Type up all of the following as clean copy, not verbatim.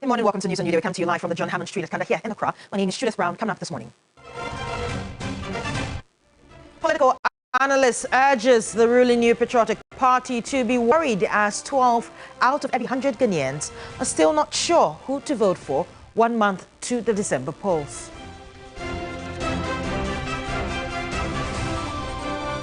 Good morning, welcome to News and New Day. We come to you live from the John Hammond Street at Kanda here in Accra. My name is Judith Brown. Coming up this morning. Political analyst urges the ruling New Patriotic Party to be worried as 12 out of every 100 Ghanaians are still not sure who to vote for 1 month to the December polls.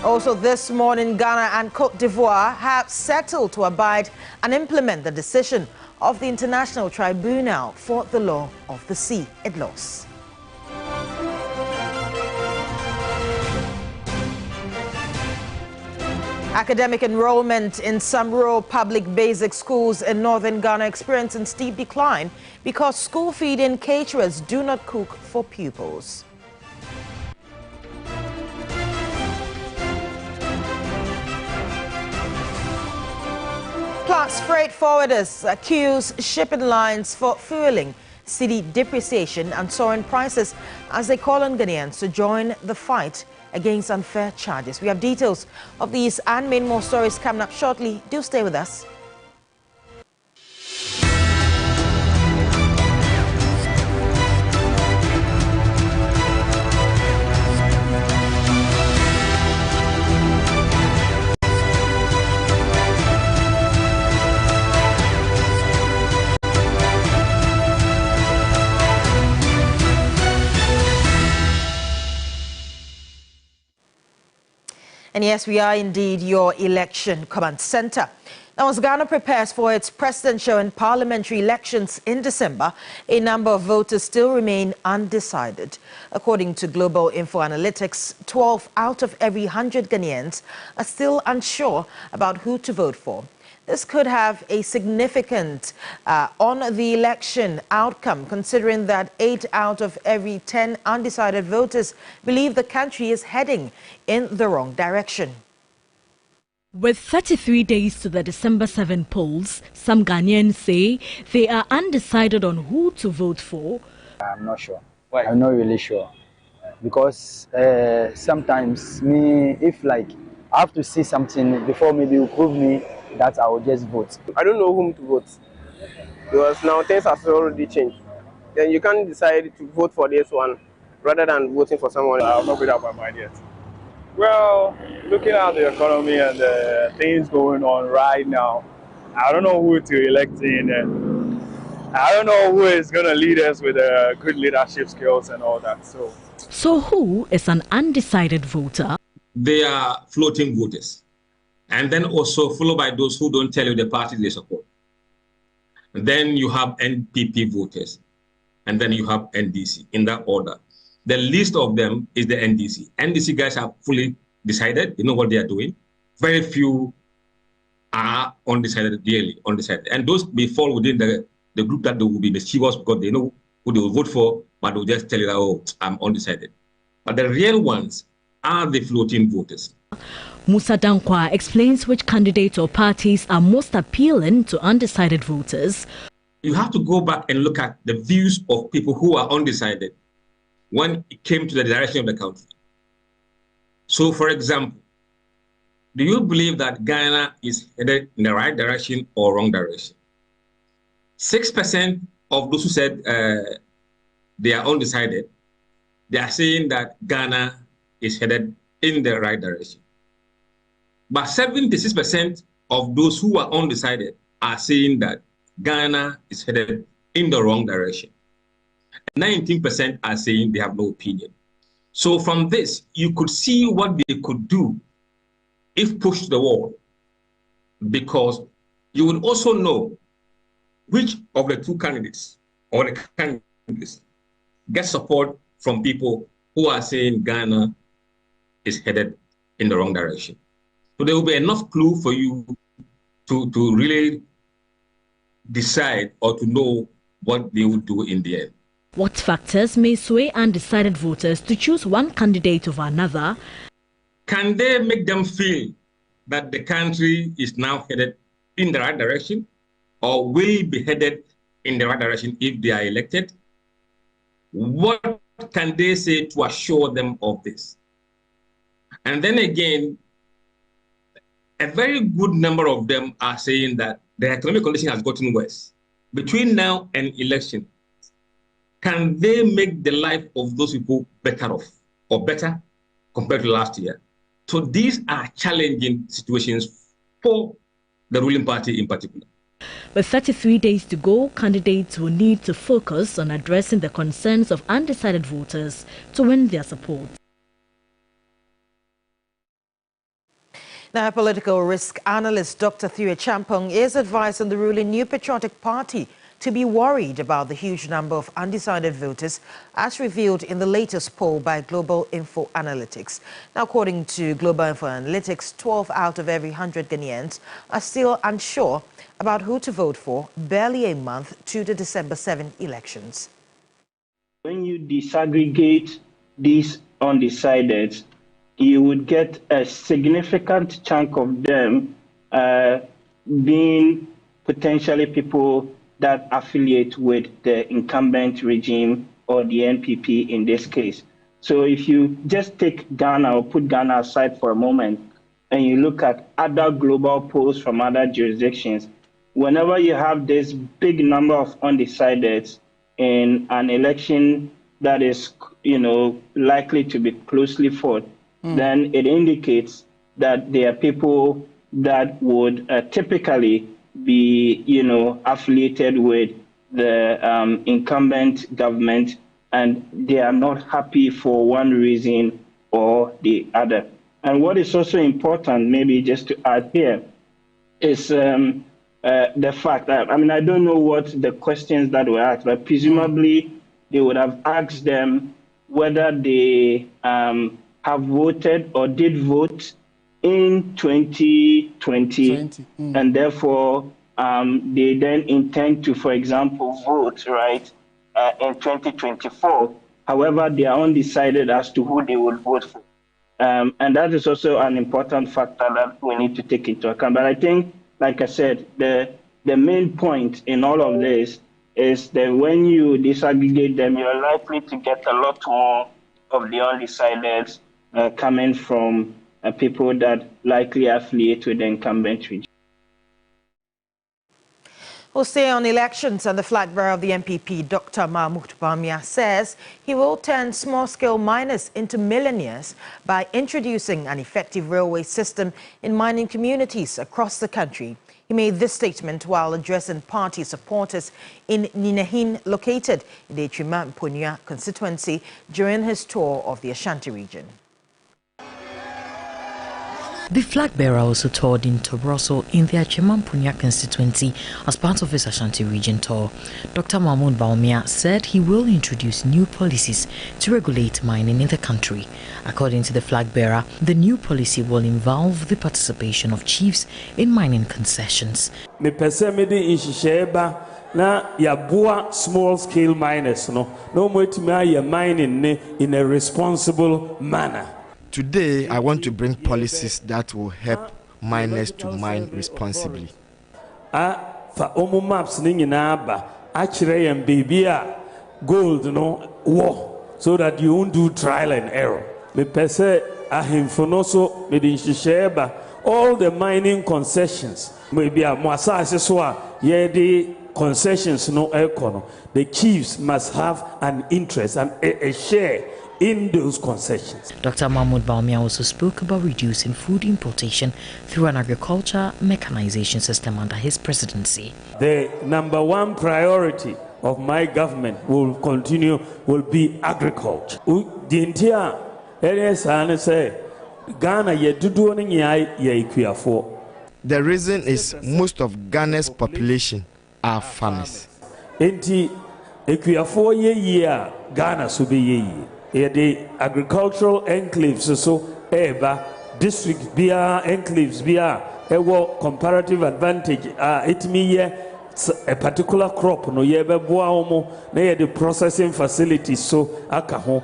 Also this morning, Ghana and Côte d'Ivoire have settled to abide and implement the decision of the International Tribunal for the Law of the Sea, ITLOS. Academic enrollment in some rural public basic schools in northern Ghana experiencing steep decline because school feeding caterers do not cook for pupils. Plus, freight forwarders accuse shipping lines for fueling cedi depreciation and soaring prices as they call on Ghanaians to join the fight against unfair charges. We have details of these and many more stories coming up shortly. Do stay with us. And yes, we are indeed your election command center. Now, as Ghana prepares for its presidential and parliamentary elections in December, a number of voters still remain undecided. According to Global Info Analytics, 12 out of every 100 Ghanaians are still unsure about who to vote for. This could have a significant on the election outcome, considering that 8 out of every 10 undecided voters believe the country is heading in the wrong direction. With 33 days to the December 7 polls, some Ghanaians say they are undecided on who to vote for. I'm not sure. Why? I'm not really sure. Because sometimes if like I have to see something before maybe you prove me that I will just vote. I don't know whom to vote because now things have already changed. Then you can't decide to vote for this one rather than voting for someone. I've not made up my mind yet. Well, looking at the economy and the things going on right now, I don't know who to elect in. And I don't know who is going to lead us with good leadership skills and all that. So who is an undecided voter? They are floating voters. And then also followed by those who don't tell you the party they support. And then you have NPP voters. And then you have NDC in that order. The least of them is the NDC. NDC guys are fully decided. They know what they are doing. Very few are undecided, really undecided. And those may fall within the group that they will be mischievous because they know who they will vote for, but they'll just tell you that, oh, I'm undecided. But the real ones are the floating voters. Musa Dankwa explains which candidates or parties are most appealing to undecided voters. You have to go back and look at the views of people who are undecided when it came to the direction of the country. So, for example, do you believe that Ghana is headed in the right direction or wrong direction? 6% of those who said they are undecided, they are saying that Ghana is headed in the right direction. But 76% of those who are undecided are saying that Ghana is headed in the wrong direction. 19% are saying they have no opinion. So from this, you could see what they could do if pushed to the wall, because you would also know which of the two candidates or the candidates get support from people who are saying Ghana is headed in the wrong direction. So there will be enough clue for you to really decide or to know what they will do in the end. What factors may sway undecided voters to choose one candidate over another? Can they make them feel that the country is now headed in the right direction, or will be headed in the right direction if they are elected? What can they say to assure them of this? And then again, a very good number of them are saying that the economic condition has gotten worse. between now and election, can they make the life of those people better off or better compared to last year? So these are challenging situations for the ruling party in particular. With 33 days to go, candidates will need to focus on addressing the concerns of undecided voters to win their support. Now, political risk analyst Dr. Thue Champong is advising the ruling New Patriotic Party to be worried about the huge number of undecided voters, as revealed in the latest poll by Global Info Analytics. Now, according to Global Info Analytics, 12 out of every 100 Ghanaians are still unsure about who to vote for barely a month to the December 7 elections. When you disaggregate these undecided, you would get a significant chunk of them being potentially people that affiliate with the incumbent regime or the NPP in this case. So if you just take Ghana or put Ghana aside for a moment and you look at other global polls from other jurisdictions, whenever you have this big number of undecideds in an election that is, likely to be closely fought, then it indicates that there are people that would typically be, affiliated with the incumbent government, and they are not happy for one reason or the other. And what is also important, maybe just to add here, is the fact that, I don't know what the questions that were asked, but presumably they would have asked them whether they have voted or did vote in 2020, and therefore they then intend to, for example, vote, right, in 2024. However, they are undecided as to who they will vote for. And that is also an important factor that we need to take into account. But I think, like I said, the main point in all of this is that when you disaggregate them, you're likely to get a lot more of the undecideds coming from people that likely affiliate with the incumbent regime. We'll stay on elections, and the flag bearer of the NPP, Dr. Bawumia, says he will turn small-scale miners into millionaires by introducing an effective railway system in mining communities across the country. He made this statement while addressing party supporters in Ninahin, located in the Ghana-Côte constituency, during his tour of the Ashanti region. The flag bearer also toured in Tobroso in the Ghana-Côte constituency as part of his Ashanti region tour. Dr. Bawumia said he will introduce new policies to regulate mining in the country. According to the flag bearer, the new policy will involve the participation of chiefs in mining concessions. Na yabua small-scale miners no mwetimi mining in a responsible manner. Today, I want to bring policies that will help miners to mine responsibly. For omu maps ni nyina ba achire yem baby gold no war, so that you won't do trial and error. Me pese ahimfonoso me di shisheba all the mining concessions. Maybe a mwasa aseswa ye di concessions no econo. The chiefs must have an interest and a share in those concessions. Dr. Bawumia also spoke about reducing food importation through an agriculture mechanization system under his presidency. The number one priority of my government will be agriculture. The entire The reason is most of Ghana's population are farmers. Ghana the agricultural enclaves so district bia enclaves bia comparative advantage it me a particular crop no ye be boa omo na the processing facilities so aka ho.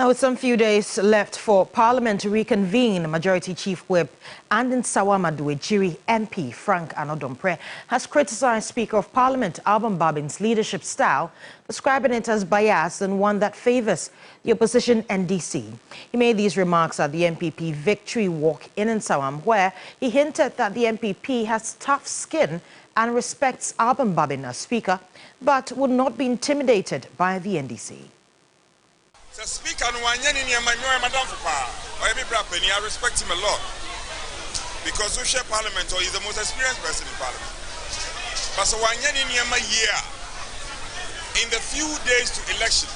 Now, with some few days left for Parliament to reconvene, Majority Chief Whip and Nsawam-Aduejiri MP Frank Anodompre has criticized Speaker of Parliament Alban Babin's leadership style, describing it as biased and one that favors the opposition NDC. He made these remarks at the NPP Victory Walk in Nsawam, where he hinted that the NPP has tough skin and respects Alban Babin as Speaker, but would not be intimidated by the NDC. The Speaker, Madam Fupa, I respect him a lot because we share Parliament, or he's the most experienced person in Parliament. But so year, in the few days to election,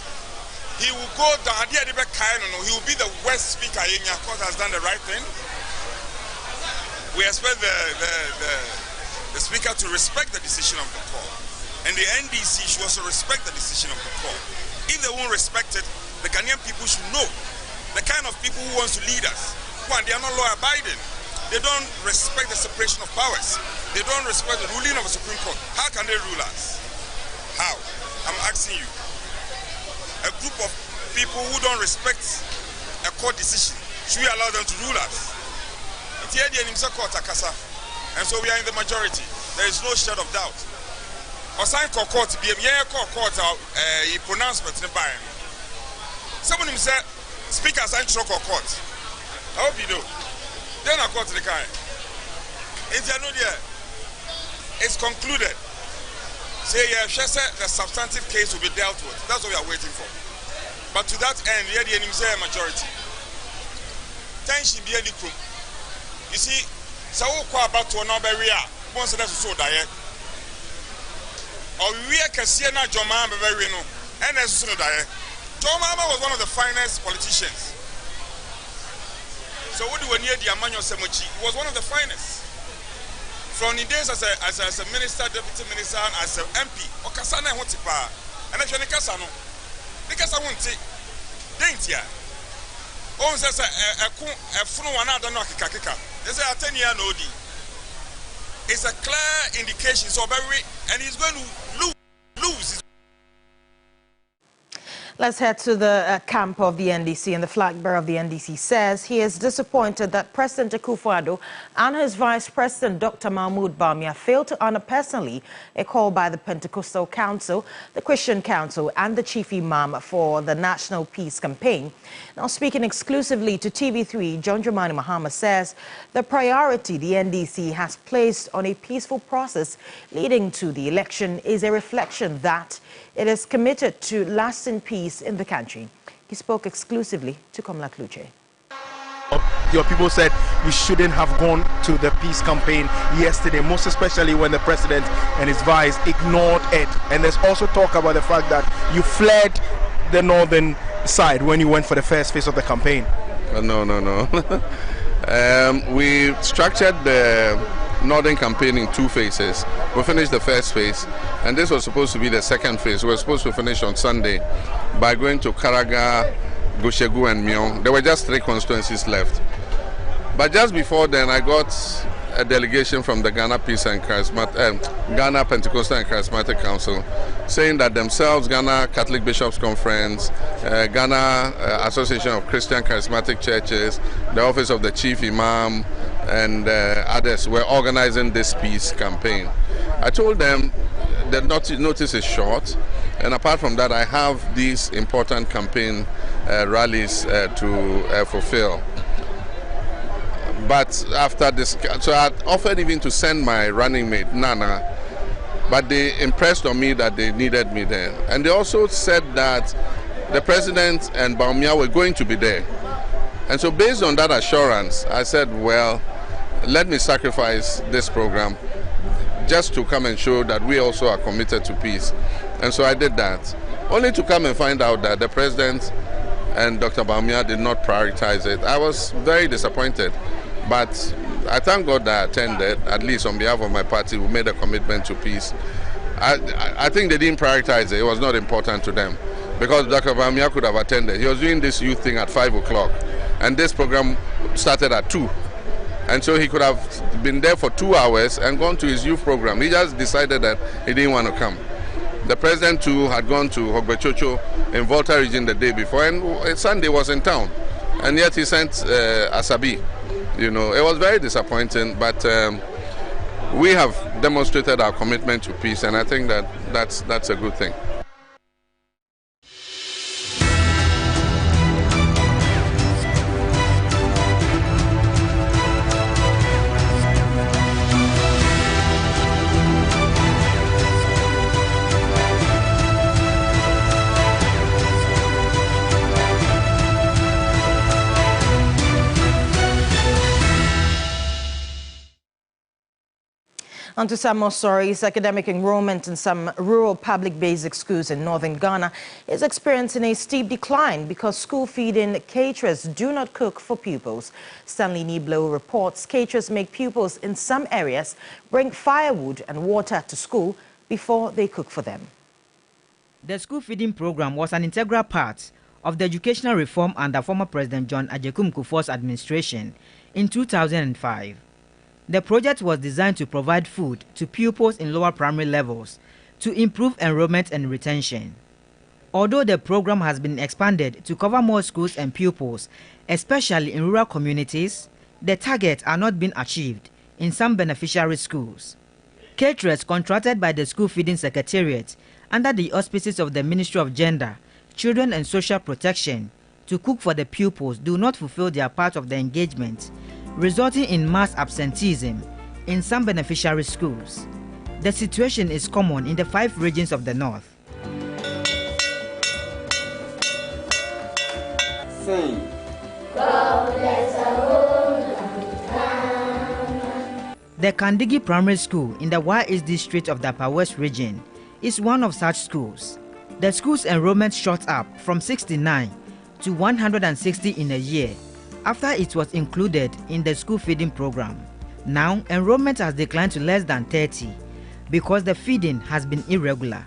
he will go down. He will be the worst Speaker. Of course, has done the right thing. We expect the Speaker to respect the decision of the court, and the NDC should also respect the decision of the court. If they won't respect it, the Ghanaian people should know the kind of people who wants to lead us. One, they are not law-abiding. They don't respect the separation of powers. They don't respect the ruling of the Supreme Court. How can they rule us? How? I'm asking you. A group of people who don't respect a court decision, should we allow them to rule us? And so we are in the majority. There is no shade of doubt. Osan court, he pronouncement in the someone him said, Speaker signed court. I hope you know. Then I court the guy. It's concluded. Say, yeah, the substantive case will be dealt with. That's what we are waiting for. But to that end, the majority. Tension be any crew. You see, so about to another area. Once that's so dire. Or we can see now Joma very no, and as soon as John Mahama was one of the finest politicians. So what do we need the Emmanuel Semochi? He was one of the finest. From the days as a minister, deputy minister, and as an MP, Okasana and Hotipa, and if you're Nikasano, Nikasa won't take Daintia. Owns as a full one out of Nakaka. There's a 10-year Nodi. It's a clear indication, so very, and he's going to lose. Let's head to the camp of the NDC, and the flag bearer of the NDC says he is disappointed that President Akufo-Addo and his Vice President Dr. Mahmoud Bawumia failed to honor personally a call by the Pentecostal Council, the Christian Council, and the Chief Imam for the National Peace Campaign. Now, speaking exclusively to TV3, John Dramani Mahama says the priority the NDC has placed on a peaceful process leading to the election is a reflection that it is committed to lasting peace in the country. He spoke exclusively to Komla Kluche. Your people said we shouldn't have gone to the peace campaign yesterday, most especially when the president and his vice ignored it. And there's also talk about the fact that you fled the northern side when you went for the first phase of the campaign. No. We structured the northern campaign in two phases. We finished the first phase, and this was supposed to be the second phase. We were supposed to finish on Sunday by going to Karaga, Goshegu, and Myong. There were just 3 constituencies left. But just before then, I got a delegation from the Ghana Ghana Pentecostal and Charismatic Council saying that themselves, Ghana Catholic Bishops Conference, Ghana Association of Christian Charismatic Churches, the Office of the Chief Imam, and others were organizing this peace campaign. I told them the notice is short, and apart from that, I have these important campaign rallies to fulfill. But after this, so I offered even to send my running mate, Nana, but they impressed on me that they needed me there. And they also said that the president and Bawumia were going to be there. And so based on that assurance, I said, well, let me sacrifice this program just to come and show that we also are committed to peace. And so I did that, only to come and find out that the president and Dr. Bawumia did not prioritize it. I was very disappointed. But I thank God that I attended, at least on behalf of my party, who made a commitment to peace. I think they didn't prioritize it. It was not important to them. Because Dr. Bawumia could have attended. He was doing this youth thing at 5 o'clock. And this program started at 2. And so he could have been there for 2 hours and gone to his youth program. He just decided that he didn't want to come. The president too had gone to Hogbechocho in Volta region the day before, and Sunday was in town, and yet he sent Asabi. You know, it was very disappointing, but we have demonstrated our commitment to peace, and I think that's a good thing. On to some more stories. Academic enrollment in some rural public basic schools in northern Ghana is experiencing a steep decline because school feeding caterers do not cook for pupils. Stanley Niblo reports caterers make pupils in some areas bring firewood and water to school before they cook for them. The school feeding program was an integral part of the educational reform under former President John Agyekum Kufuor's administration in 2005. The project was designed to provide food to pupils in lower primary levels to improve enrollment and retention. Although the program has been expanded to cover more schools and pupils, especially in rural communities, the targets are not being achieved in some beneficiary schools. Caterers contracted by the School Feeding Secretariat under the auspices of the Ministry of Gender, Children and Social Protection to cook for the pupils do not fulfill their part of the engagement, resulting in mass absenteeism in some beneficiary schools. The situation is common in the 5 regions of the north. The Kandigi Primary School in the YS district of the Upper West region is one of such schools. The school's enrollment shot up from 69 to 160 in a year after it was included in the school feeding program. Now, enrollment has declined to less than 30 because the feeding has been irregular.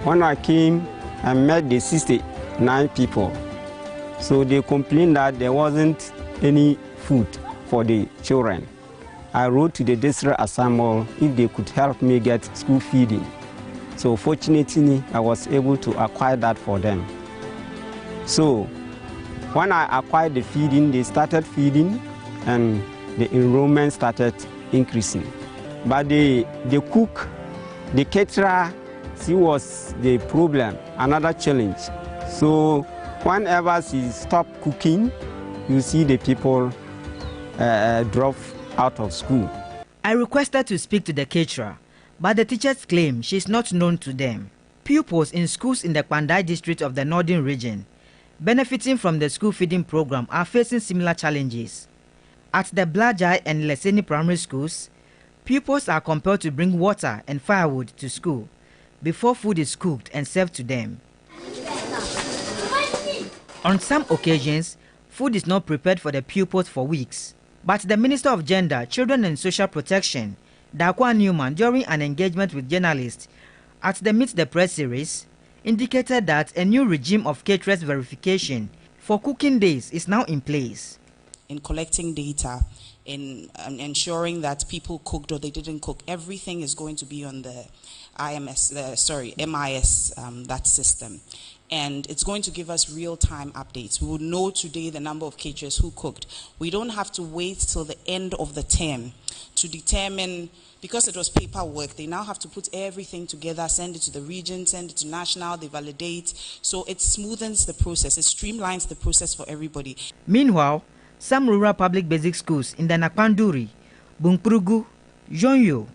When I came, I met the 69 people. So they complained that there wasn't any food for the children. I wrote to the district assembly if they could help me get school feeding. So fortunately, I was able to acquire that for them. So when I acquired the feeding, they started feeding and the enrollment started increasing. But the cook, the caterer, she was the problem, another challenge. So whenever she stopped cooking, you see the people drop out of school. I requested to speak to the caterer, but the teachers claim she is not known to them. Pupils in schools in the Kwandai district of the northern region benefiting from the school feeding program are facing similar challenges. At the Blajai and Leseni primary schools, pupils are compelled to bring water and firewood to school before food is cooked and served to them. On some occasions, food is not prepared for the pupils for weeks. But the Minister of Gender, Children and Social Protection, Dakwa Newman, during an engagement with journalists at the Meet the Press series, indicated that a new regime of caterers verification for cooking days is now in place. In collecting data, in ensuring that people cooked or they didn't cook, everything is going to be on the MIS, that system. And it's going to give us real-time updates. We will know today the number of caterers who cooked. We don't have to wait till the end of the term to determine, because it was paperwork, they now have to put everything together, send it to the region, send it to national, they validate. So it smoothens the process, it streamlines the process for everybody. Meanwhile, some rural public basic schools in the Nakpanduri, Bunkrugu, Jonyo,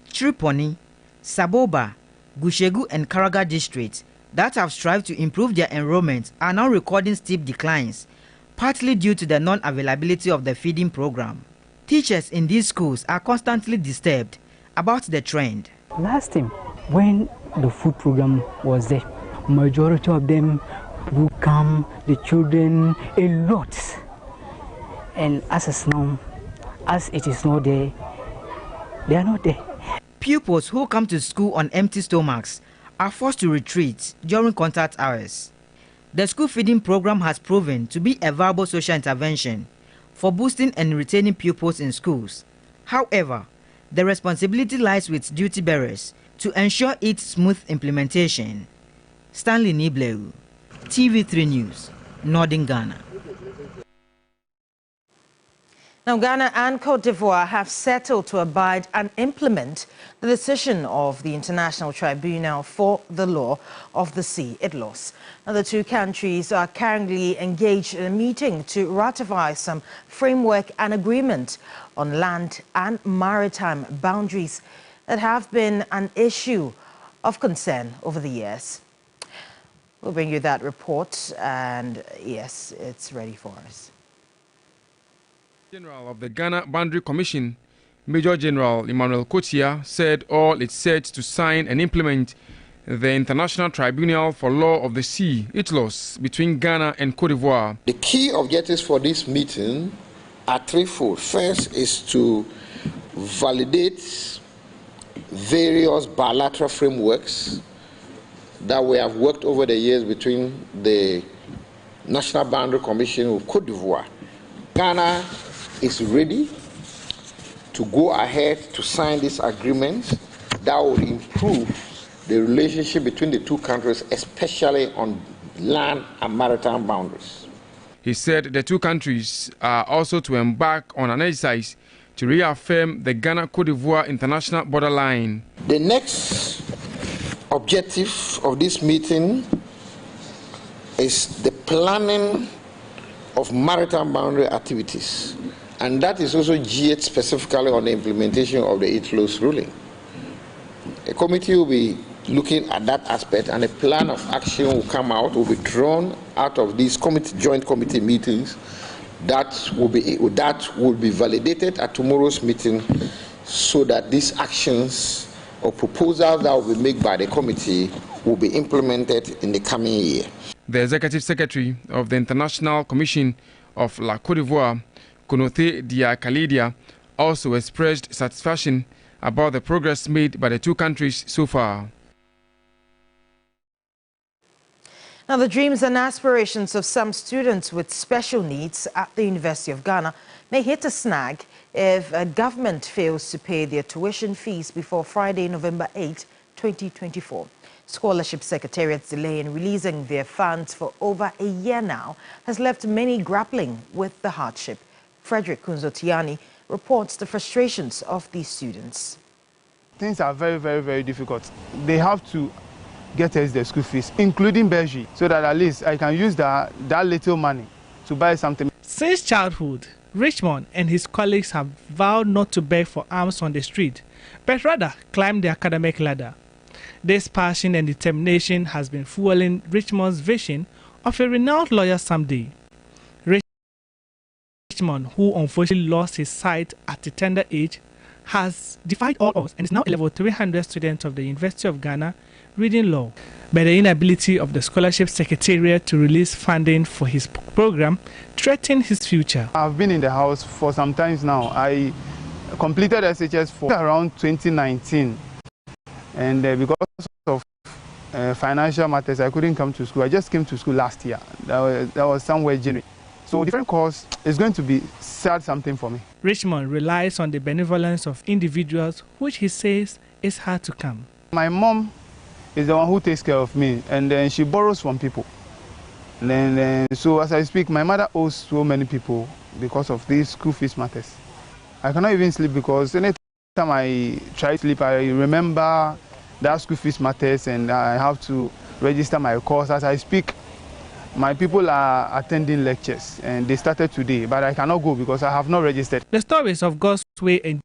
Triponi, Saboba, Gushegu and Karaga districts that have strived to improve their enrollment are now recording steep declines, partly due to the non-availability of the feeding program. Teachers in these schools are constantly disturbed about the trend. Last time, when the food program was there, majority of them would come, the children, a lot. And as it is not there, they are not there. Pupils who come to school on empty stomachs are forced to retreat during contact hours. The school feeding program has proven to be a viable social intervention for boosting and retaining pupils in schools. However, the responsibility lies with duty bearers to ensure its smooth implementation. Stanley Nibleu, TV3 News, Northern Ghana. Now, Ghana and Côte d'Ivoire have settled to abide and implement the decision of the International Tribunal for the Law of the Sea, ITLOS. Now, the two countries are currently engaged in a meeting to ratify some framework and agreement on land and maritime boundaries that have been an issue of concern over the years. We'll bring you that report, and yes, it's ready for us. General of the Ghana Boundary Commission, Major General Emmanuel Kotia, said all it's set to sign and implement the International Tribunal for Law of the Sea, ITLOS, between Ghana and Côte d'Ivoire. The key objectives for this meeting are threefold. First is to validate various bilateral frameworks that we have worked over the years between the National Boundary Commission with Côte d'Ivoire. Ghana is ready to go ahead to sign this agreement that will improve the relationship between the two countries, especially on land and maritime boundaries. He said the two countries are also to embark on an exercise to reaffirm the Ghana-Côte d'Ivoire international borderline. The next objective of this meeting is the planning of maritime boundary activities, and that is also geared specifically on the implementation of the ITLOS ruling. A committee will be looking at that aspect, and a plan of action will come out, will be drawn out of these joint committee meetings that will be validated at tomorrow's meeting, so that these actions or proposals that will be made by the committee will be implemented in the coming year. The Executive Secretary of the International Commission of La Côte d'Ivoire, Konote Dia-Kalidia, also expressed satisfaction about the progress made by the two countries so far. Now, the dreams and aspirations of some students with special needs at the University of Ghana may hit a snag if a government fails to pay their tuition fees before Friday, November 8, 2024. Scholarship Secretariat's delay in releasing their funds for over a year now has left many grappling with the hardship. Frederick Kunzotiani reports the frustrations of these students. Things are very, very, very difficult. They have to get us the school fees, including Belgium, so that at least I can use that little money to buy something. Since childhood, Richmond and his colleagues have vowed not to beg for alms on the street, but rather climb the academic ladder. This passion and determination has been fueling Richmond's vision of a renowned lawyer someday. Richmond, who unfortunately lost his sight at a tender age, has defied all odds and is now a level 300 student of the University of Ghana reading law. But the inability of the Scholarship Secretariat to release funding for his program threatened his future. I've been in the house for some time now. I completed SHS for around 2019, and because of financial matters, I couldn't come to school. I just came to school last year. That was somewhere January. So different course is going to be sad something for me. Richmond relies on the benevolence of individuals, which he says is hard to come. My mom is the one who takes care of me, and then she borrows from people. And then, so as I speak, my mother owes so many people because of these school fees matters. I cannot even sleep because anytime I try to sleep, I remember that school fees matters, and I have to register my course. As I speak, my people are attending lectures, and they started today, but I cannot go because I have not registered. The stories of God's way and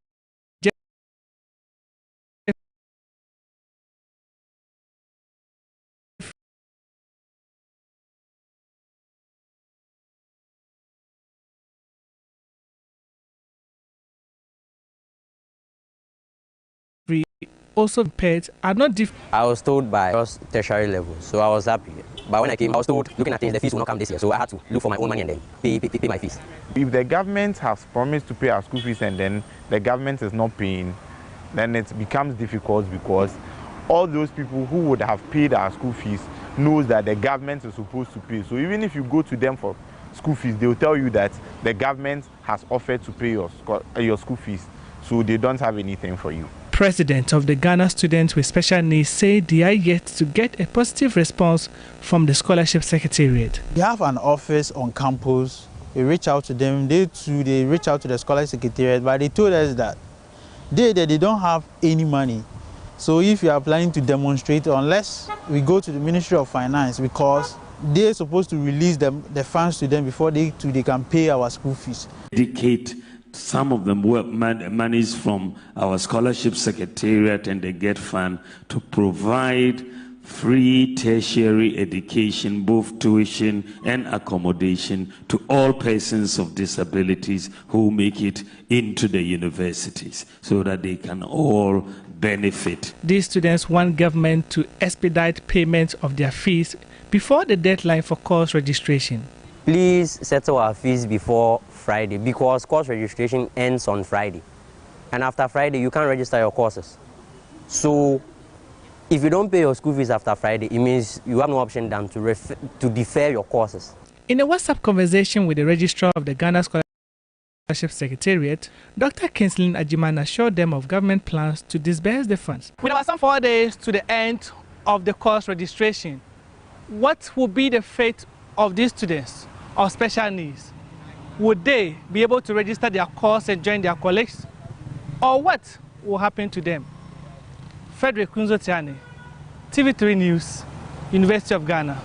also paid are not different. I was told by tertiary level, so I was happy. But when I came, I was told, looking at things, the fees will not come this year, so I had to look for my own money and then pay my fees. If the government has promised to pay our school fees and then the government is not paying, then it becomes difficult because all those people who would have paid our school fees knows that the government is supposed to pay. So even if you go to them for school fees, they will tell you that the government has offered to pay your school fees, so they don't have anything for you. president of the Ghana Students with Special Needs say they are yet to get a positive response from the Scholarship Secretariat. They have an office on campus. We reach out to them. They reach out to the Scholarship Secretariat, but they told us that they don't have any money. So if you are planning to demonstrate, unless we go to the Ministry of Finance, because they're supposed to release the funds to them before they can pay our school fees. Dedicate some of the monies from our Scholarship Secretariat and the GET Fund to provide free tertiary education, both tuition and accommodation, to all persons of disabilities who make it into the universities, so that they can all benefit. These students want government to expedite payment of their fees before the deadline for course registration. Please settle our fees before Friday, because course registration ends on Friday. And after Friday, you can't register your courses. So if you don't pay your school fees after Friday, it means you have no option than to defer your courses. In a WhatsApp conversation with the registrar of the Ghana Scholarship Secretariat, Dr. Kinslin Ajiman assured them of government plans to disburse the funds. With about some 4 days to the end of the course registration, what will be the fate of these students of special needs? Would they be able to register their course and join their colleagues? Or what will happen to them? Frederick Kunzotiani, TV3 News, University of Ghana.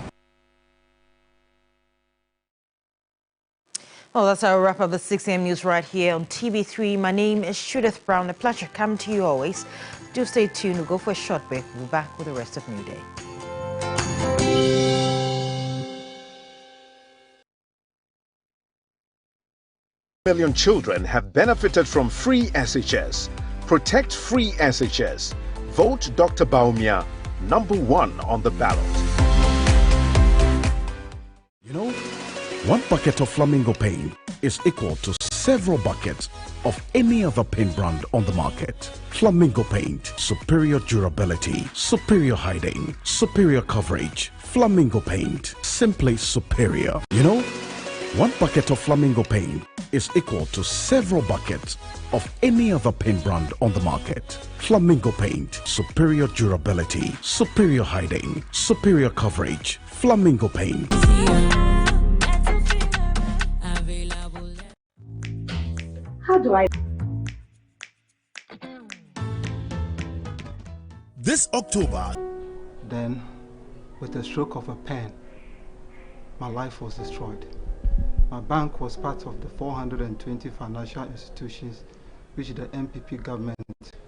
Well, that's our wrap up the 6 a.m. news right here on TV3. My name is Judith Brown. A pleasure coming to you always. Do stay tuned. We'll go for a short break. We'll be back with the rest of New Day. Million children have benefited from free SHS. Protect free SHS. Vote Dr. Bawumia, #1 on the ballot. You know, 1 bucket of Flamingo paint is equal to several buckets of any other paint brand on the market. Flamingo paint, superior durability, superior hiding, superior coverage. Flamingo paint, simply superior. You know, 1 bucket of Flamingo paint is equal to several buckets of any other paint brand on the market. Flamingo paint, superior durability, superior hiding, superior coverage. Flamingo paint. How do I? This October. Then, with the stroke of a pen, my life was destroyed. My bank was part of the 420 financial institutions which the NPP government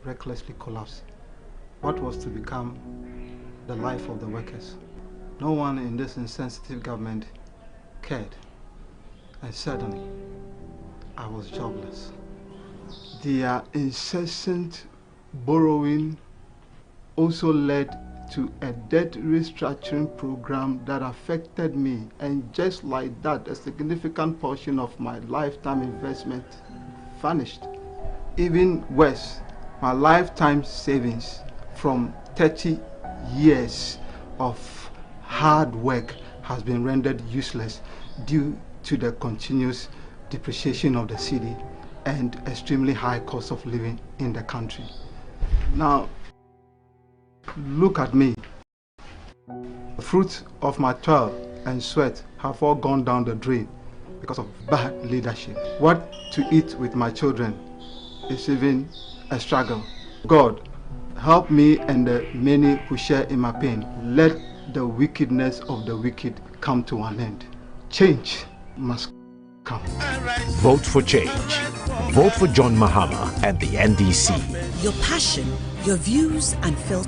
recklessly collapsed. What was to become the life of the workers? No one in this insensitive government cared. And suddenly, I was jobless. Their incessant borrowing also led to a debt restructuring program that affected me, and just like that, a significant portion of my lifetime investment vanished. Even worse, my lifetime savings from 30 years of hard work has been rendered useless due to the continuous depreciation of the cedi and extremely high cost of living in the country. Now, look at me. The fruits of my toil and sweat have all gone down the drain because of bad leadership. What to eat with my children is even a struggle. God, help me and the many who share in my pain. Let the wickedness of the wicked come to an end. Change must come. Vote for change. Vote for John Mahama and the NDC. Your passion, your views and filters.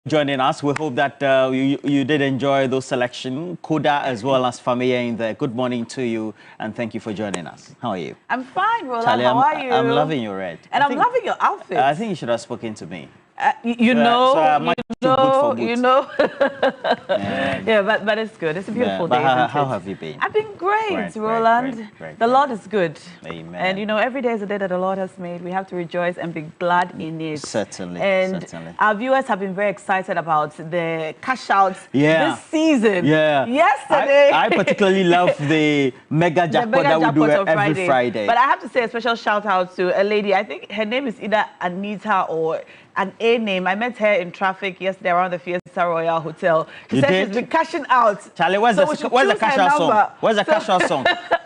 Joining us. We hope that you did enjoy those selection. Koda as well as Famia in there. Good morning to you and thank you for joining us. How are you? I'm fine, Roland. Charlie, how are you? I'm loving your red. And I'm loving your outfit. I think you should have spoken to me. You know. Yeah, but it's good. It's a beautiful day. How have you been? I've been great, Roland. The Lord is good. Amen. And you know, every day is a day that the Lord has made. We have to rejoice and be glad in it. Certainly. And our viewers have been very excited about the cash outs this season. Yeah. Yesterday. I particularly love the mega jackpot that we do every Friday. But I have to say a special shout out to a lady. I think her name is either Anita or an A name. I met her in traffic yesterday around the Fiesta Royal Hotel. She said she's been cashing out. Charlie, where's the cash out song? Where's the cash out song?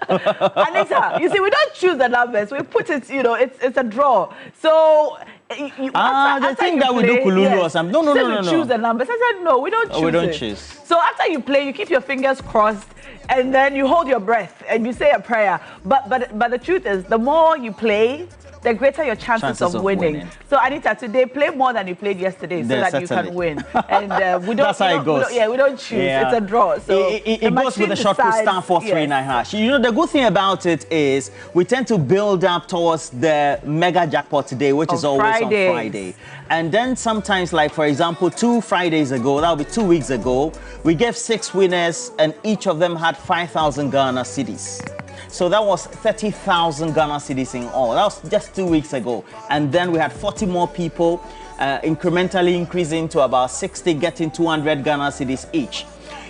Anita, you see, we don't choose the numbers. We put it, you know, it's a draw. So the thing that we do Kululu or something. No. We choose the numbers. I said no, we don't choose. We don't choose. So after you play, you keep your fingers crossed, and then you hold your breath and you say a prayer. But the truth is, the more you play, the greater your chances of winning. So Anita, today play more than you played yesterday, so that you can win. And we don't. That's how it goes. We don't choose. Yeah. It's a draw. So it goes with the short code star 439 hash. You know, the good thing about it is we tend to build up towards the mega jackpot today, which is always on Friday. And then sometimes, like for example, 2 Fridays ago, that'll be 2 weeks ago, we gave 6 winners, and each of them had 5,000 Ghana cedis. So that was 30,000 Ghana cedis in all. That was just 2 weeks ago. And then we had 40 more people, incrementally increasing to about 60, getting 200 Ghana cedis each.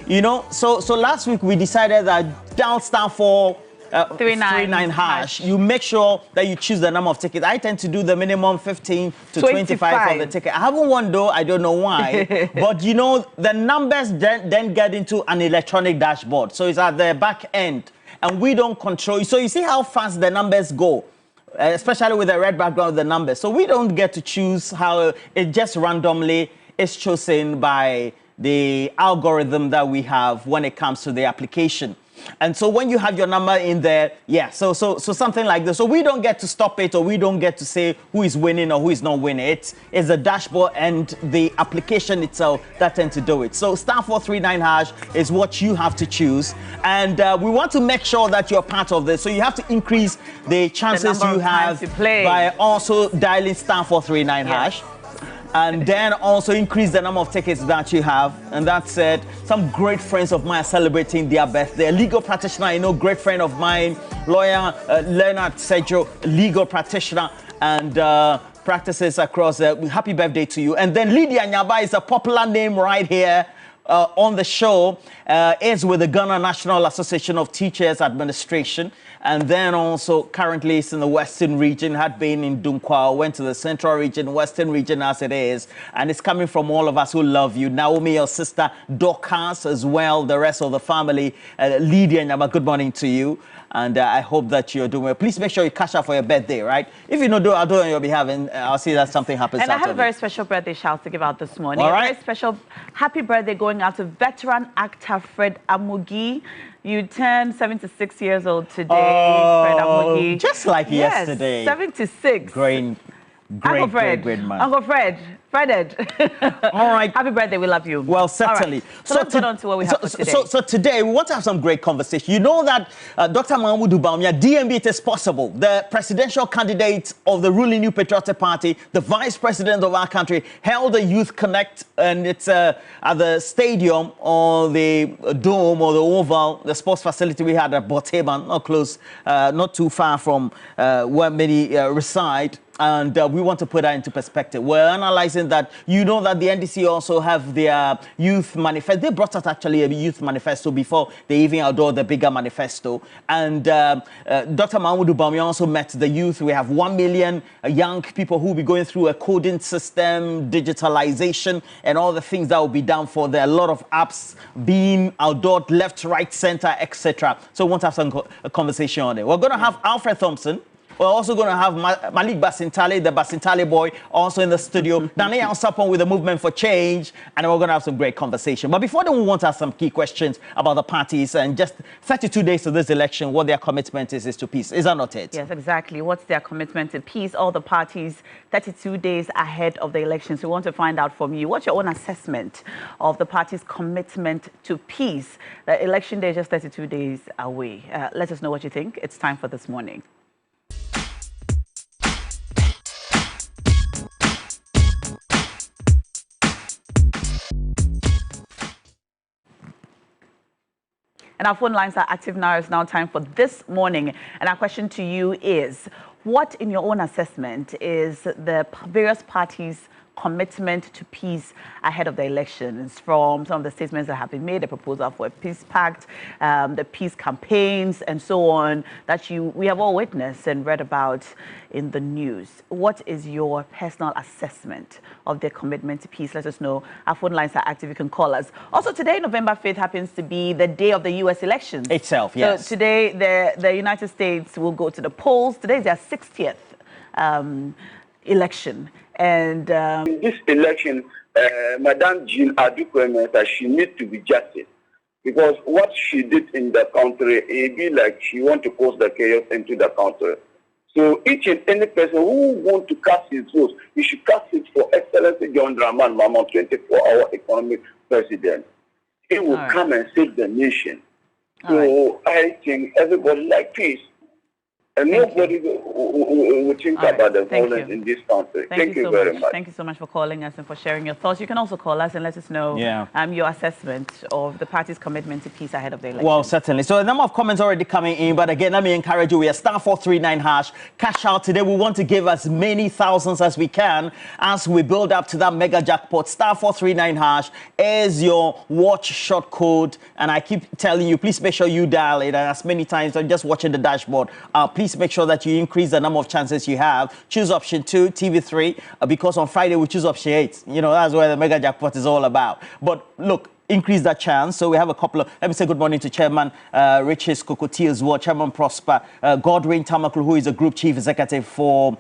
You know, so last week we decided that dial star 439 hash. You make sure that you choose the number of tickets. I tend to do the minimum 15 to 25 for the ticket. I haven't won though, I don't know why. But you know, the numbers then get into an electronic dashboard. So it's at the back end. And we don't control. So you see how fast the numbers go, especially with the red background of the numbers. So we don't get to choose how it just randomly is chosen by the algorithm that we have when it comes to the application. And so when you have your number in there, so something like this. So we don't get to stop it, or we don't get to say who is winning or who is not winning. It's the dashboard and the application itself that tend to do it. So star 439 hash is what you have to choose. And we want to make sure that you're part of this. So you have to increase the chances you have by also dialing star 439 hash. And then also increase the number of tickets that you have. And that said, some great friends of mine are celebrating their birthday. A legal practitioner, you know, great friend of mine, lawyer Leonard Sejo, legal practitioner, and practices across. Happy birthday to you. And then Lydia Nyaba is a popular name right here on the show, is with the Ghana National Association of Teachers Administration. And then also currently is in the Western region, had been in Dunkwa, went to the Central region, Western region as it is. And it's coming from all of us who love you. Naomi, your sister, Dorcas as well, the rest of the family. Lydia Nyama, good morning to you. And I hope that you're doing well. Please make sure you cash out for your birthday, right? If you don't do it, I'll do it on your behalf, and I'll see that something happens. And I have a very special birthday shout to give out this morning. All right. A very special happy birthday going out to veteran actor Fred Amugi. You turn 76 years old today, Fred Amugi. Just like yesterday. 76. Great man. Uncle Fred. Freded. All right. Happy birthday. We love you. Well, certainly. Right. So let's get on to what we have for today. So today, we want to have some great conversation. You know that Dr. Bawumia, DMB, it is possible, the presidential candidate of the ruling New Patriotic Party, the vice president of our country, held a Youth Connect, and it's at the stadium or the dome or the oval, the sports facility we had at Boteban, not close, not too far from where many reside. And we want to put that into perspective. We're analyzing that. You know that the NDC also have their youth manifesto. They brought out actually a youth manifesto before they even outdoor the bigger manifesto. And Dr. Bawumia also met the youth. We have 1 million young people who will be going through a coding system, digitalization, and all the things that will be done for there. A lot of apps being outdoored, left, right, center, etc. So we want to have some a conversation on it. We're going to have Alfred Thompson, We're also going to have Malik Basintale, the Basintale boy, also in the studio. Dane Ansapon with the Movement for Change, and we're going to have some great conversation. But before that, we want to ask some key questions about the parties and just 32 days to this election, what their commitment is to peace. Is that not it? Yes, exactly. What's their commitment to peace? All the parties 32 days ahead of the elections. We want to find out from you. What's your own assessment of the party's commitment to peace? The election day is just 32 days away. Let us know what you think. It's time for This Morning. And our phone lines are active now. It's now time for This Morning. And our question to you is, what, in your own assessment, is the various parties' commitment to peace ahead of the elections? From some of the statements that have been made, the proposal for a peace pact, the peace campaigns, and so on, that we have all witnessed and read about in the news. What is your personal assessment of their commitment to peace? Let us know. Our phone lines are active. You can call us. Also, today, November 5th, happens to be the day of the U.S. elections. Itself, yes. So today, the United States will go to the polls. Today is their 60th election. And in this election, Madame Jean Adukweme, that she needs to be justice, because what she did in the country, it be like she want to cause the chaos into the country. So each and any person who want to cast his vote, he should cast it for Excellency John Dramani Mahama, 24-hour economic president. He will come and save the nation. So I think everybody like peace. And nobody will think about the violence in this country. Thank you so very much. Thank you so much for calling us and for sharing your thoughts. You can also call us and let us know your assessment of the party's commitment to peace ahead of the election. Well, certainly. So a number of comments already coming in, but again, let me encourage you. We are *439#. Cash out today. We want to give as many thousands as we can as we build up to that mega jackpot. *439# is your watch short code, and I keep telling you, please make sure you dial it, and as many times I'm just watching the dashboard. Please make sure that you increase the number of chances you have. Choose option 2, TV3, because on Friday we choose option 8. You know, that's where the mega jackpot is all about. But look, increase that chance. So we have a couple of, let me say good morning to Chairman Riches Kokoti as well, Chairman Prosper, Godwin Tamaklu, who is a Group Chief Executive for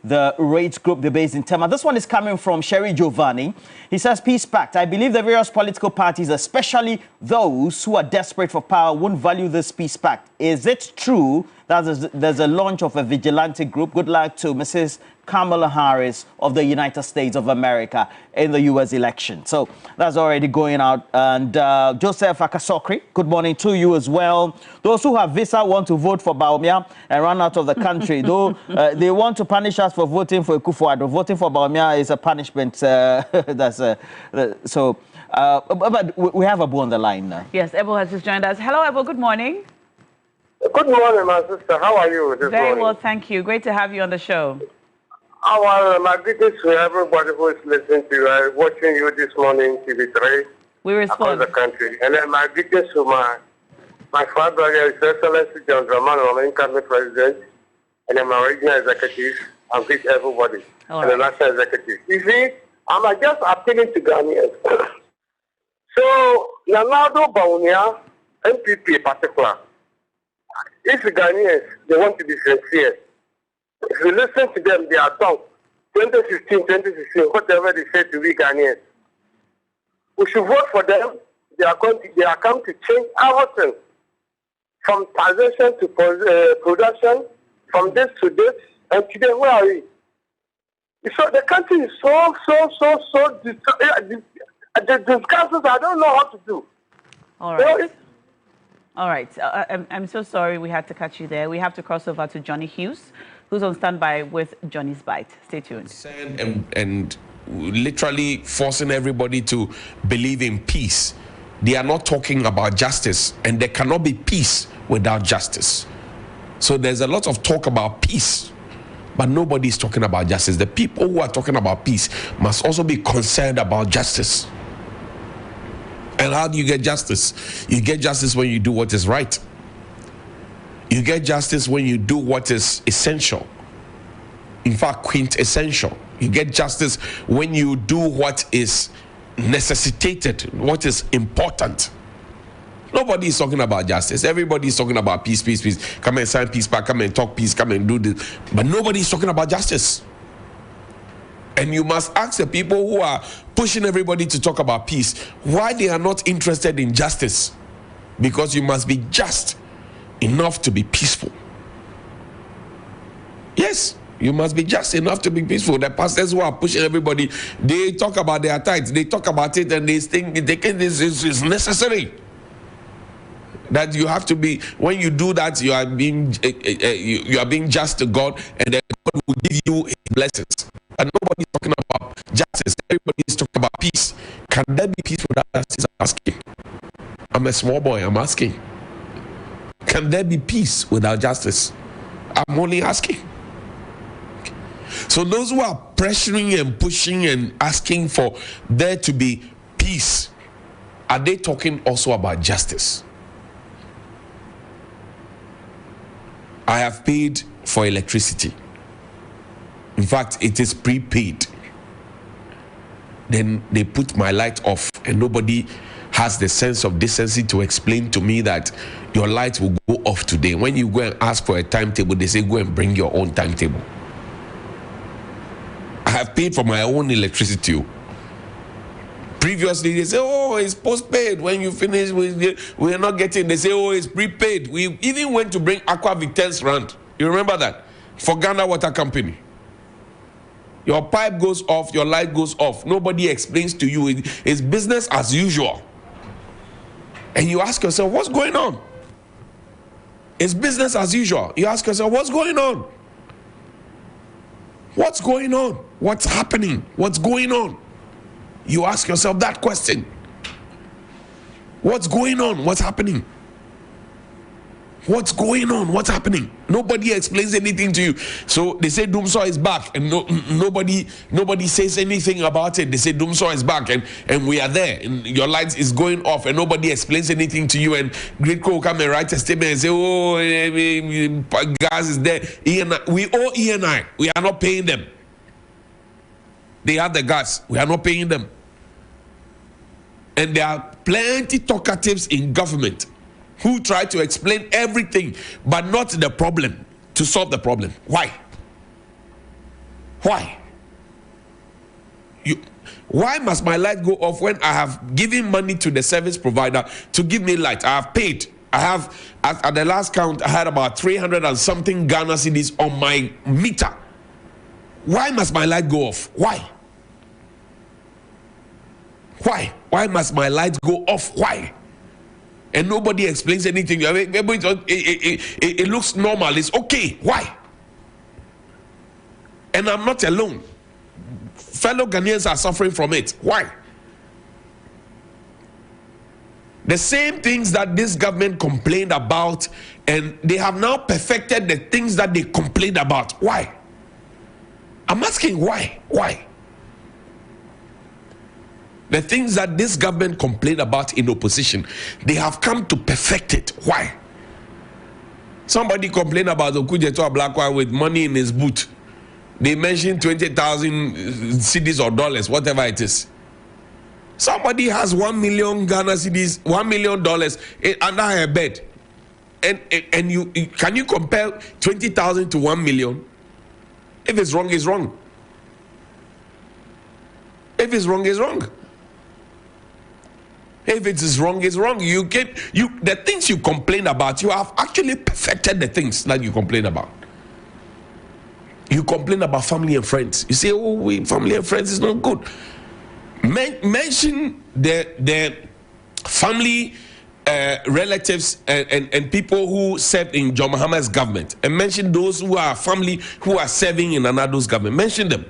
the Rates Group, they're based in Tema. This one is coming from Sherry Giovanni. He says, Peace Pact. I believe the various political parties, especially those who are desperate for power, won't value this Peace Pact. Is it true that there's a launch of a vigilante group? Good luck to Mrs. Kamala Harris of the United States of America in the U.S. election. So that's already going out. And Joseph Akasokri, good morning to you as well. Those who have visa want to vote for Bawumia and run out of the country. Though they want to punish us for voting for Akufo-Addo. Voting for Bawumia is a punishment. But we have Abu on the line now. Yes, Ebo has just joined us. Hello, Ebo. Good morning. Good morning, my sister. How are you this Very morning? well, thank you. Great to have you on the show. My greetings to everybody who is listening to you, watching you this morning, TV3. We respond. Across the country. And then my greetings to my father, His Excellency John Dramani Mahama, incoming president, and then my regional executive, and greet everybody, and the national executive. You see, I'm just appealing to Ghanaians. So, Nanado Bawumia, NPP in particular, if the Ghanaians, they want to be sincere, if you listen to them, they are done. 2015, 2016, whatever they say to we Ghanaians, we should vote for them. They are come to change everything, from taxation to production, from this to this, and today, where are we? So the country is so disgusting. I don't know how to do. All right. All right. I'm so sorry we had to cut you there. We have to cross over to Johnny Hughes, who's on standby with Johnny's Bite. Stay tuned. And literally forcing everybody to believe in peace. They are not talking about justice, and there cannot be peace without justice. So there's a lot of talk about peace, but nobody is talking about justice. The people who are talking about peace must also be concerned about justice. And how do you get justice? You get justice when you do what is right. You get justice when you do what is essential. In fact, quintessential. You get justice when you do what is necessitated, what is important. Nobody is talking about justice. Everybody is talking about peace, peace, peace. Come and sign peace back, come and talk peace, come and do this. But nobody is talking about justice. And you must ask the people who are pushing everybody to talk about peace why they are not interested in justice. Because you must be just enough to be peaceful. Yes, you must be just enough to be peaceful. The pastors who are pushing everybody, they talk about their tithes, they talk about it, and they think this is necessary. That you have to be, when you do that, you are being just to God, and then God will give you his blessings. And nobody's talking about justice. Everybody is talking about peace. Can there be peace without justice? I'm asking. I'm a small boy. I'm asking. Can there be peace without justice? I'm only asking. So those who are pressuring and pushing and asking for there to be peace, are they talking also about justice? I have paid for electricity. In fact, it is prepaid. Then they put my light off, and nobody has the sense of decency to explain to me that your light will go off today. When you go and ask for a timetable, they say go and bring your own timetable. I have paid for my own electricity. Previously, they say, oh, it's postpaid. When you finish, we are not getting. They say, oh, it's prepaid. We even went to bring Aquavit 10 rand. You remember that? For Ghana Water Company. Your pipe goes off, your light goes off. Nobody explains to you. It's business as usual. And you ask yourself, what's going on? It's business as usual. You ask yourself, what's going on? What's going on? What's happening? What's going on? You ask yourself that question. What's going on? What's happening? What's going on? What's happening? Nobody explains anything to you. So they say Doomsaw is back, and nobody says anything about it. They say Doomsaw is back, and we are there, and your lights is going off, and nobody explains anything to you. And Great Co come and write a statement and say, oh, gas is there. We owe ENI. We are not paying them. They have the gas. We are not paying them. And there are plenty talkatives in government who try to explain everything, but not the problem, to solve the problem. Why? Why? Why must my light go off when I have given money to the service provider to give me light? I have paid. I have, at the last count, I had about 300 and something Ghana cedis on my meter. Why must my light go off? Why? Why? Why must my light go off? Why? And nobody explains anything. It looks normal. It's okay. Why? And I'm not alone. Fellow Ghanaians are suffering from it. Why? The same things that this government complained about, and they have now perfected the things that they complained about. Why? I'm asking why? Why? The things that this government complained about in opposition, they have come to perfect it. Why? Somebody complained about the Okujeto Ablakwa with money in his boot. They mentioned 20,000 cedis or dollars, whatever it is. Somebody has 1 million Ghana cedis, $1 million under her bed. And you can you compare 20,000 to 1 million? If it's wrong, it's wrong. If it's wrong, it's wrong. If it is wrong, it's wrong. The things you complain about, you have actually perfected the things that you complain about. You complain about family and friends. You say, oh, family and friends is not good. Mention the family, relatives and people who served in John Mahama's government, and mention those who are family who are serving in Anado's government. Mention them.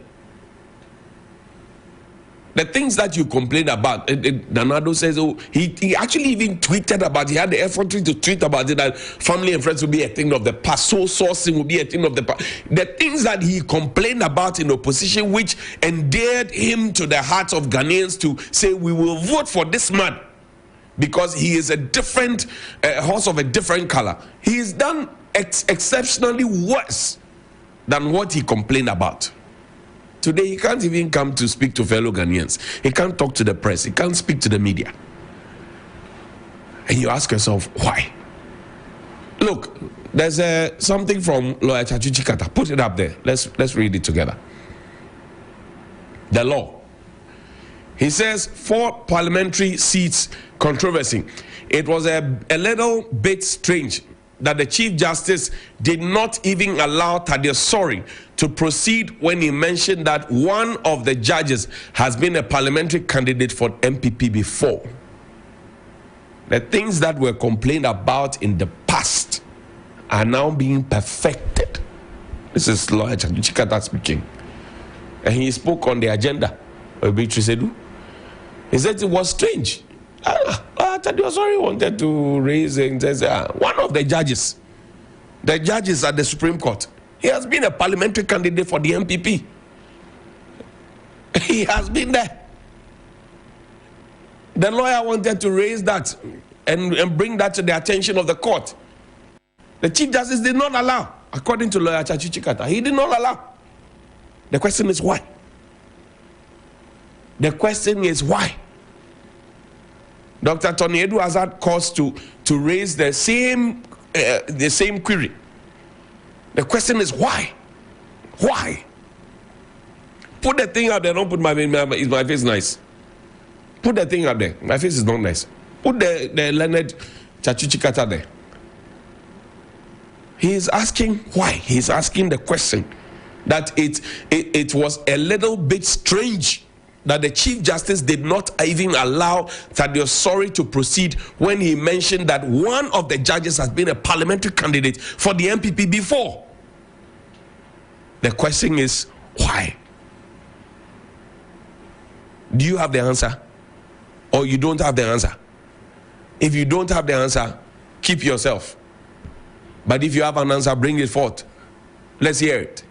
The things that you complain about, Nanado says, oh, he actually even tweeted about, he had the effort to tweet about it, that family and friends will be a thing of the past, soul sourcing will be a thing of the past. The things that he complained about in opposition, which endeared him to the hearts of Ghanaians to say, we will vote for this man because he is a different horse of a different color. He is done exceptionally worse than what he complained about. Today, he can't even come to speak to fellow Ghanaians. He can't talk to the press. He can't speak to the media. And you ask yourself, why? Look, there's something from Lawyer Chachuchikata. Put it up there. Let's read it together. The law. He says, for parliamentary seats controversy, it was a little bit strange that the Chief Justice did not even allow Thaddeus Sorry to proceed when he mentioned that one of the judges has been a parliamentary candidate for NPP before. The things that were complained about in the past are now being perfected. This is Lawyer Chikata speaking. And he spoke on the agenda of Beatrice Edu. He said it was strange. Thaddeus Sorry wanted to raise one of the judges at the Supreme Court. He has been a parliamentary candidate for the NPP. He has been there. The lawyer wanted to raise that and bring that to the attention of the court. The Chief Justice did not allow, according to Lawyer Chachuchikata. He did not allow. The question is why? The question is why? Dr. Tony Edu has had cause to raise the same query. The question is why? Why? Put the thing up there. Don't put is my face nice? Put the thing up there. My face is not nice. Put the Leonard Chachuchikata there. He is asking why. He is asking the question that it was a little bit strange that the Chief Justice did not even allow Thaddeus Sorry to proceed when he mentioned that one of the judges has been a parliamentary candidate for the NPP before. The question is, why? Do you have the answer? Or you don't have the answer? If you don't have the answer, keep yourself. But if you have an answer, bring it forth. Let's hear it.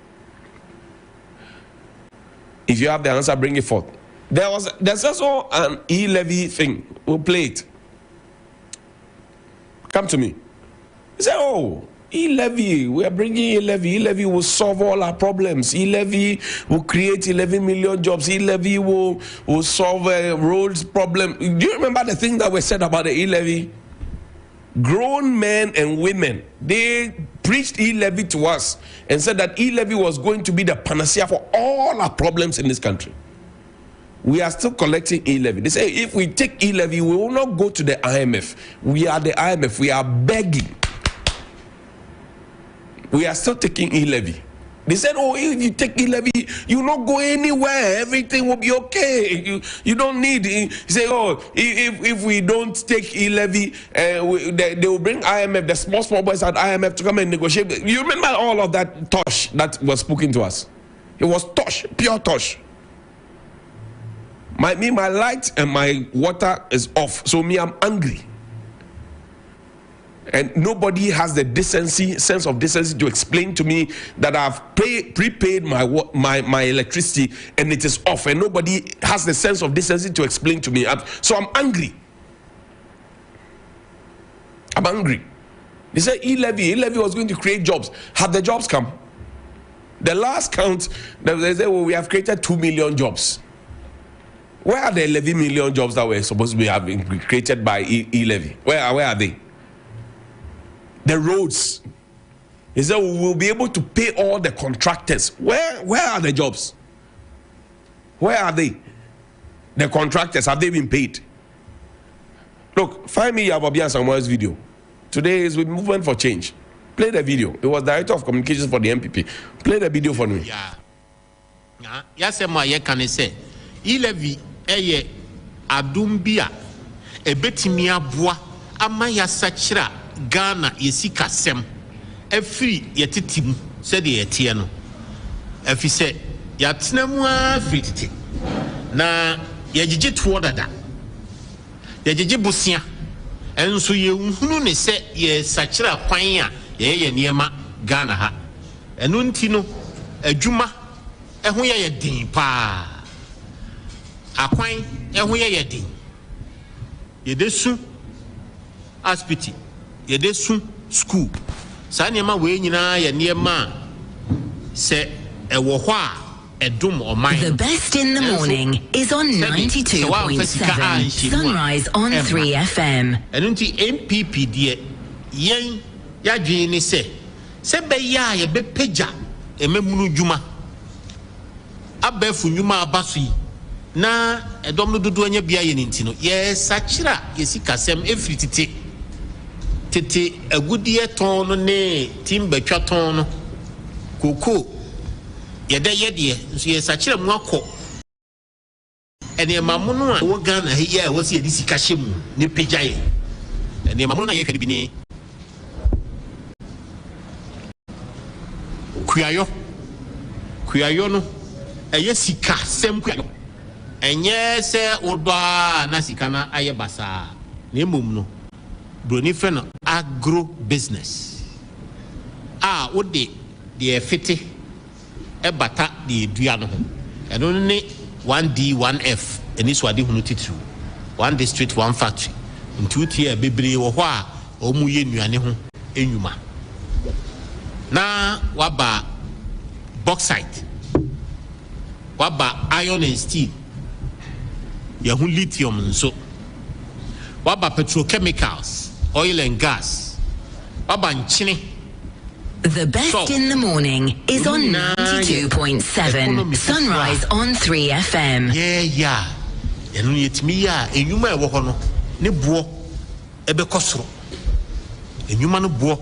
If you have the answer, bring it forth. There's also an e-levy thing. We'll play it. Come to me. He said, oh, e-levy, we are bringing e-levy. E-levy will solve all our problems. E-levy will create 11 million jobs. E-levy will solve roads problem. Do you remember the thing that was said about the e-levy? Grown men and women, they preached e-levy to us and said that e-levy was going to be the panacea for all our problems in this country. We are still collecting e-levy. They say if we take e-levy, we will not go to the IMF. We are the IMF. We are begging. We are still taking e-levy. They said, oh, if you take e-levy, you will not go anywhere. Everything will be okay. You don't need. He say, oh, if we don't take e-levy, they will bring IMF, the small boys at IMF to come and negotiate. You remember all of that tosh that was spoken to us? It was tosh, pure tosh. My light and my water is off. So I'm angry. And nobody has the sense of decency to explain to me that I've prepaid my electricity and it is off. And nobody has the sense of decency to explain to me. So I'm angry. I'm angry. They said e-levy was going to create jobs. Have the jobs come? The last count, they said, well, we have created 2 million jobs. Where are the 11 million jobs that were supposed to be having created by e-levy? Where are they? The roads. He said we will be able to pay all the contractors. Where are the jobs? Where are they? The contractors, have they been paid? Look, find me Yababi and Samuel's video. Today is with Movement for Change. Play the video. It was Director of Communications for the NPP. Play the video for me. Yeah. Yes, I can say e-levy eye adumbia ebetimia boa amaya sachira Ghana yesika sem efiri yetitim said the etie no efi se yatenemu afititi na yegige to dada yegige busia enso ye nhunu ne se ye sachira kwan a ye niema Ghana ha enu nti no adwuma eho ye din pa akwan eho ye din yedesu aspiti yedesu school sa niema we nyina ye niema se ewo ho a The best in the morning is on 92.7 Sunrise on 3 FM. And until NPP dear yen ya dwene se be ya ye be peja ememunu dwuma abafu dwuma abasui na edom no dodo anya bia ye nti no ye sachira ye sikasem efiri tete agudie ton no ne timbatwa ton no koko ye de nso ye sachira mu akọ ene mamuno a wo Ghana he ya wo se ye sika hyemu ne peja ye ene mamuno na ye kadi bi ni kuyayo no eye sika sem kuyayo enye se odoa na sika na aye basa na emom no broni fe no agro business ode de efete e bata de edua no ho eno ne 1D 1F eni so ade hunu titru one district one factory ntu tie bebre wo ho a omu ye nuane ho enwuma na waba bauxite waba iron and steel yahu lithium nso waba petrochemicals oil and gas waba nchine. The best in the morning is on 92.7 Sunrise on 3 FM. Yeah enu yetimi ya enwuma e wo ho no ne buo ebe kosoro enwuma no buo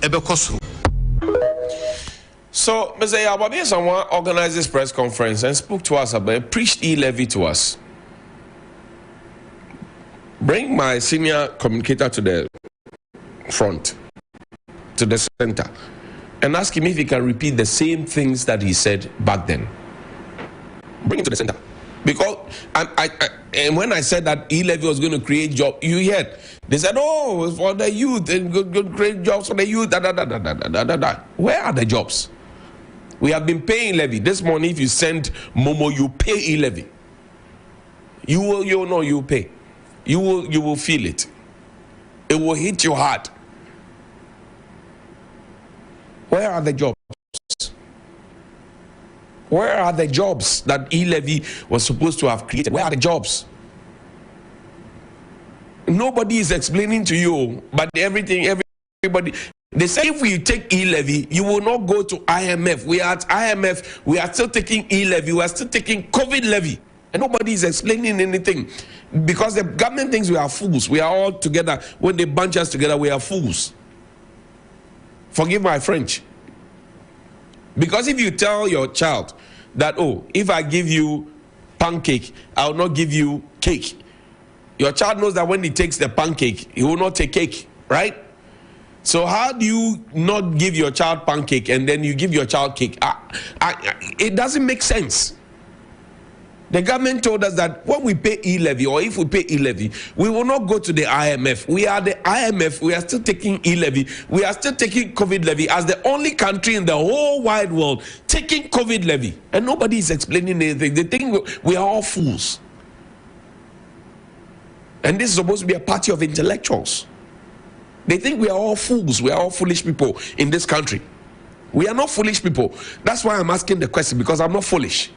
ebe kosoro. So, Mr. Yabami, someone organized this press conference and spoke to us about, preached e-levy to us. Bring my senior communicator to the front, to the center, and ask him if he can repeat the same things that he said back then. Bring him to the center. Because and when I said that e-levy was going to create jobs, you heard, they said, oh, it's for the youth, and good create jobs for the youth, Where are the jobs? We have been paying levy. This morning, if you send Momo, you pay e-levy. You pay. You will feel it. It will hit you hard. Where are the jobs? Where are the jobs that e-levy was supposed to have created? Where are the jobs? Nobody is explaining to you, but everybody. They say if we take e-levy, you will not go to IMF. We are at IMF. We are still taking e-levy. We are still taking COVID levy. And nobody is explaining anything. Because the government thinks we are fools. We are all together. When they bunch us together, we are fools. Forgive my French. Because if you tell your child that, oh, if I give you pancake, I will not give you cake. Your child knows that when he takes the pancake, he will not take cake, right? So how do you not give your child pancake and then you give your child cake? It doesn't make sense. The government told us that when we pay e-levy, or if we pay e-levy, we will not go to the IMF. We are the IMF. We are still taking e-levy. We are still taking COVID levy as the only country in the whole wide world taking COVID levy. And nobody is explaining anything. They think we are all fools. And this is supposed to be a party of intellectuals. They think we are all fools. We are all foolish people in this country. We are not foolish people. That's why I'm asking the question, because I'm not foolish.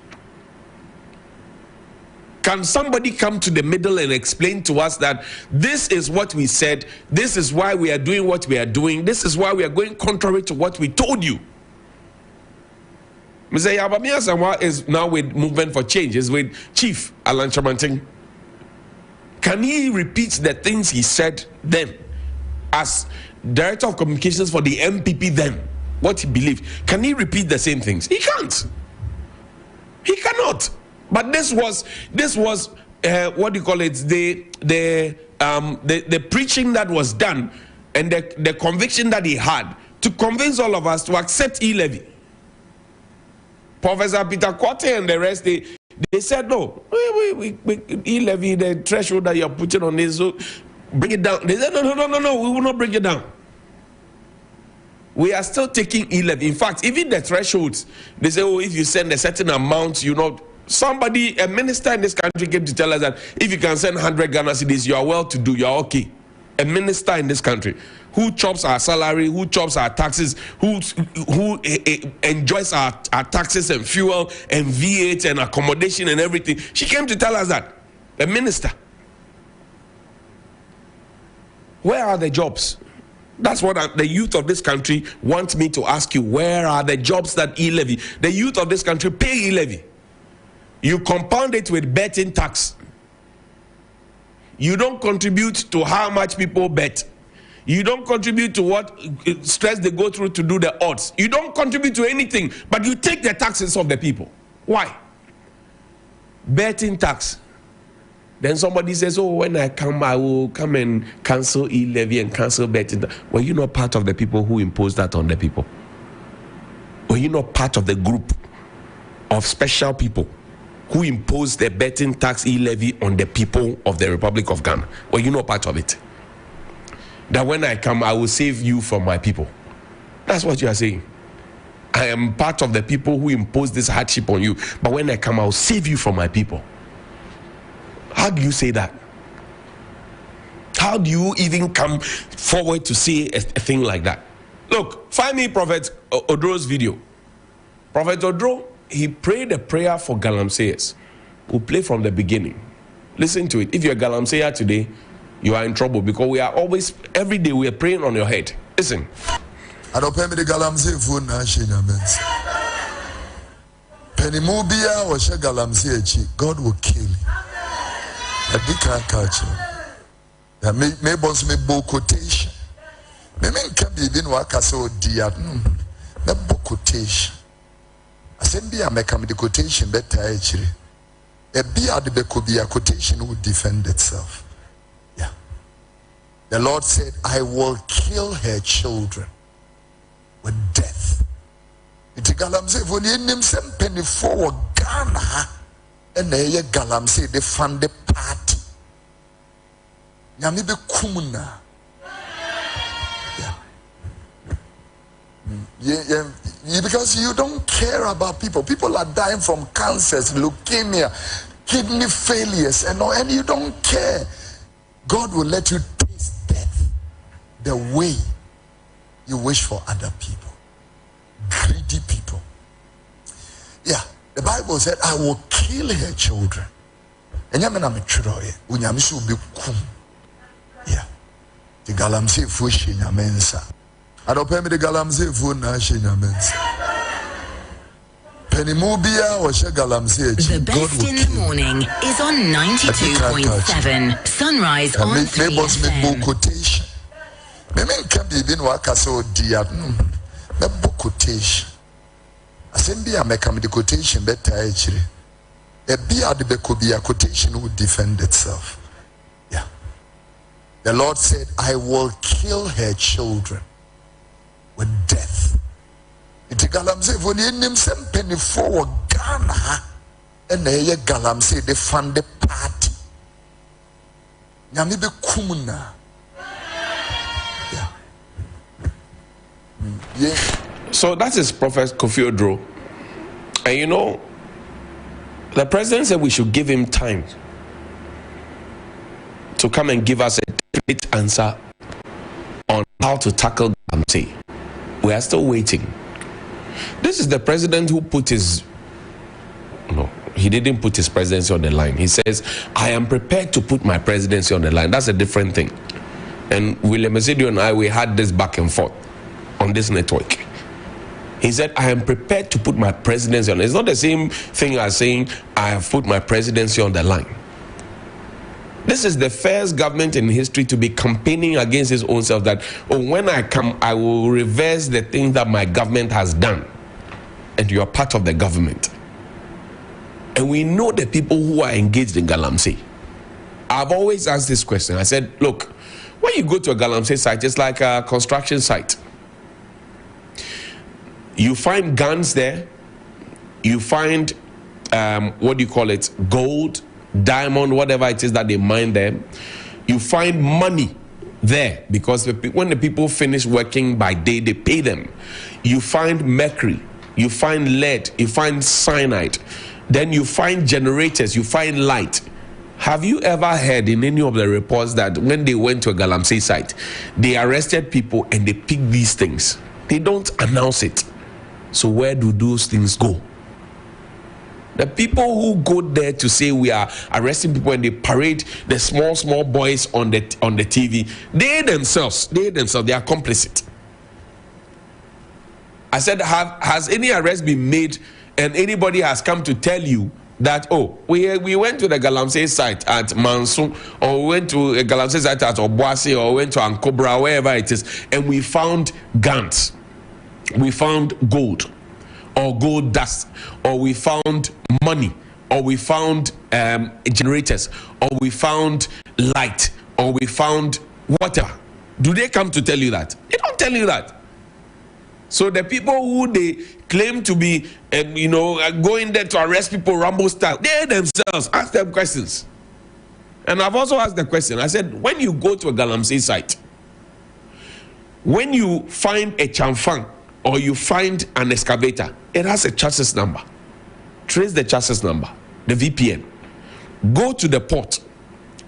Can somebody come to the middle and explain to us that this is what we said, this is why we are doing what we are doing, this is why we are going contrary to what we told you? Mr. Yabamia Samoa is now with Movement for Change, is with Chief Alan Chamanting. Can he repeat the things he said then as Director of Communications for the NPP then? What he believed. Can he repeat the same things? He can't. He cannot. But this was what do you call it? The preaching that was done and the conviction that he had to convince all of us to accept e-levy. Professor Peter Kwate and the rest, they said no. We e-levy, the threshold that you're putting on this, so bring it down. They said no, we will not bring it down. We are still taking e-levy. In fact, even the thresholds, they say, oh, if you send a certain amount, you know. Somebody, a minister in this country came to tell us that if you can send 100 Ghana cedis, you are well to do, you are okay. a minister in this country who chops our salary, who chops our taxes, who enjoys our taxes and fuel and V8 and accommodation and everything. She came to tell us that. A minister. Where are the jobs? That's what the youth of this country want me to ask you. Where are the jobs that e-levy? The youth of this country pay e-levy. You compound it with betting tax. You don't contribute to how much people bet. You don't contribute to what stress they go through to do the odds. You don't contribute to anything, but you take the taxes of the people. Why? Betting tax. Then somebody says, oh, when I come, I will come and cancel e-levy and cancel betting. Were you not part of the people who imposed that on the people? Were you not part of the group of special people who imposed the betting tax e-levy on the people of the Republic of Ghana? Were you not part of it? That when I come, I will save you from my people. That's what you are saying. I am part of the people who imposed this hardship on you, but when I come, I will save you from my people. How do you say that? How do you even come forward to say a thing like that? Look, find me Prophet Odro's video. Prophet Odro, he prayed a prayer for Galamseyers. We'll play from the beginning. Listen to it. If you're a Galamseyer today, you are in trouble because we are always, every day we are praying on your head. Listen. I don't pay me the Galamsey food now, Penimobia or Shagalamsey, God will kill you. A big culture. That may boss me book quotation. Me can be even work as so dear. Me book quotation. I said, be a make the quotation better actually. A beard the could be a quotation would defend itself. Yeah. The Lord said, I will kill her children with death. It's Galamsey when you name some penny for Ghana. And they Galamsey they fund the party. Yami be kumuna. Yeah, because you don't care about people. People are dying from cancers, leukemia, kidney failures, and you don't care. God will let you taste death the way you wish for other people. Greedy people. Yeah, the Bible said, I will kill her children. And yamena me troye, unyamisu be kum. Yeah. The Galamsey fushi nyamensa. I don't pay me the Galamsey food now, Penimobia or Shagalamsey. The best in the morning is on 92.7 Sunrise on 3FM. Quotation. Me can be even work as so dear. Me book quotation. I said, be a make the quotation better actually. A beard could be a quotation would defend itself. Yeah. The Lord said, I will kill her children with death. It's Galamsey when you name some penny for Ghana and they Galamsey they fund the party. Yami be kumuna. Yeah. Yeah. So that is Prophet Kofi Odro. And you know, the president said we should give him time to come and give us a definite answer on how to tackle Galamsey. We are still waiting. This is the president who put his... No, he didn't put his presidency on the line. He says, I am prepared to put my presidency on the line. That's a different thing. And William Esidio and I, we had this back and forth on this network. He said, I am prepared to put my presidency on. It's not the same thing as saying, I have put my presidency on the line. This is the first government in history to be campaigning against his own self that, oh, when I come, I will reverse the things that my government has done. And you are part of the government. And we know the people who are engaged in Galamsey. I've always asked this question. I said, look, when you go to a Galamsey site, it's like a construction site. You find guns there. You find, what do you call it, gold, diamond, whatever it is that they mine there. You find money there because when the people finish working by day, they pay them. You find mercury, you find lead, you find cyanide, then you find generators, you find light. Have you ever heard in any of the reports that when they went to a Galamsey site, they arrested people and they picked these things? They don't announce it. So where do those things go? The people who go there to say we are arresting people and they parade the small boys on the TV, they themselves, they are complicit. I said, has any arrest been made and anybody has come to tell you that, oh, we went to the Galamsey site at Mansun, or we went to a Galamsey site at Obuasi, or went to Ankobra, wherever it is, and we found guns, we found gold, or gold dust, or we found money, or we found generators, or we found light, or we water. Do they come to tell you that? They don't tell you that. So the people who they claim to be, going there to arrest people Rambo style, they themselves ask them questions. And I've also asked the question. I said, when you go to a Galamsey site, when you find a chamfang or you find an excavator, it has a chassis number. Trace the chassis number, the VPN. Go to the port,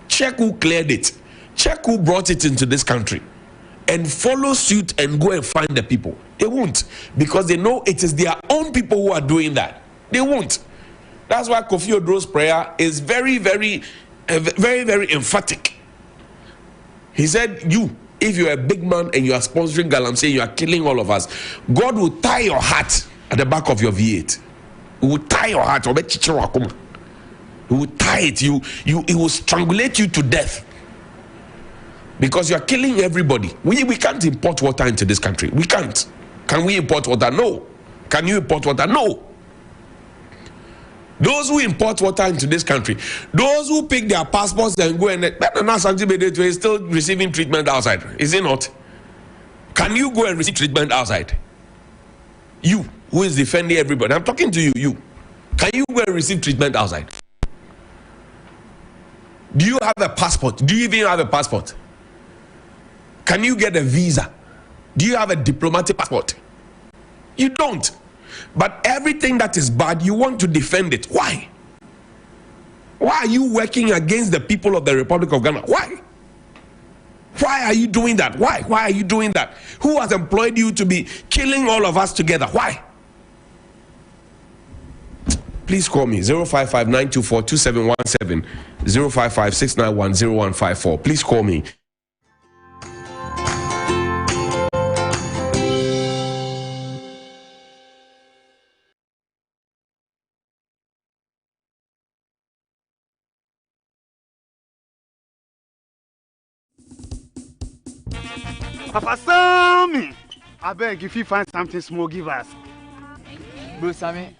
check who cleared it, check who brought it into this country, and follow suit and go and find the people. They won't, because they know it is their own people who are doing that. They won't. That's why Kofi Odro's prayer is very, very emphatic. He said, if you're a big man and you are sponsoring Galamsey, you are killing all of us, God will tie your heart at the back of your V8. He will tie your heart. He will tie it. He will strangulate you to death. Because you are killing everybody. We can't import water into this country. We can't. Can we import water? No. Can you import water? No. Those who import water into this country, those who pick their passports and go and is still receiving treatment outside. Is it not? Can you go and receive treatment outside? You, who is defending everybody. I'm talking to you. You. Can you go and receive treatment outside? Do you have a passport? Do you even have a passport? Can you get a visa? Do you have a diplomatic passport? You don't. But everything that is bad, you want to defend it. Why? Why are you working against the people of the Republic of Ghana? Why? Why are you doing that? Why? Why are you doing that? Who has employed you to be killing all of us together? Why? Please call me 055-924-2717, 055-691-0154. Please call me. Papa Sammy, I beg if you find something small, give us. Bro Sammy,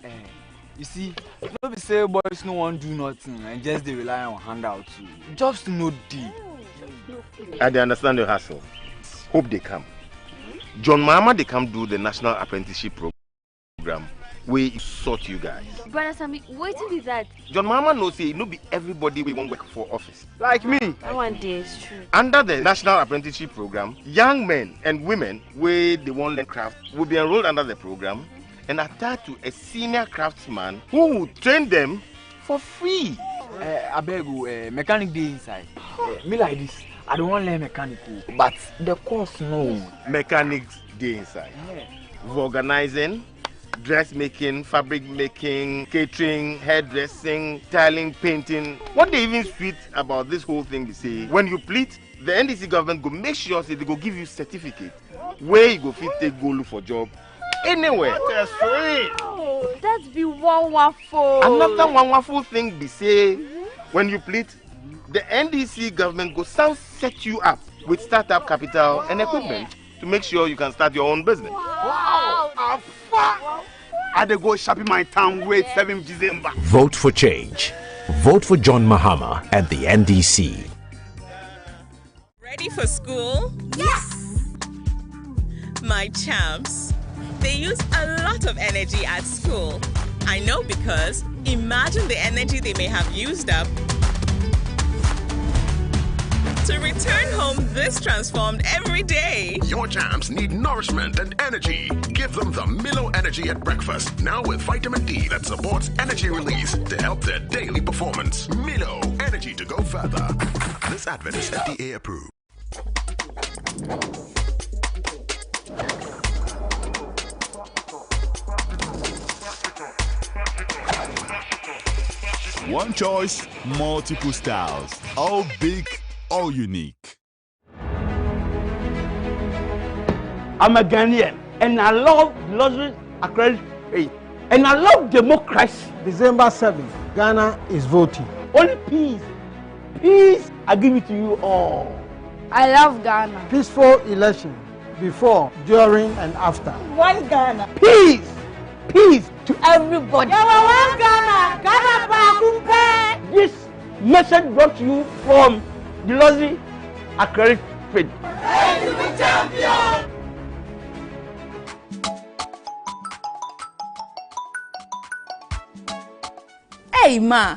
you see, don't be say boys no one do nothing and just they rely on handouts. Just no deal. I understand the hassle. Hope they come. John Mahama, they come do the National Apprenticeship Program. We sort you guys. Brother Sammy, wait till be that. John Mahama knows say no be everybody we won't work for office. Like me. That one day is true. Under the National Apprenticeship Program, young men and women where they want learn craft will be enrolled under the program and attached to a senior craftsman who will train them for free. I beg you, mechanic day inside. Me like this, I don't want to learn mechanical, but the course no. Mechanics day inside. Organizing, dressmaking, fabric making, catering, hairdressing, tiling, painting. What they even sweet about this whole thing they say, when you plead, the NDC government go make sure say they go give you certificate where you go fit take go look for job anywhere. That's sweet. Oh, that's be one waffle. Another one waffle thing be say, when you plead, the NDC government go set you up with startup capital and equipment to make sure you can start your own business. Wow! I dey go shopping my town wait 7th December. Vote for change. Vote for John Mahama and the NDC. Ready for school? Yes! My champs, they use a lot of energy at school. I know because imagine the energy they may have used up to return home this transformed every day. Your champs need nourishment and energy. Give them the Milo Energy at breakfast, now with vitamin D that supports energy release to help their daily performance. Milo, energy to go further. This advert is FDA approved. One choice, multiple styles. All big, all unique. I'm a Ghanaian and I love luxury accredited faith. And I love democracy. December 7th, Ghana is voting. Only peace. Peace, I give it to you all. I love Ghana. Peaceful election before, during, and after. One Ghana. Peace. Peace to everybody. One Ghana. Ghana. This message brought to you from the luxury accredited faith. Hey, to be champion. Hey, Ma.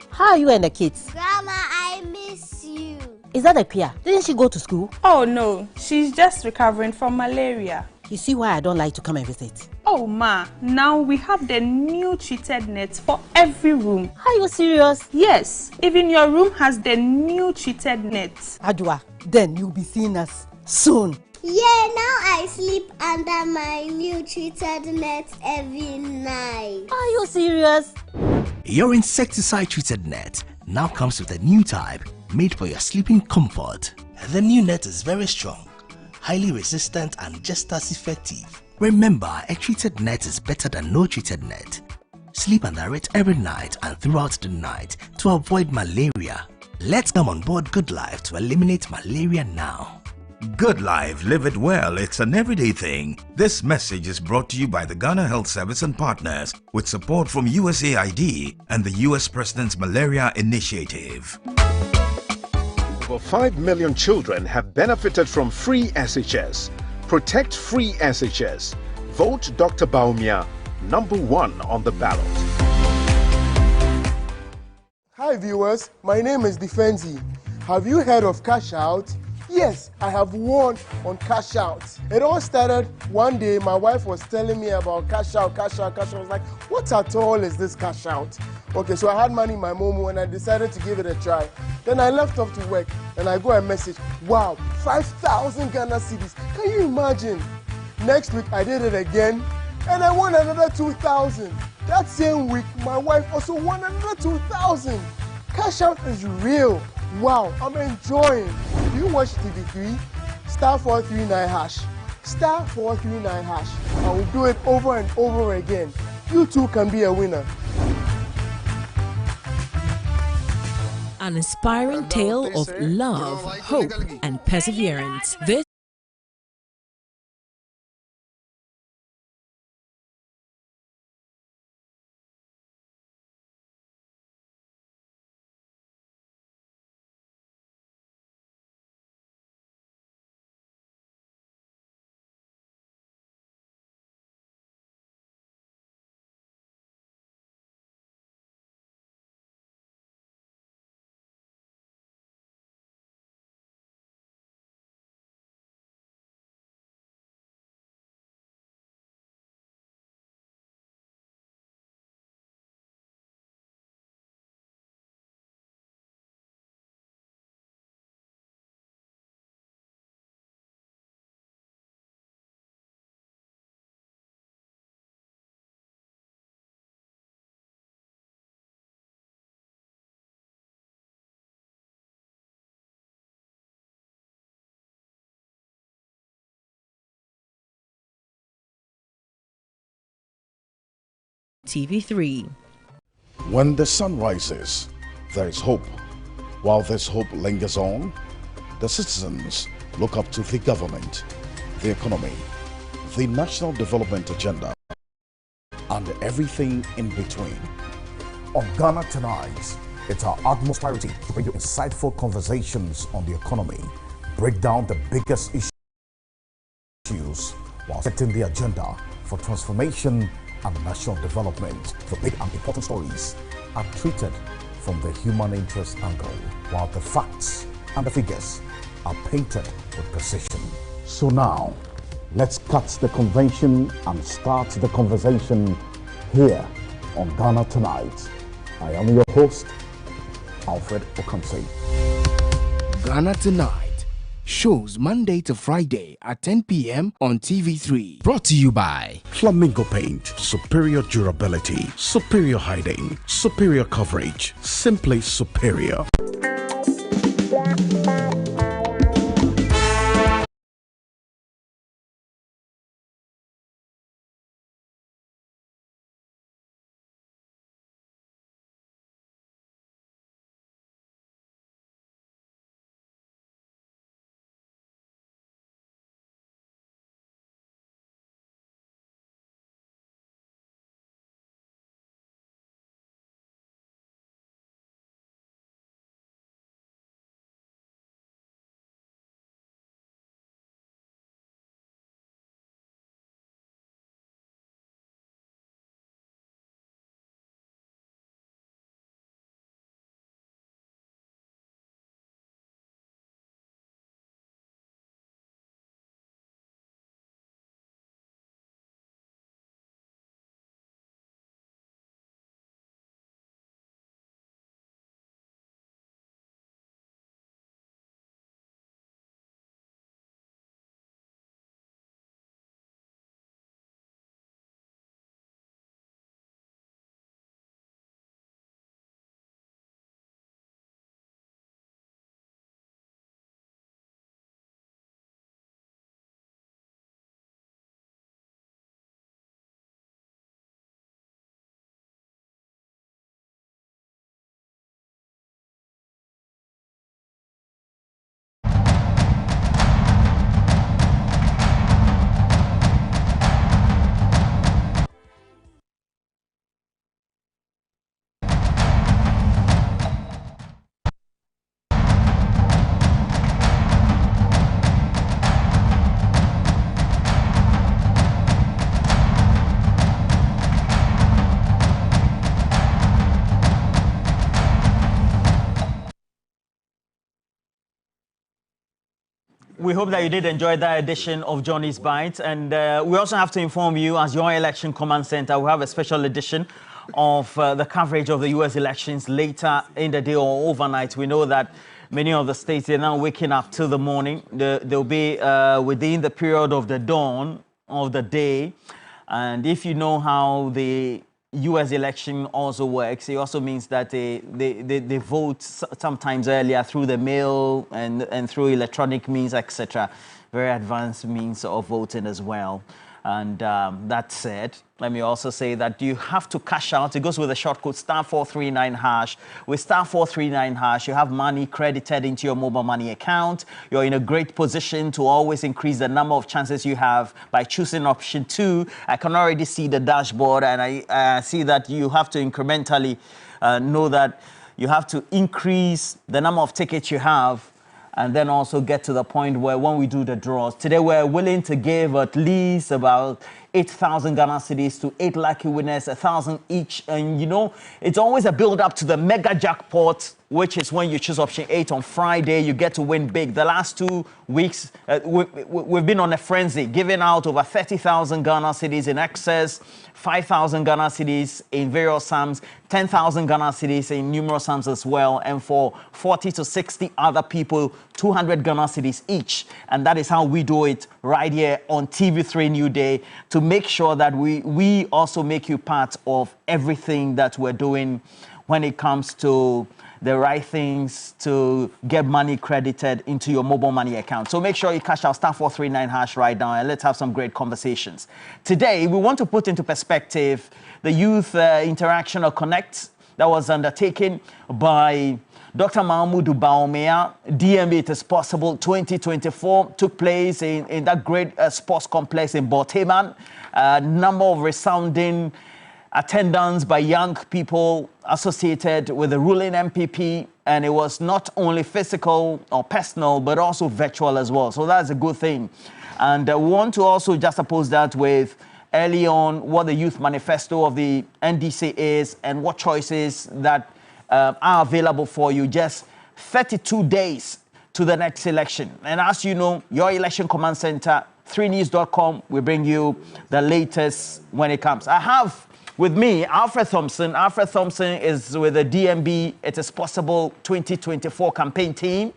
How are you and the kids? Grandma, I miss you. Is that a Pia? Didn't she go to school? Oh, no. She's just recovering from malaria. You see why I don't like to come and visit? Oh, Ma. Now we have the new treated nets for every room. Are you serious? Yes. Even your room has the new treated nets. Adwa, then you'll be seeing us soon. Yeah, now I sleep under my new treated net every night. Are you serious? Your insecticide-treated net now comes with a new type made for your sleeping comfort. The new net is very strong, highly resistant and just as effective. Remember, a treated net is better than no treated net. Sleep under it every night and throughout the night to avoid malaria. Let's come on board Good Life to eliminate malaria now. Good Life, live it well. It's an everyday thing. This message is brought to you by the Ghana Health Service and partners with support from USAID and the US President's Malaria Initiative. Over 5 million children have benefited from free SHS. Protect free SHS. Vote Dr. Bawumia, #1 on the ballot. Hi viewers, my name is Defenzi. Have you heard of Cash Out? Yes, I have won on Cash Out. It all started one day. My wife was telling me about Cash Out. I was like, what at all is this Cash Out? Okay, so I had money in my Momo and I decided to give it a try. Then I left off to work and I got a message. Wow, 5,000 Ghana cedis. Can you imagine? Next week I did it again and I won another 2,000. That same week, my wife also won another 2,000. Cash Out is real. Wow, I'm enjoying. Do you watch TV3? *439#. *439#. I will do it over and over again. You too can be a winner. An inspiring tale of love, hope, and perseverance. This TV3. When the sun rises, there is hope. While this hope lingers on, the citizens look up to the government, the economy, the national development agenda, and everything in between. On Ghana Tonight, it's our utmost priority to bring you insightful conversations on the economy, break down the biggest issues while setting the agenda for transformation and national development. The big and important stories are treated from the human interest angle, while the facts and the figures are painted with precision. So now, let's cut the convention and start the conversation here on Ghana Tonight. I am your host, Alfred Okamse. Ghana Tonight shows Monday to Friday at 10 p.m. on TV3. Brought to you by Flamingo Paint. Superior durability, superior hiding, superior coverage, simply superior. We hope that you did enjoy that edition of Johnny's Bites. And we also have to inform you, as your election command center, we have a special edition of the coverage of the U.S. elections later in the day or overnight. We know that many of the states are now waking up till the morning. They'll be within the period of the dawn of the day. And if you know how the U.S. election also works, it also means that they vote sometimes earlier through the mail and through electronic means, etc. Very advanced means of voting as well. And that said, let me also say that you have to cash out. It goes with a short code *439#. With *439#, you have money credited into your mobile money account. You're in a great position to always increase the number of chances you have by choosing option 2. I can already see the dashboard, and I see that you have to incrementally know that you have to increase the number of tickets you have, and then also get to the point where when we do the draws, today we're willing to give at least about 8,000 Ghana cedis to 8 lucky winners, 1,000 each. And you know, it's always a build up to the mega jackpot, which is when you choose option 8 on Friday, you get to win big. The last 2 weeks, we've been on a frenzy, giving out over 30,000 Ghana cedis in excess, 5,000 Ghana cedis in various sums, 10,000 Ghana cedis in numerous sums as well, and for 40 to 60 other people, 200 Ghana cedis each. And that is how we do it right here on TV3NewDay, to make sure that we also make you part of everything that we're doing when it comes to the right things to get money credited into your mobile money account. So make sure you cash out *439# right now, and let's have some great conversations. Today, we want to put into perspective the Youth Interaction or Connect that was undertaken by Dr. Mahmoud Bawumia. DMB It Is Possible 2024 took place in that great sports complex in Boteman. A number of resounding attendance by young people associated with the ruling NPP, and it was not only physical or personal, but also virtual as well. So that's a good thing. And we want to also juxtapose that with early on what the youth manifesto of the NDC is and what choices that are available for you. Just 32 days to the next election. And as you know, your election command center, TV3news.com, will bring you the latest when it comes. I have with me Alfred Thompson. Alfred Thompson is with the DMB It Is Possible 2024 campaign team.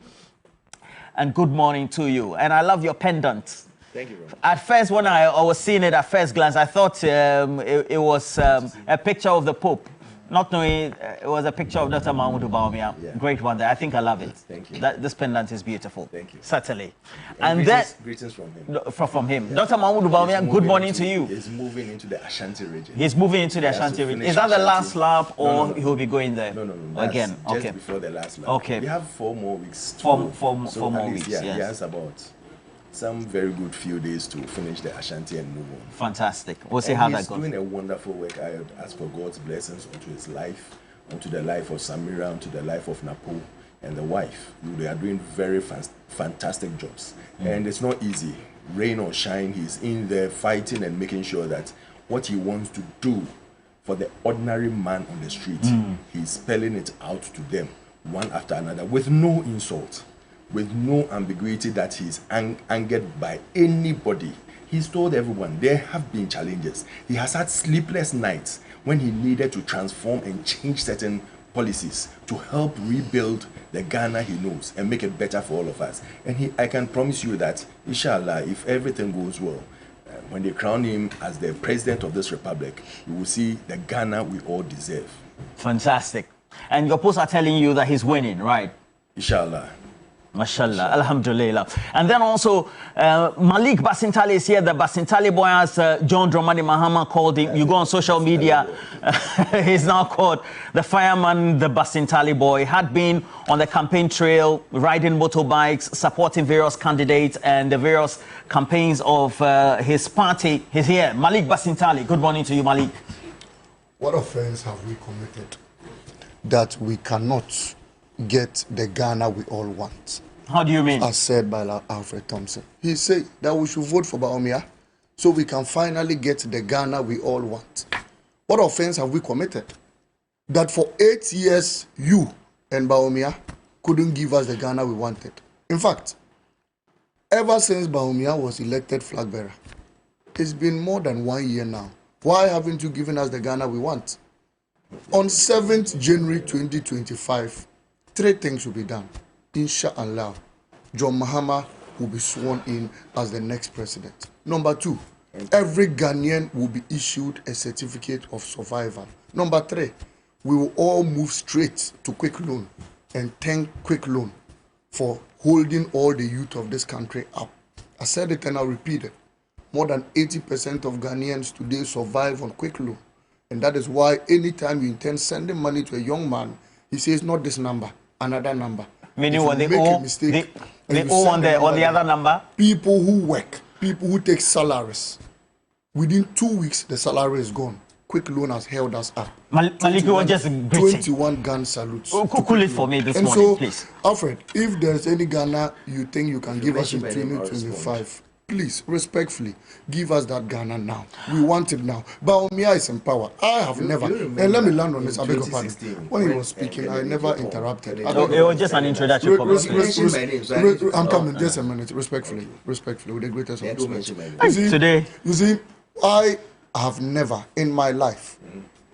And good morning to you. And I love your pendant. Thank you, bro. At first, when I was seeing it at first glance, I thought it was a picture of the Pope. Not knowing it was a picture of Dr. Bawumia. Yeah. Great one there. I think I love it. Thank you. This pendant is beautiful. Thank you. Certainly. And greetings from him. From him. Yeah. Dr. Bawumia, good morning to you. He's moving into the Ashanti region. He's moving into the Ashanti region. Is that the last lap, or no. he'll be going there? No. Again. Just before the last lap. Okay. We have 4 more weeks. Four more weeks. Yeah, yes. He has about some very good few days to finish the Ashanti and move on. Fantastic. We'll see how that goes. He's doing a wonderful work. I would ask for God's blessings onto his life, onto the life of Samira, onto the life of Napo and the wife. They are doing very fantastic jobs. And it's not easy. Rain or shine, he's in there fighting and making sure that what he wants to do for the ordinary man on the street, he's spelling it out to them, one after another, with no insult, with no ambiguity that he's angered by anybody. He's told everyone there have been challenges. He has had sleepless nights when he needed to transform and change certain policies to help rebuild the Ghana he knows and make it better for all of us. And I can promise you that, inshallah, if everything goes well, when they crown him as the president of this republic, you will see the Ghana we all deserve. Fantastic. And your posts are telling you that he's winning, right? Inshallah. Mashallah, alhamdulillah. And then also, Malik Basintali is here. The Basintali boy, as John Dramani Mahama called him. You go on social media, he's now called the fireman, the Basintali boy. Had been on the campaign trail, riding motorbikes, supporting various candidates and the various campaigns of his party. He's here. Malik Basintali, good morning to you, Malik. What offense have we committed that we cannot get the Ghana we all want? How do you mean? As said by Alfred Thompson. He said that we should vote for Bawumia so we can finally get the Ghana we all want. What offense have we committed? That for 8 years, you and Bawumia couldn't give us the Ghana we wanted. In fact, ever since Bawumia was elected flag bearer, it's been more than 1 year now. Why haven't you given us the Ghana we want? On 7th January 2025, 3 things will be done. Inshallah, John Mahama will be sworn in as the next president. Number 2, every Ghanaian will be issued a certificate of survival. Number 3, we will all move straight to Quick Loan and thank Quick Loan for holding all the youth of this country up. I said it and I'll repeat it. More than 80% of Ghanaians today survive on Quick Loan. And that is why anytime you intend sending money to a young man, he says not this number, another number. Meaning what they owe, they owe on the other number? People who work, people who take salaries. Within 2 weeks, the salary is gone. Quick Loan has held us up. Malik, you were just 21 gun salutes. Cool it for me this morning, please. Alfred, if there's any Ghana you think you can give us in 2025, please, respectfully, give us that Ghana now. We want it now. Bawumia is in power. I have never, and let me land on this, I beg your pardon. When he was speaking, I never interrupted. It was just an introduction. I'm coming, just a minute, respectfully, with the greatest of respect. You see, I have never in my life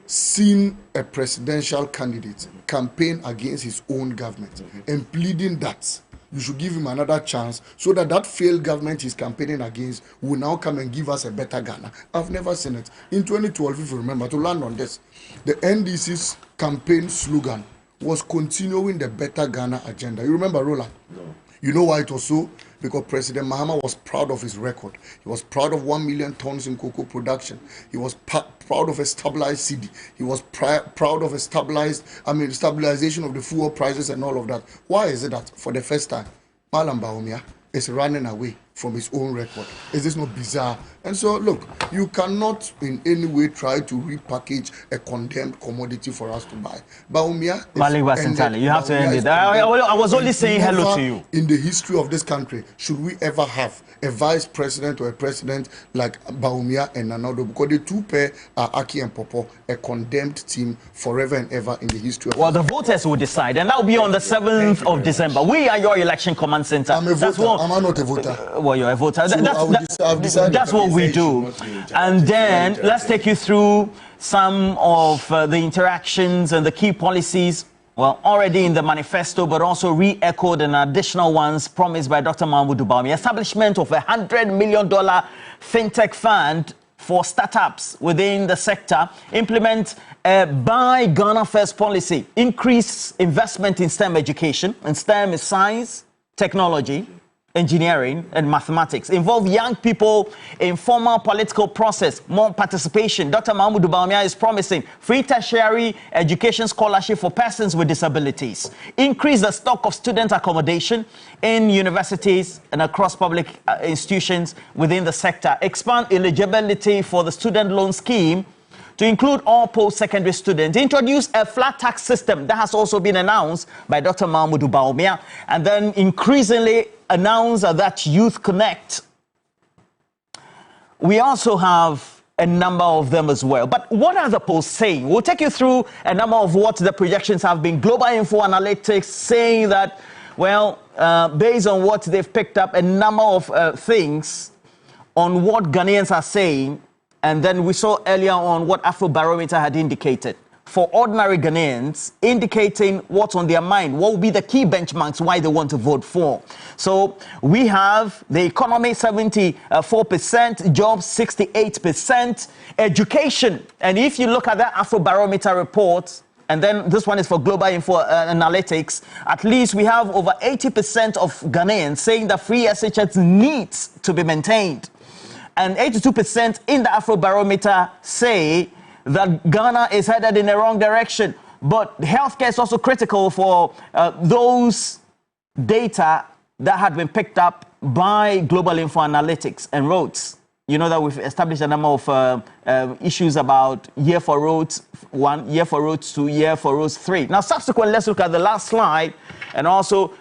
seen a presidential candidate campaign against his own government and pleading that you should give him another chance so that that failed government he's campaigning against will now come and give us a better Ghana. I've never seen it. In 2012, if you remember, to land on this, the NDC's campaign slogan was continuing the better Ghana agenda. You remember, Roland? No. You know why it was so? Because President Mahama was proud of his record. He was proud of 1 million tons in cocoa production. He was proud of a stabilized city. He was proud of a stabilization of the fuel prices and all of that. Why is it that for the first time, Malam Bawumia is running away from his own record. Is this not bizarre? And so, look, you cannot in any way try to repackage a condemned commodity for us to buy. Bawumia, you have to end it. I was only saying hello to you. In the history of this country, should we ever have a vice president or a president like Bawumia and Nanodo? Because the two pair are Aki and Popo, a condemned team forever and ever in the history of the voters will decide, and that will be on the 7th of December. We are your election command center. I'm a voter. Am I not a voter? Well, you're a voter. So that's what we do. And then let's take you through some of the interactions and the key policies, well, already in the manifesto, but also re-echoed and additional ones promised by Dr. Mahmoud Bawumia. Establishment of $100 million fintech fund for startups within the sector, implement a Buy Ghana First policy, increase investment in STEM education, and STEM is science, technology, engineering, and mathematics. Involve young people in formal political process, more participation. Dr. Mahmoud Bawumia is promising free tertiary education scholarship for persons with disabilities. Increase the stock of student accommodation in universities and across public institutions within the sector. Expand eligibility for the student loan scheme to include all post-secondary students. Introduce a flat tax system that has also been announced by Dr. Mahmoud Bawumia. And then increasingly announce that Youth Connect. We also have a number of them as well. But what are the polls saying? We'll take you through a number of what the projections have been. Global Info Analytics saying that, well, based on what they've picked up, a number of things on what Ghanaians are saying. And then we saw earlier on what Afrobarometer had indicated. For ordinary Ghanaians, indicating what's on their mind, what will be the key benchmarks why they want to vote for. So we have the economy 74%, jobs 68%, education. And if you look at that Afrobarometer report, and then this one is for Global Info Analytics, at least we have over 80% of Ghanaians saying that free SHS needs to be maintained. And 82% in the Afrobarometer say that Ghana is headed in the wrong direction. But healthcare is also critical for those data that had been picked up by Global Info Analytics and roads. You know that we've established a number of issues about year for roads 1, year for roads 2, year for roads 3. Now, subsequently, let's look at the last slide and also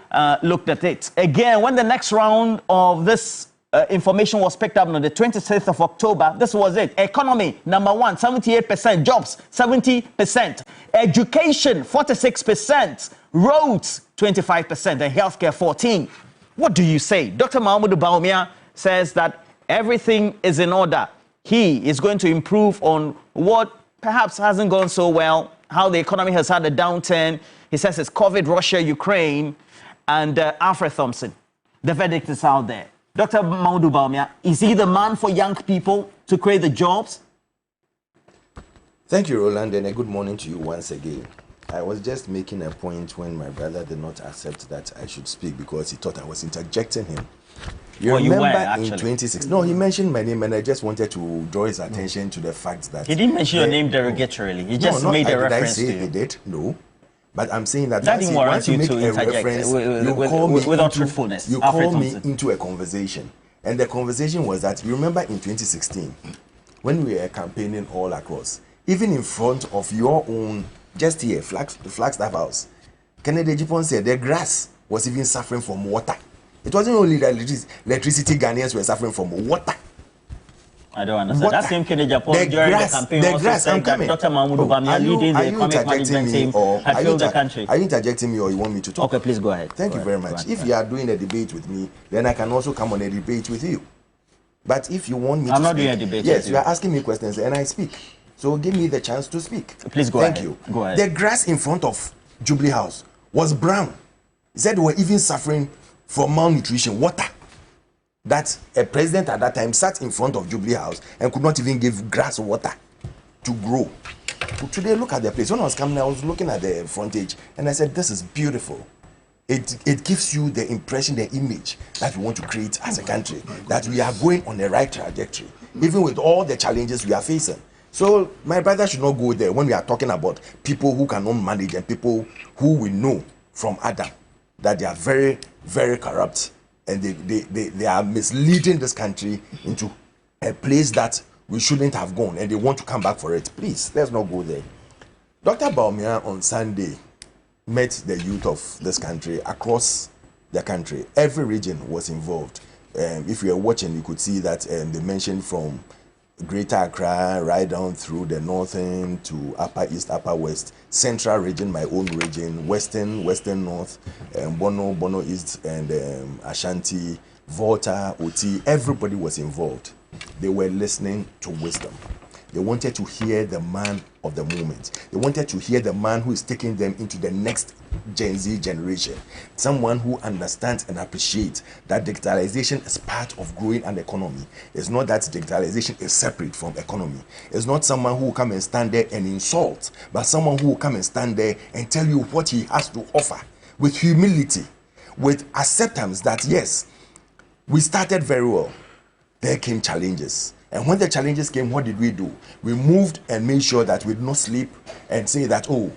looked at it. Again, when the next round of this information was picked up on the 26th of October. This was it. Economy, number 1, 78%. Jobs, 70%. Education, 46%. Roads, 25%. And healthcare, 14%. What do you say? Dr. Mahmoud Bawumia says that everything is in order. He is going to improve on what perhaps hasn't gone so well, how the economy has had a downturn. He says it's COVID, Russia, Ukraine, and Alfred Thompson. The verdict is out there. Dr. Mahmoud Bawumia, is he the man for young people to create the jobs? Thank you, Roland, and a good morning to you once again. I was just making a point when my brother did not accept that I should speak because he thought I was interjecting him. You remember in 2016? No, he mentioned my name, and I just wanted to draw his attention to the fact that... He didn't mention your name derogatorily. He just made a reference to you. Did I say he did? No. But I'm saying that didn't warrant you to interject without truthfulness. You call me into a conversation. And the conversation was that, you remember in 2016, when we were campaigning all across, even in front of your own, just here, Flagstaff House, Kennedy Jipon said the grass was even suffering from water. It wasn't only that electricity Ghanaians were suffering from water. I don't understand. That same Kennedy Jipon during the campaign also said that Dr. Mahmoud Bawumia leading the economic management team had failed the country. Are you interjecting me or you want me to talk? Okay, please go ahead. Thank you very much. If you are doing a debate with me, then I can also come on a debate with you. But if you want me to speak... I'm not doing a debate with you. Yes, you are asking me questions and I speak. So give me the chance to speak. Please go ahead. Thank you. Go ahead. The grass in front of Jubilee House was brown. He said they were even suffering from malnutrition, water. That a president at that time sat in front of Jubilee House and could not even give grass water to grow. But today, look at the place. When I was coming, I was looking at the frontage and I said, this is beautiful. It gives you the impression, the image that we want to create as a country, that we are going on the right trajectory, even with all the challenges we are facing. So my brother should not go there when we are talking about people who cannot manage and people who we know from Adam that they are very, very corrupt and they are misleading this country into a place that we shouldn't have gone, and they want to come back for it. Please, let's not go there. Dr. Bawumia on Sunday met the youth of this country across the country. Every region was involved. If you are watching, you could see that they mentioned from Greater Accra right down through the northern to Upper East, Upper West, Central region, my own region, Western North, Bono East, and Ashanti, Volta, Oti. Everybody was involved. They were listening to wisdom. They wanted to hear the man of the moment. They wanted to hear the man who is taking them into the next Gen Z generation. Someone who understands and appreciates that digitalization is part of growing an economy. It's not that digitalization is separate from economy. It's not someone who will come and stand there and insult, but someone who will come and stand there and tell you what he has to offer with humility, with acceptance that yes, we started very well. There came challenges. And when the challenges came, what did we do? We moved and made sure that we did not sleep and say that, oh,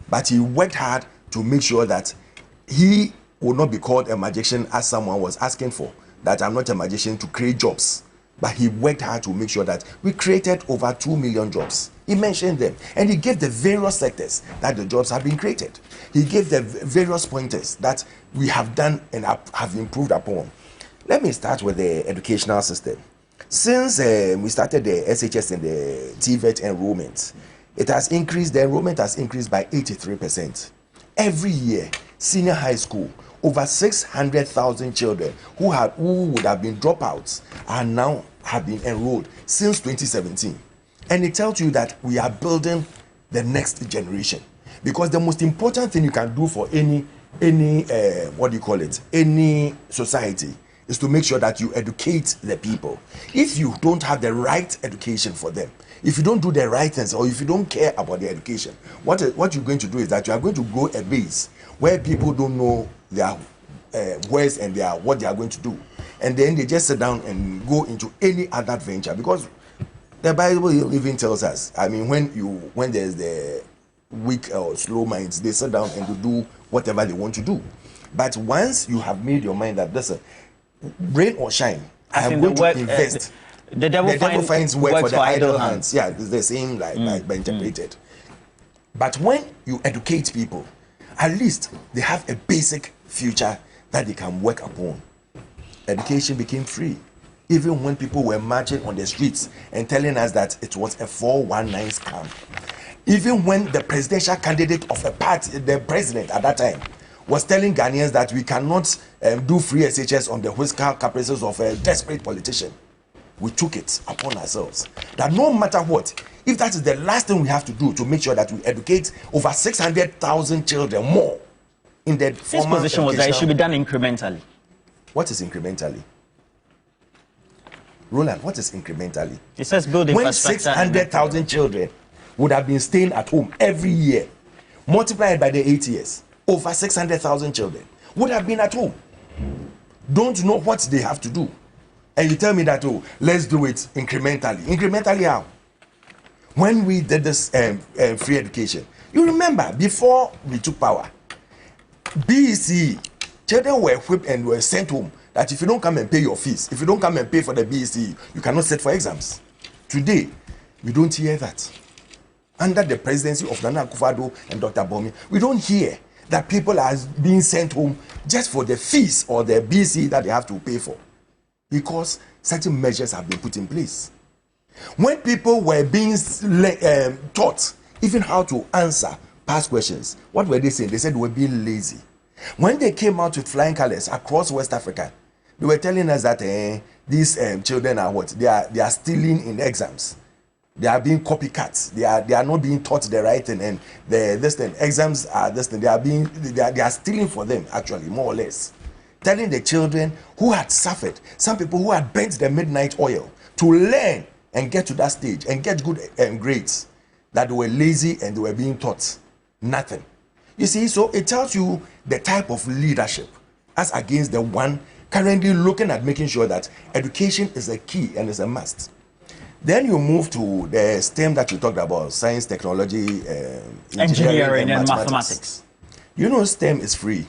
but he worked hard to make sure that he would not be called a magician as someone was asking for. That I'm not a magician to create jobs. But he worked hard to make sure that we created over 2 million jobs. He mentioned them. And he gave the various sectors that the jobs have been created. He gave the various pointers that we have done and have improved upon. Let me start with the educational system. Since we started the SHS and the TVET enrollment, it has increased, the enrollment has increased by 83%. Every year, senior high school, over 600,000 children who would have been dropouts are now have been enrolled since 2017. And it tells you that we are building the next generation. Because the most important thing you can do for any society is to make sure that you educate the people. If you don't have the right education for them, if you don't do the right things, or if you don't care about the education, what you're going to do is that you are going to grow a base where people don't know their words and what they are going to do. And then they just sit down and go into any other venture. Because the Bible even tells us, I mean, when there's the weak or slow minds, they sit down and they do whatever they want to do. But once you have made your mind that, listen, rain or shine, I am going to invest. The devil finds work for the idle hands. Yeah, it's the same like interpreted. But when you educate people, at least they have a basic future that they can work upon. Education became free. Even when people were marching on the streets and telling us that it was a 419 scam. Even when the presidential candidate of a party, the president at that time, was telling Ghanaians that we cannot do free SHS on the whisker caprices of a desperate politician. We took it upon ourselves that no matter what, if that is the last thing we have to do to make sure that we educate over 600,000 children more in the formal position was that it should be done incrementally. What is incrementally? Roland, what is incrementally? It says building when 600,000 children would have been staying at home every year, multiplied by the 8 years, over 600,000 children would have been at home. Don't know what they have to do. And you tell me that, oh, let's do it incrementally. Incrementally how? When we did this free education, you remember, before we took power, BEC, children were equipped and were sent home that if you don't come and pay your fees, if you don't come and pay for the BEC, you cannot sit for exams. Today, we don't hear that. Under the presidency of Nana Akufo-Addo and Dr. Bawumia, we don't hear that people are being sent home just for the fees or the BEC that they have to pay for. Because certain measures have been put in place. When people were being taught even how to answer past questions, what were they saying? They said they were being lazy. When they came out with flying colors across West Africa, they were telling us that these children are what? They are stealing in exams. They are being copycats. They are not being taught the right thing, and exams are this thing. They are stealing for them, actually, more or less. Telling the children who had suffered, some people who had burnt the midnight oil to learn and get to that stage and get good grades, that they were lazy and they were being taught nothing. You see, so it tells you the type of leadership as against the one currently looking at making sure that education is a key and is a must. Then you move to the STEM that you talked about, science, technology, engineering and mathematics. You know, STEM is free.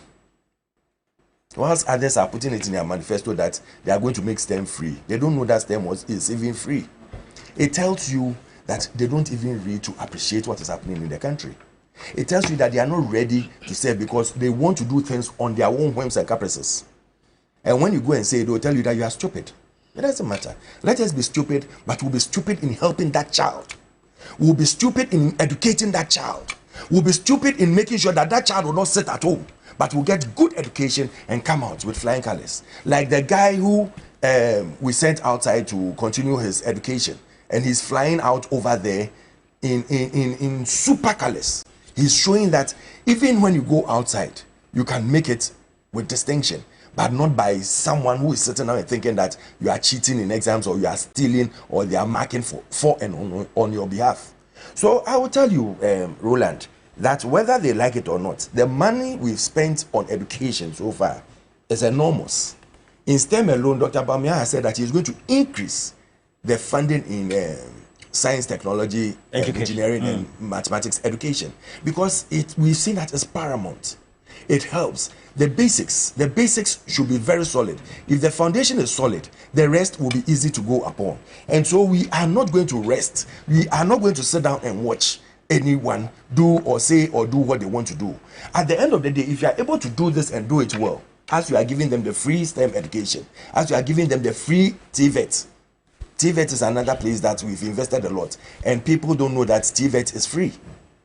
Whilst others are putting it in their manifesto that they are going to make STEM free, they don't know that STEM is even free. It tells you that they don't even read to appreciate what is happening in the country. It tells you that they are not ready to serve because they want to do things on their own whims and caprices. And when you go and say it, they will tell you that you are stupid. It doesn't matter. Let us be stupid, but we'll be stupid in helping that child. We'll be stupid in educating that child. We'll be stupid in making sure that that child will not sit at home, but will get good education and come out with flying colors. Like the guy who we sent outside to continue his education, and he's flying out over there in super colors. He's showing that even when you go outside, you can make it with distinction, but not by someone who is sitting down and thinking that you are cheating in exams or you are stealing or they are marking for and on your behalf. So I will tell you, Roland, that whether they like it or not, the money we've spent on education so far is enormous. In STEM alone, Dr. Bawumia has said that he's going to increase the funding in science, technology, engineering, and mathematics education, because we've seen that as paramount. It helps. The basics should be very solid. If the foundation is solid, the rest will be easy to go upon. And so we are not going to rest. We are not going to sit down and watch anyone do or say or do what they want to do. At the end of the day, if you are able to do this and do it well, as you are giving them the free STEM education, as you are giving them the free TVET. TVET is another place that we've invested a lot, and people don't know that TVET is free.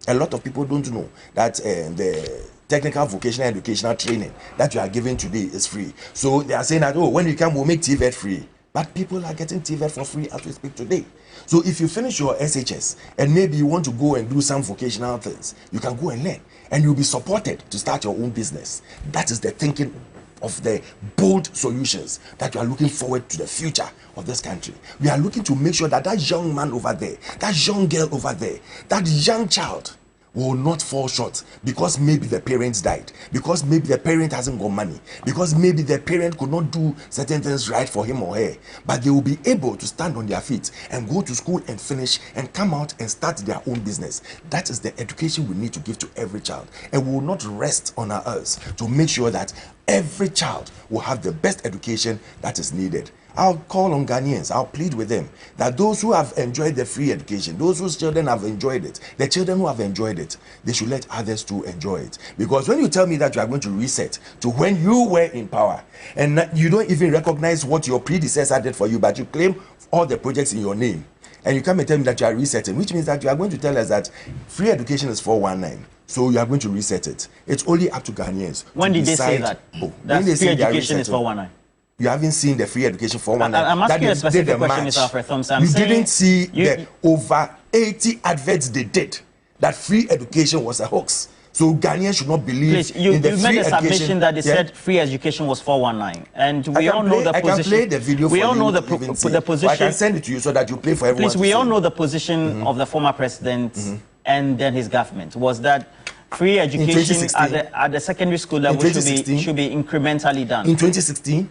A lot of people don't know that the technical vocational educational training that you are giving today is free. So they are saying that, oh, when you come, we'll make TVET free. But people are getting TVET for free as we speak today. So if you finish your SHS and maybe you want to go and do some vocational things, you can go and learn, and you'll be supported to start your own business. That is the thinking of the bold solutions that you are looking forward to the future of this country. We are looking to make sure that that young man over there, that young girl over there, that young child will not fall short because maybe the parents died, because maybe the parent hasn't got money, because maybe the parent could not do certain things right for him or her, but they will be able to stand on their feet and go to school and finish and come out and start their own business. That is the education we need to give to every child, and we will not rest on our earth to make sure that every child will have the best education that is needed. I'll call on Ghanaians, I'll plead with them that those who have enjoyed the free education, those whose children have enjoyed it, the children who have enjoyed it, they should let others too enjoy it. Because when you tell me that you are going to reset to when you were in power, and you don't even recognize what your predecessor did for you, but you claim all the projects in your name, and you come and tell me that you are resetting, which means that you are going to tell us that free education is 419. So you are going to reset it. It's only up to Ghanaians. When did they say that? That free education is 419? You haven't seen the free education 419. I'm asking a specific question, Mr. Alfred Thompson. You didn't see the over 80 adverts they did that free education was a hoax. So Ghanaians should not believe in the free education. You made a submission that they said free education was 419, and we all know the position. I can play the video for you. We all know the position. So I can send it to you so that you play for everyone. Please, we all know the position of the former president and then his government was that free education at the secondary school level should be incrementally done. In 2016.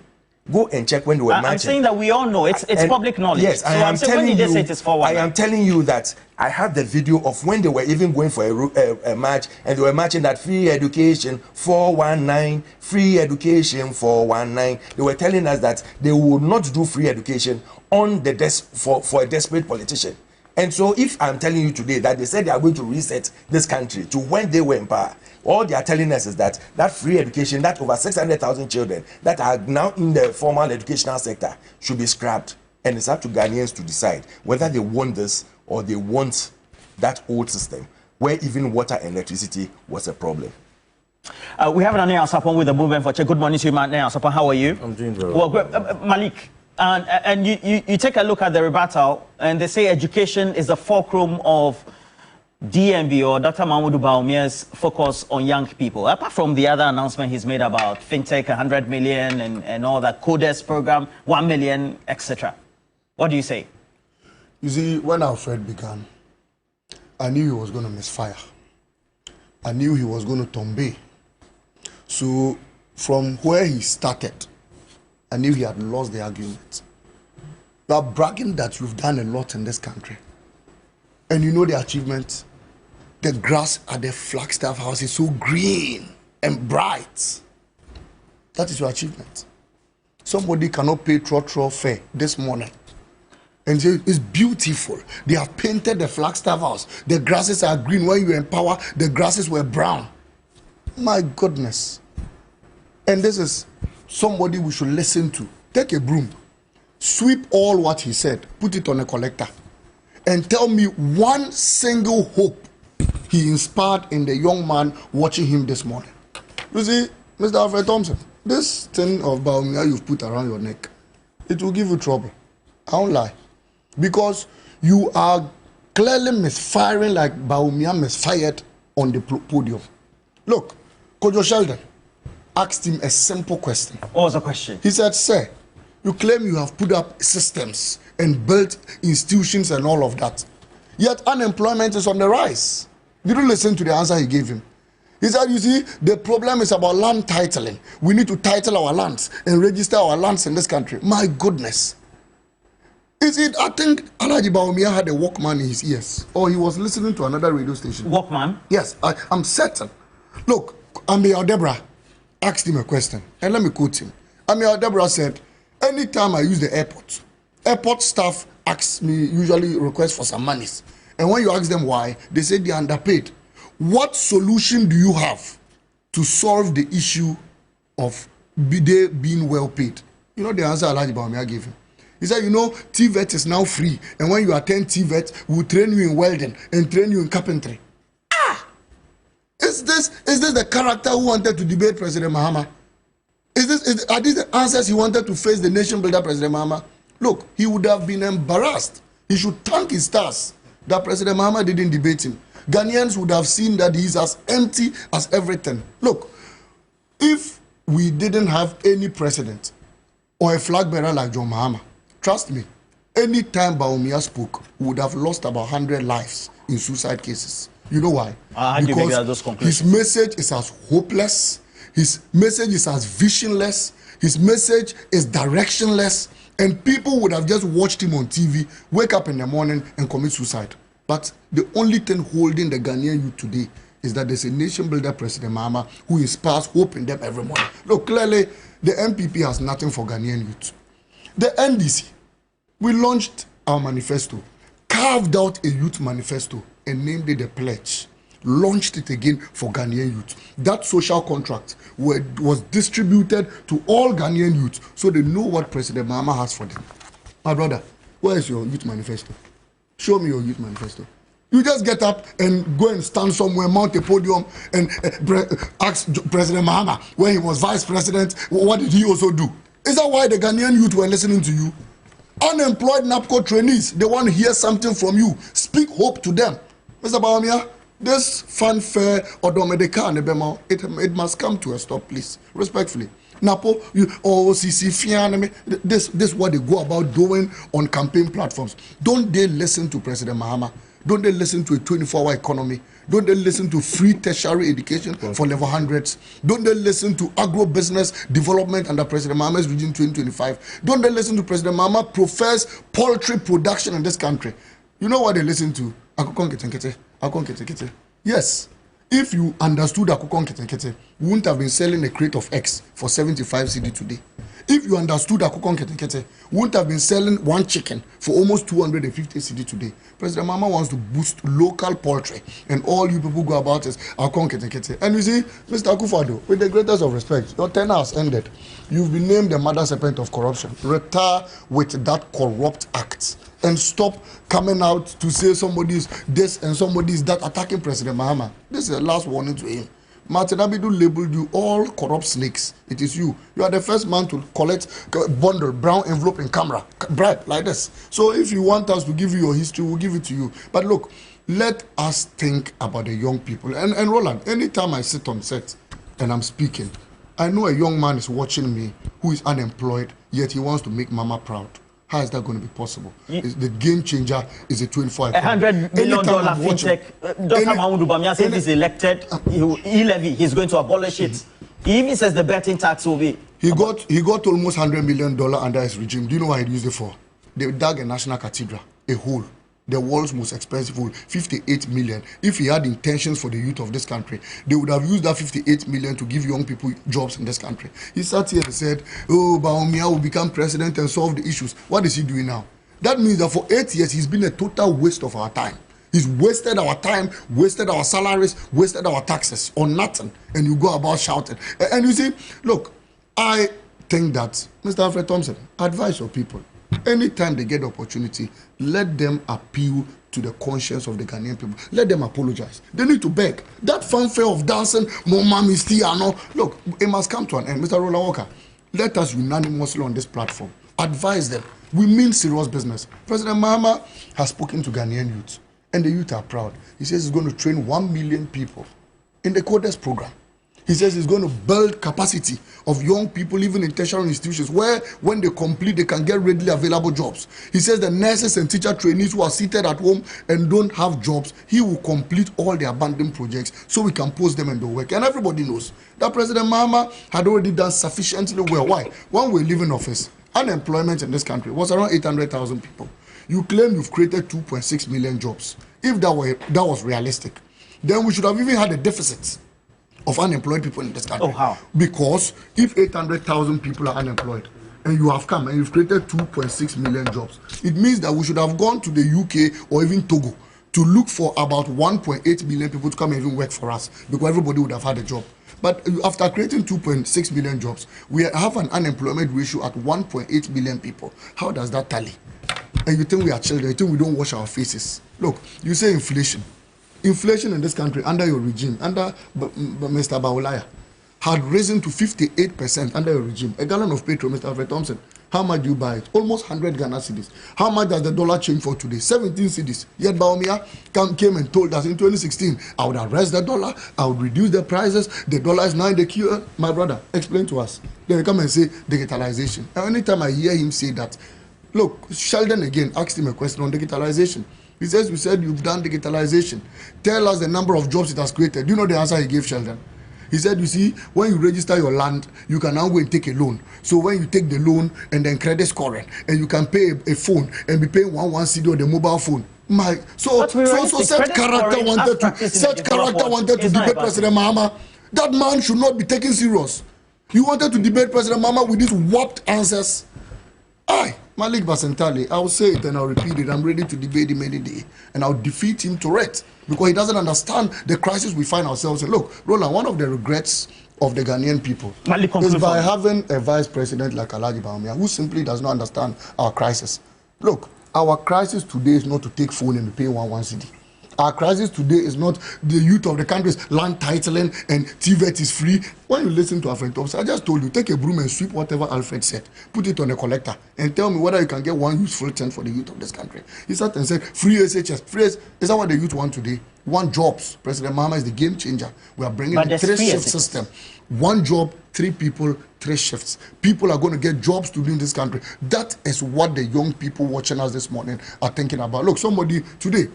Go and check when they were marching. I'm saying that we all know it's public knowledge. Yes, so I'm saying when did they say it is 419? I am telling you that I have the video of when they were even going for a march, and they were marching that free education 419, free education 419. They were telling us that they would not do free education on the desk for a desperate politician. And so if I'm telling you today that they said they are going to reset this country to when they were in power, all they are telling us is that that free education, that over 600,000 children that are now in the formal educational sector should be scrapped. And it's up to Ghanaians to decide whether they want this or they want that old system where even water and electricity was a problem. We have Nane Asapon with the movement for Good morning to you, Nane Asapon. How are you? I'm doing very well. Malik, and you take a look at the rebuttal, and they say education is the fulcrum of DMB or Dr. Mahmoud Bawumia's focus on young people. Apart from the other announcement he's made about fintech, 100 million, and all that CODES program, 1 million, etc. What do you say? You see, when Alfred began, I knew he was going to misfire. I knew he was going to tombe. So from where he started, I knew he had lost the argument. You are bragging that you've done a lot in this country. And you know the achievement. The grass at the Flagstaff house is so green and bright. That is your achievement. Somebody cannot pay trotro fare this morning. And say it's beautiful. They have painted the Flagstaff house. The grasses are green. When you empower, the grasses were brown. My goodness. And this is somebody we should listen to. Take a broom, sweep all what he said, put it on a collector, and tell me one single hope he inspired in the young man watching him this morning. You see, Mr. Alfred Thompson, this thing of Bawumia you've put around your neck, it will give you trouble. I don't lie. Because you are clearly misfiring like Bawumia misfired on the podium. Look, Kojo Sheldon asked him a simple question. What was the question? He said, sir, you claim you have put up systems and built institutions and all of that. Yet unemployment is on the rise. Did you listen to the answer he gave him? He said, you see, the problem is about land titling. We need to title our lands and register our lands in this country. My goodness. Is it, I think Alhaji Bawumia had a Walkman in his ears, or he was listening to another radio station. Walkman? Yes, I'm certain. Look, Amir Debra asked him a question, and let me quote him. Amir Debra said, anytime I use the airport staff asks me, usually request for some monies. And when you ask them why, they say they're underpaid. What solution do you have to solve the issue of they being well paid? You know the answer Alhaji Bawumia gave him. He said, you know, TVET is now free. And when you attend TVET, we'll train you in welding and train you in carpentry. Ah! Is this the character who wanted to debate President Mahama? Are these the answers he wanted to face the nation builder, President Mahama? Look, he would have been embarrassed. He should thank his stars that President Mahama didn't debate him. Ghanaians would have seen that he's as empty as everything. Look, if we didn't have any president or a flag bearer like John Mahama, trust me, any time Bawumia spoke, we would have lost about 100 lives in suicide cases. You know why? Because his message is as hopeless, his message is as visionless, his message is directionless, and people would have just watched him on TV, wake up in the morning and commit suicide. But the only thing holding the Ghanaian youth today is that there's a nation builder, President Mahama, who inspires hope in them every morning. Look, clearly, the NPP has nothing for Ghanaian youth. The NDC, we launched our manifesto, carved out a youth manifesto, and named it the Pledge. Launched it again for Ghanaian youth. That social contract was distributed to all Ghanaian youth so they know what President Mahama has for them. My brother, where is your youth manifesto? Show me your youth manifesto. You just get up and go and stand somewhere, mount a podium, and ask President Mahama when he was vice president, what did he also do? Is that why the Ghanaian youth were listening to you? Unemployed NAPCO trainees, they want to hear something from you. Speak hope to them. Mr. Bawumia, this fanfare or domedeka and ebema, it must come to a stop, please. Respectfully. Napo, you OCC, this is what they go about doing on campaign platforms. Don't they listen to President Mahama? Don't they listen to a 24-hour economy? Don't they listen to free tertiary education for level 100s? Don't they listen to agro-business development under President Mahama's Vision 2025? Don't they listen to President Mahama profess poultry production in this country? You know what they listen to? Yes. If you understood Akukon Ketekete, we wouldn't have been selling a crate of eggs for 75 cedi today. If you understood Akukon Ketekete, we wouldn't have been selling one chicken for almost 250 cedi today. President Mahama wants to boost local poultry, and all you people go about is Akukon Ketekete. And you see, Mr. Akufo-Addo, with the greatest of respect, your tenure has ended. You've been named the mother serpent of corruption. Retire with that corrupt act. And stop coming out to say somebody is this and somebody is that, attacking President Mahama. This is the last warning to him. Martin Abidu labeled you all corrupt snakes. It is you. You are the first man to collect bundle, brown envelope in camera, bribe like this. So if you want us to give you your history, we'll give it to you. But look, let us think about the young people. And Roland, anytime I sit on set and I'm speaking, I know a young man is watching me who is unemployed, yet he wants to make Mama proud. How is that going to be possible? The game changer is a 24 $100 million fintech. Dr. Mahmoud Bawumia said he's elected. He's going to abolish it. He even says the betting tax will be. He got almost $100 million under his regime. Do you know what he used it for? They dug a national cathedral, a hole. the world's most expensive phone, 58 million. If he had intentions for the youth of this country, they would have used that 58 million to give young people jobs in this country. He sat here and said, oh, Bawumia will become president and solve the issues. What is he doing now? That means that for 8 years, he's been a total waste of our time. He's wasted our time, wasted our salaries, wasted our taxes on nothing. And you go about shouting. And you see, look, I think that, Mr. Alfred Thompson, advise your people. Anytime they get the opportunity, let them appeal to the conscience of the Ghanaian people. Let them apologize. They need to beg. That fanfare of dancing, Mama Mistiano, look, it must come to an end. Mr. Roland Walker, let us unanimously on this platform advise them. We mean serious business. President Mahama has spoken to Ghanaian youth, and the youth are proud. He says he's going to train 1 million people in the CODES program. He says he's going to build capacity of young people, even in tertiary institutions, where when they complete, they can get readily available jobs. He says the nurses and teacher trainees who are seated at home and don't have jobs, he will complete all the abandoned projects so we can post them in the work. And everybody knows that President Mahama had already done sufficiently well. Why? When we live in office, unemployment in this country was around 800,000 people. You claim you've created 2.6 million jobs. If that was realistic, then we should have even had a deficit of unemployed people in this country. Oh, how? Because if 800,000 people are unemployed and you have come and you've created 2.6 million jobs, it means that we should have gone to the UK or even Togo to look for about 1.8 million people to come and even work for us, because everybody would have had a job. But after creating 2.6 million jobs, we have an unemployment ratio at 1.8 million people. How does that tally? And you think we are children, you think we don't wash our faces. Look, you say inflation. Inflation in this country under your regime, under Mr. Bawumia, had risen to 58% under your regime. A gallon of petrol, Mr. Alfred Thompson, how much do you buy it? Almost 100 Ghana cedis. How much does the dollar change for today? 17 cedis. Yet Bawumia came and told us in 2016, I would arrest the dollar, I would reduce the prices, the dollar is now in the queue. My brother, explain to us. Then we come and say digitalization. And anytime I hear him say that, look, Sheldon again asked him a question on digitalization. He says, we said you've done digitalization. Tell us the number of jobs it has created. Do you know the answer he gave Sheldon? He said, you see, when you register your land, you can now go and take a loan. So when you take the loan and then credit scoring, and you can pay a phone and be paying 1 CD on the mobile phone. So such character wanted to debate President Mahama. That man should not be taken serious. You wanted to debate President Mahama with these warped answers. Malik Basentali, I'll say it and I'll repeat it. I'm ready to debate him any day. And I'll defeat him to it. Because he doesn't understand the crisis we find ourselves in. Look, Roland, one of the regrets of the Ghanaian people is by having a vice president like Alhaji Bawumia, who simply does not understand our crisis. Look, our crisis today is not to take phone and pay 1 CD. Our crisis today is not the youth of the country's land titling and TVET is free. When you listen to Alfred Thompson, I just told you, take a broom and sweep whatever Alfred said, put it on a collector, and tell me whether you can get one useful thing for the youth of this country. He sat and said, free SHS. Free, is that what the youth want today? Want jobs. President Mahama is the game changer. We are bringing the 3-shift system. 1 job, 3 people, 3 shifts. People are going to get jobs to do in this country. That is what the young people watching us this morning are thinking about. Look, somebody today,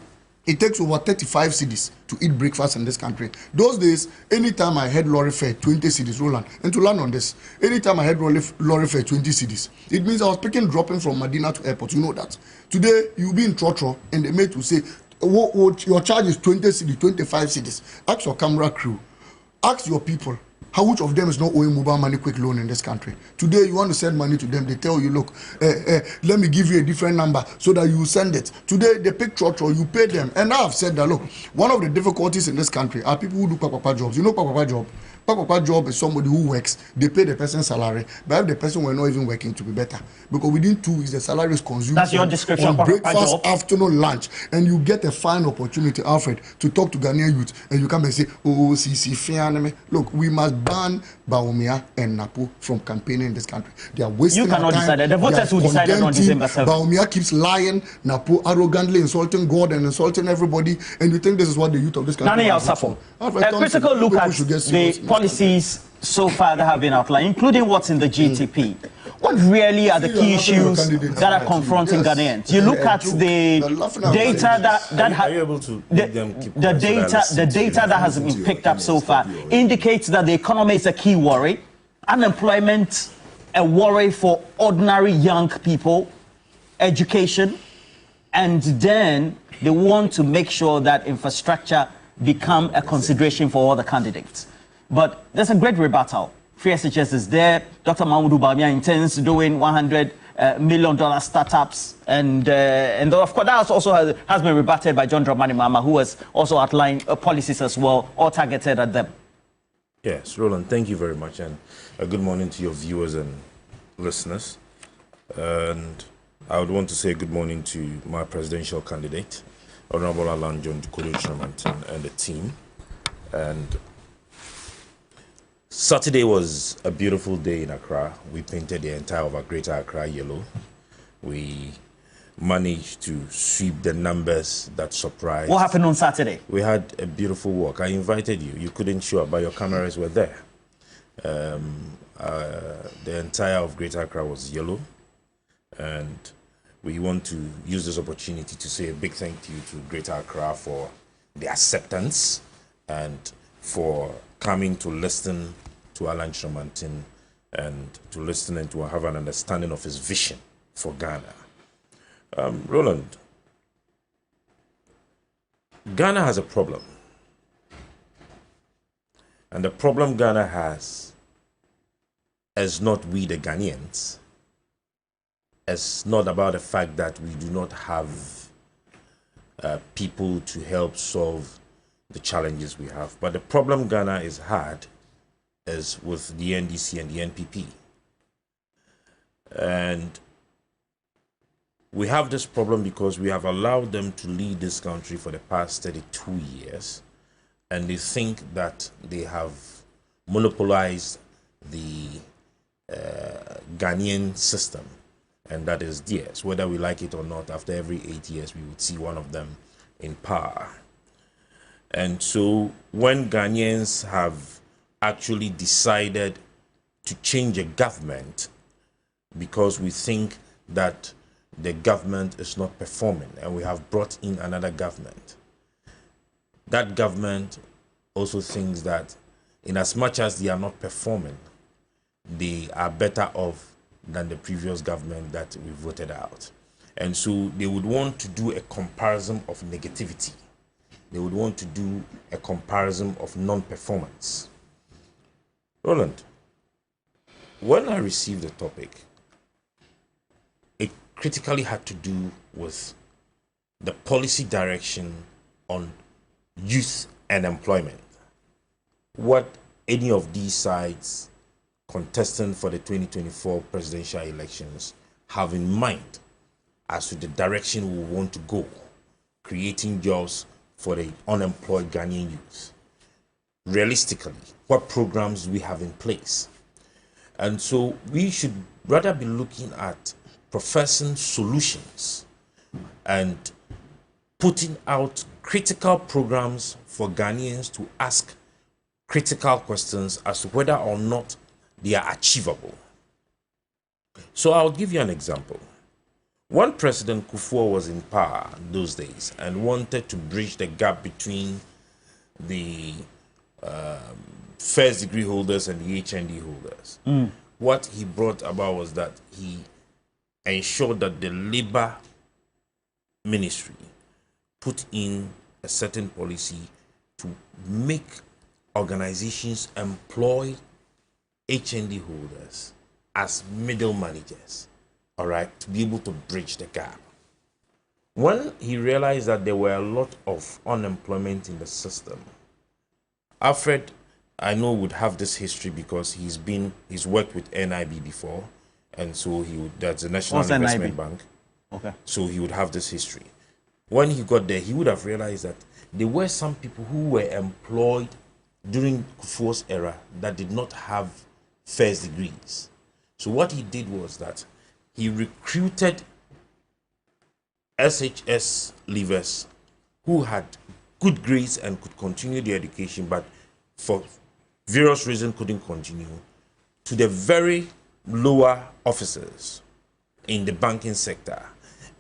it takes over 35 cedis to eat breakfast in this country. Those days, anytime I had lorry fare, 20 cedis, Roland, and to learn on this, anytime I had lorry fare, 20 cedis, it means I was dropping from Medina to airport. You know that. Today, you'll be in Trotro, and the mate will say, your charge is 20 cedis, 25 cedis. Ask your camera crew. Ask your people. How much of them is not owing mobile money quick loan in this country? Today, you want to send money to them, they tell you, look, let me give you a different number so that you send it. Today, they pick Trotro, you pay them. And now I've said that, look, one of the difficulties in this country are people who do Papa jobs. You know Papa job? Papa job is somebody who works, they pay the person's salary, but if the person were not even working to be better, because within 2 weeks the salary is consumed. That's your description on breakfast, afternoon, lunch, and you get a fine opportunity, Alfred, to talk to Ghanaian youth, and you come and say, oh, see, look, we must ban Bawumia and Napo from campaigning in this country. They are wasting our time. You cannot decide. The voters will decide on December 7th. Bawumia keeps lying, Napo arrogantly insulting God and insulting everybody, and you think this is what the youth of this country for? A critical look at the policies so far that have been outlined, including what's in the GTP. What really are the key issues that are confronting Ghanaians? You look at the data the data that has been picked up so far indicates that the economy is a key worry, unemployment a worry for ordinary young people, education, and then they want to make sure that infrastructure become a consideration for all the candidates. But there's a great rebuttal. Free SHS is there. Dr. Bawumia intends doing $100 million startups, and of course that also has been rebutted by John Dramani Mahama, who has also outlined policies as well, all targeted at them. Yes, Roland, thank you very much, and a good morning to your viewers and listeners. And I would want to say good morning to my presidential candidate, Honorable Alan John Dukodo and the team. And Saturday was a beautiful day in Accra. We painted the entire of our Greater Accra yellow. We managed to sweep the numbers that surprised. What happened on Saturday? We had a beautiful walk. I invited you. You couldn't show up, but your cameras were there. The entire of Greater Accra was yellow. And we want to use this opportunity to say a big thank you to Greater Accra for the acceptance and for coming to listen to Alan Chiramantin and to listen and to have an understanding of his vision for Ghana. Roland, Ghana has a problem. And the problem Ghana has is not we the Ghanaians. It's not about the fact that we do not have people to help solve the challenges we have. But the problem Ghana is had is with the NDC and the NPP. And we have this problem because we have allowed them to lead this country for the past 32 years. And they think that they have monopolized the Ghanaian system. And that is theirs. Whether we like it or not, after every 8 years, we would see one of them in power. And so when Ghanaians have actually decided to change a government because we think that the government is not performing and we have brought in another government, that government also thinks that in as much as they are not performing, they are better off than the previous government that we voted out. And so they would want to do a comparison of negativity. They would want to do a comparison of non-performance. Roland, when I received the topic, it critically had to do with the policy direction on youth and employment. What any of these sides contesting for the 2024 presidential elections have in mind as to the direction we want to go, creating jobs for the unemployed Ghanaian youth. Realistically, what programs do we have in place? And so we should rather be looking at professing solutions and putting out critical programs for Ghanaians to ask critical questions as to whether or not they are achievable. So I'll give you an example. When President Kufuor was in power those days and wanted to bridge the gap between the first degree holders and the HND holders, what he brought about was that he ensured that the labor ministry put in a certain policy to make organizations employ HND holders as middle managers, all right, to be able to bridge the gap. When he realized that there were a lot of unemployment in the system, Alfred, I know, would have this history because he's worked with NIB before, and so that's the National Investment Bank. Okay. So he would have this history. When he got there, he would have realized that there were some people who were employed during Kufuor's era that did not have first degrees. So what he did was that he recruited SHS leavers who had good grades and could continue their education, but for various reasons couldn't continue, to the very lower officers in the banking sector,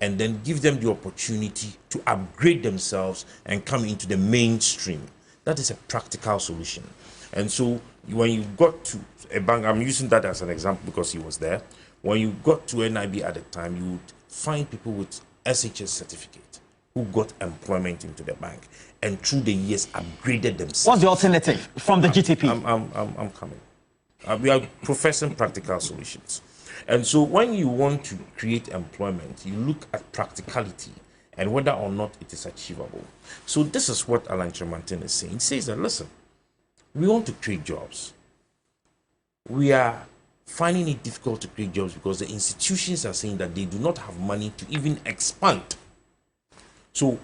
and then give them the opportunity to upgrade themselves and come into the mainstream. That is a practical solution. And so when you got to a bank, I'm using that as an example because he was there. When you got to NIB at the time, you would find people with SHS certificate who got employment into the bank and through the years upgraded themselves. What's the alternative from the GTP? I'm coming. We are professing practical solutions. And so when you want to create employment, you look at practicality and whether or not it is achievable. So this is what Alan Tremantin is saying. He says that, listen, we want to create jobs. We are finding it difficult to create jobs because the institutions are saying that they do not have money to even expand. So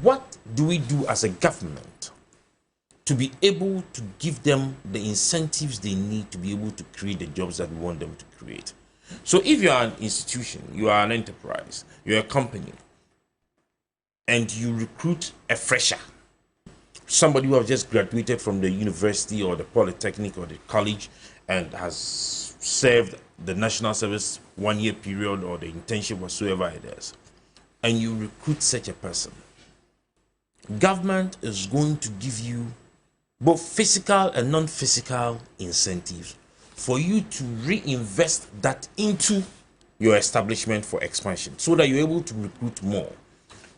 what do we do as a government to be able to give them the incentives they need to be able to create the jobs that we want them to create? So if you are an institution, you are an enterprise, you're a company, and you recruit a fresher, somebody who has just graduated from the university or the polytechnic or the college and has served the national service 1 year period or the internship whatsoever it is, and you recruit such a person, government is going to give you both physical and non-physical incentives for you to reinvest that into your establishment for expansion so that you're able to recruit more.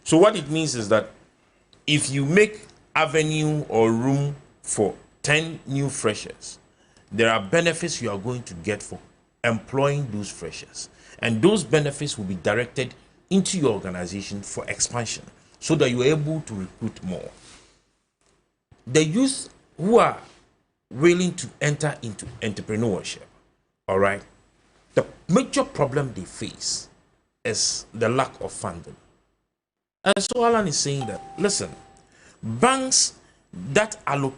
So what it means is that if you make avenue or room for 10 new freshers, there are benefits you are going to get for employing those freshers. And those benefits will be directed into your organization for expansion so that you're able to recruit more. The youth who are willing to enter into entrepreneurship, all right, the major problem they face is the lack of funding. And so Alan is saying that, listen, banks will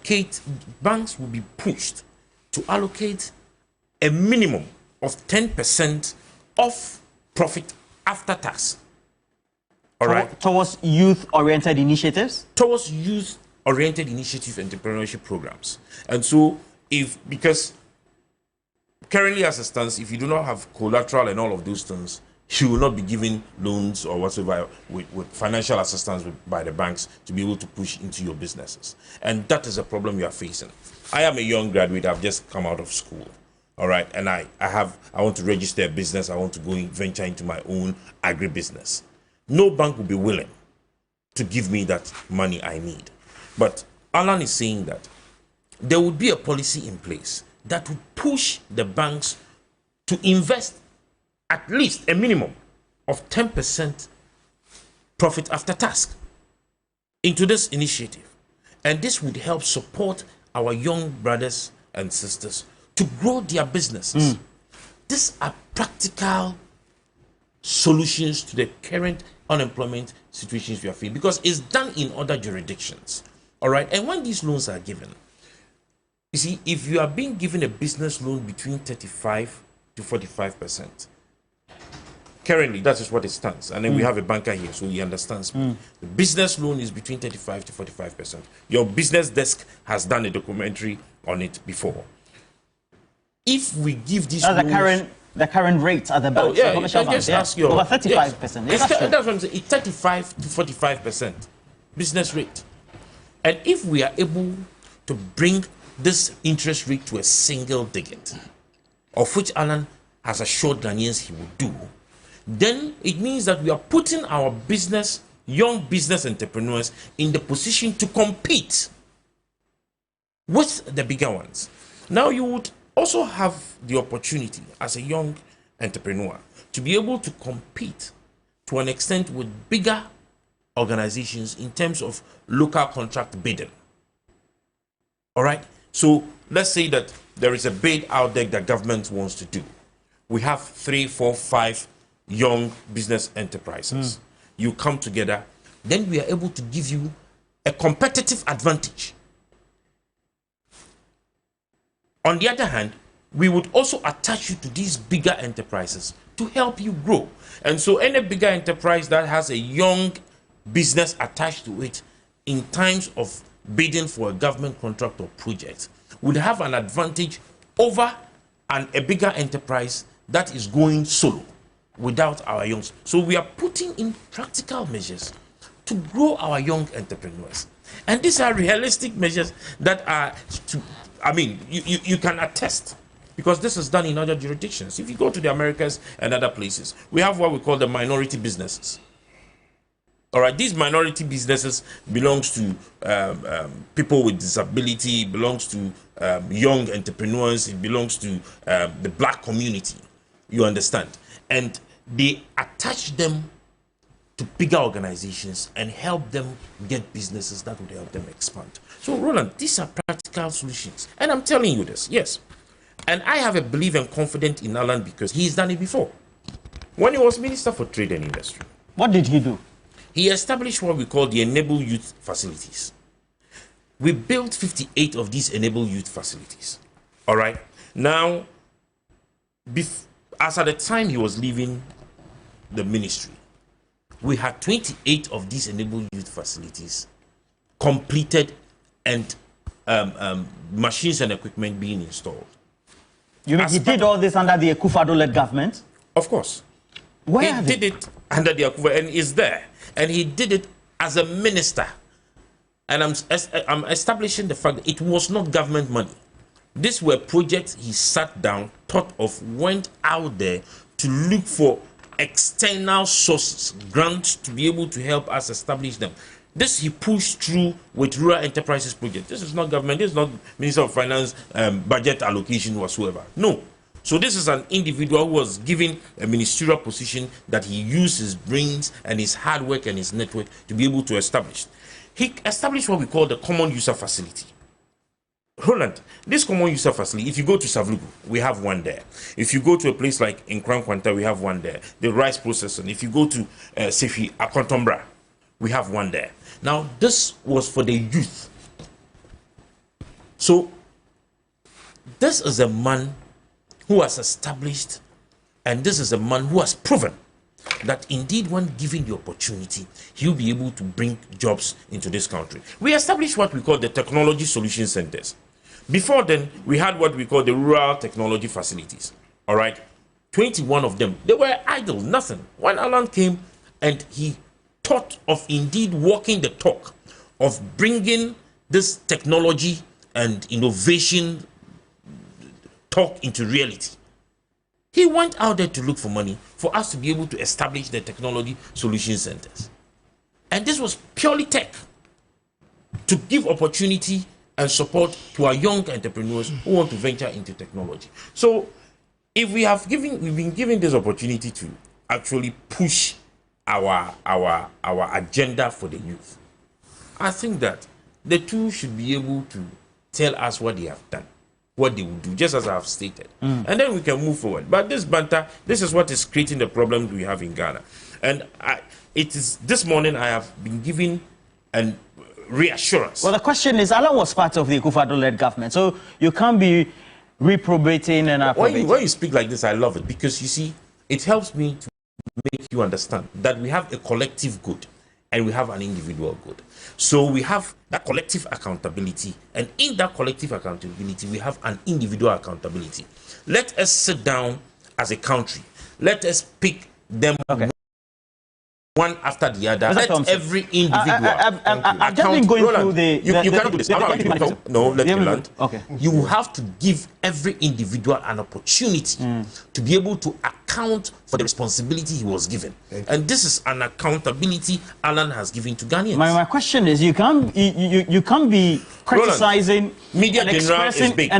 be pushed to allocate a minimum of 10% of profit after tax. All right. Towards youth-oriented initiatives? Towards youth-oriented initiative entrepreneurship programs. And so, because currently as it stands, if you do not have collateral and all of those things, you will not be given loans or whatsoever with financial assistance by the banks to be able to push into your businesses. And that is a problem you are facing. I am a young graduate. I've just come out of school. All right. And I want to register a business. I want to go venture into my own agribusiness. No bank will be willing to give me that money I need. But Alan is saying that there would be a policy in place that would push the banks to invest at least a minimum of 10% profit after tax into this initiative. And this would help support our young brothers and sisters to grow their businesses. These are practical solutions to the current unemployment situations we are facing because it's done in other jurisdictions. All right. And when these loans are given, you see, if you are being given a business loan between 35 to 45%, currently, that is what it stands. And then we have a banker here, so he understands. The business loan is between 35 to 45%. Your business desk has done a documentary on it before. If we give these loans... The current rate at the bank. Oh, yeah, just ask your... Over 35%. Yes. That's what I'm saying. It's 35 to 45% business rate. And if we are able to bring this interest rate to a single digit, of which Alan has assured Ghanaians he will do, then it means that we are putting our young business entrepreneurs in the position to compete with the bigger ones. Now, you would also have the opportunity as a young entrepreneur to be able to compete to an extent with bigger organizations in terms of local contract bidding. All right. So let's say that there is a bid out there that government wants to do. We have 3, 4, 5 young business enterprises. You come together, then we are able to give you a competitive advantage. On the other hand, we would also attach you to these bigger enterprises to help you grow. And so any bigger enterprise that has a young business attached to it in times of bidding for a government contract or project would have an advantage over a bigger enterprise that is going solo without our young. So we are putting in practical measures to grow our young entrepreneurs. And these are realistic measures that are, you can attest, because this is done in other jurisdictions. If you go to the Americas and other places, we have what we call the minority businesses. All right, these minority businesses belongs to people with disability, belongs to young entrepreneurs, it belongs to the black community. You understand? And they attach them to bigger organizations and help them get businesses that would help them expand. So, Roland, these are practical solutions. And I'm telling you this, yes. And I have a belief and confidence in Alan because he's done it before. When he was Minister for Trade and Industry. What did he do? He established what we call the Enable Youth Facilities. We built 58 of these Enable Youth Facilities. All right. Now, as at the time he was leaving the ministry, we had 28 of these Enable Youth Facilities completed and machines and equipment being installed. You mean he did all this under the Akufo-Addo-led government? Of course. He did it under the Akufo, and is there. And he did it as a minister. And I'm establishing the fact that it was not government money. These were projects he sat down, thought of, went out there to look for external sources, grants to be able to help us establish them. This he pushed through with Rural Enterprises Project. This is not government, this is not Minister of Finance budget allocation whatsoever. No. So this is an individual who was given a ministerial position that he used his brains and his hard work and his network to be able to establish. He established what we call the Common User Facility. Roland, this Common User Facility, if you go to Savlugu, we have one there. If you go to a place like Nkran Kwanta, we have one there. The rice processing. If you go to Sefi Akontombra, we have one there. Now, this was for the youth. So, this is a man who has established, and this is a man who has proven that indeed when given the opportunity, he'll be able to bring jobs into this country. We established what we call the Technology Solution Centers. Before then, we had what we call the Rural Technology Facilities. All right? 21 of them. They were idle, nothing. When Alan came and he thought of indeed walking the talk of bringing this technology and innovation talk into reality. He went out there to look for money for us to be able to establish the Technology Solution Centers. And this was purely tech to give opportunity and support to our young entrepreneurs who want to venture into technology. So if we've been given this opportunity to actually push our agenda for the youth, I think that the two should be able to tell us what they have done, what they will do, just as I have stated. And then we can move forward. But this banter, this is what is creating the problem we have in Ghana. And it is this morning I have been given an reassurance. Well, the question is, Alan was part of the Akufo-Addo-led government, so you can't be reprobating and approbating. When you speak like this, I love it, because you see, it helps me to make you understand that we have a collective good and we have an individual good. So we have that collective accountability, and in that collective accountability, we have an individual accountability. Let us sit down as a country. Let us pick them one after the other. Let every individual. I've just been going through the... You cannot do this. No, let me land. Okay. You have to give every individual an opportunity to be able to account for the responsibility he was given. And this is an accountability Alan has given to Ghanaians. My question is, you can't be criticizing... Media General is big.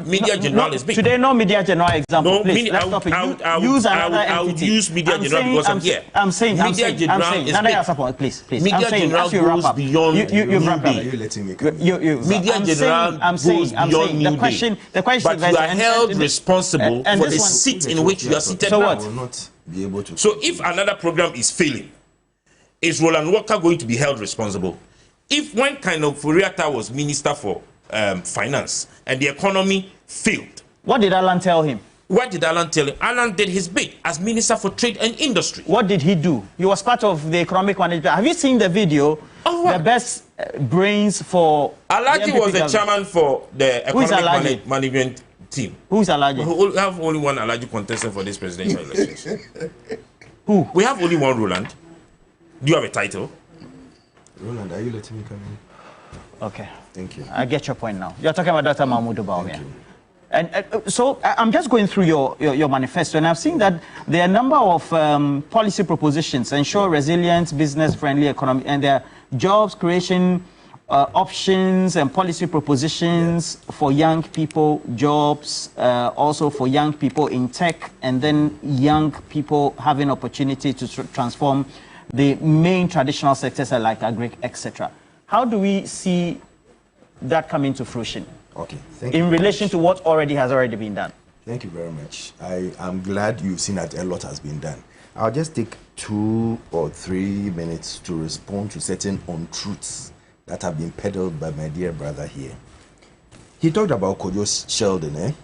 Media General is big. Today, no Media General example. No, please, let's stop it. I would use Media General because I'm here. I'm saying... Please. Media General goes beyond NewDay. You letting me Media General goes beyond NewDay. The question but you are held responsible for the seat in which you are seated now. will not be able to. So if another program is failing, is Roland Walker going to be held responsible? If when kind of Furiata was Minister for Finance and the economy failed, what did Alan tell him? What did Alan tell him? Alan did his bit as Minister for Trade and Industry. What did he do? He was part of the economic management. Have you seen the video? The best brains for... Alaji was the chairman for the economic management team. Who's Alaji? We have only one Alaji contestant for this presidential elections. Who? We have only one Roland. Do you have a title? Roland, are you letting me come in? Okay. Thank you. I get your point now. You're talking about Dr. Mahmoud Bawumia. And so I'm just going through your manifesto, and I've seen that there are a number of policy propositions ensure resilient, business-friendly economy, and there are jobs creation options and policy propositions for young people, jobs also for young people in tech, and then young people having opportunity to transform the main traditional sectors like agri, etc. How do we see that coming to fruition? Okay, in relation to what has already been done. Thank you very much. I'm glad you've seen that a lot has been done. I'll just take 2 or 3 minutes to respond to certain untruths that have been peddled by my dear brother here. He talked about Kojo Sheldon,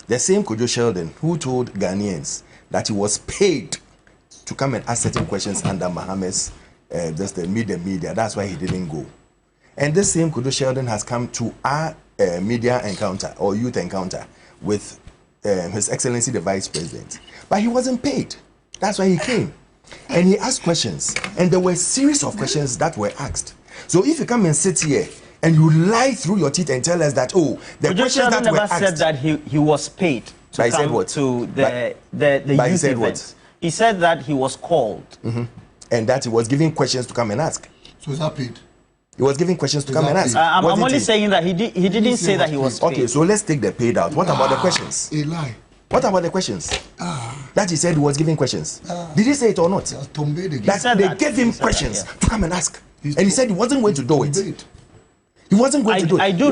the same Kojo Sheldon who told Ghanaians that he was paid to come and ask certain questions under Mohammed's just the media. That's why he didn't go. And this same Kojo Sheldon has come to our media encounter or youth encounter with His Excellency the Vice President. But he wasn't paid. That's why he came. And he asked questions. And there were a series of questions that were asked. So if you come and sit here and you lie through your teeth and tell us that, oh, the questions that were asked... never said that he was paid to come to the youth event. He said that he was called. Mm-hmm. And that he was giving questions to come and ask. So is that paid? He was giving questions to come and ask. I'm only saying that he didn't say that he was paid. Okay, so let's take the paid out. What about the questions? A lie. What about the questions? That he said he was giving questions. Did he say it or not? That they gave him questions to come and ask. And he said he wasn't going to do it. He wasn't going to do it. I do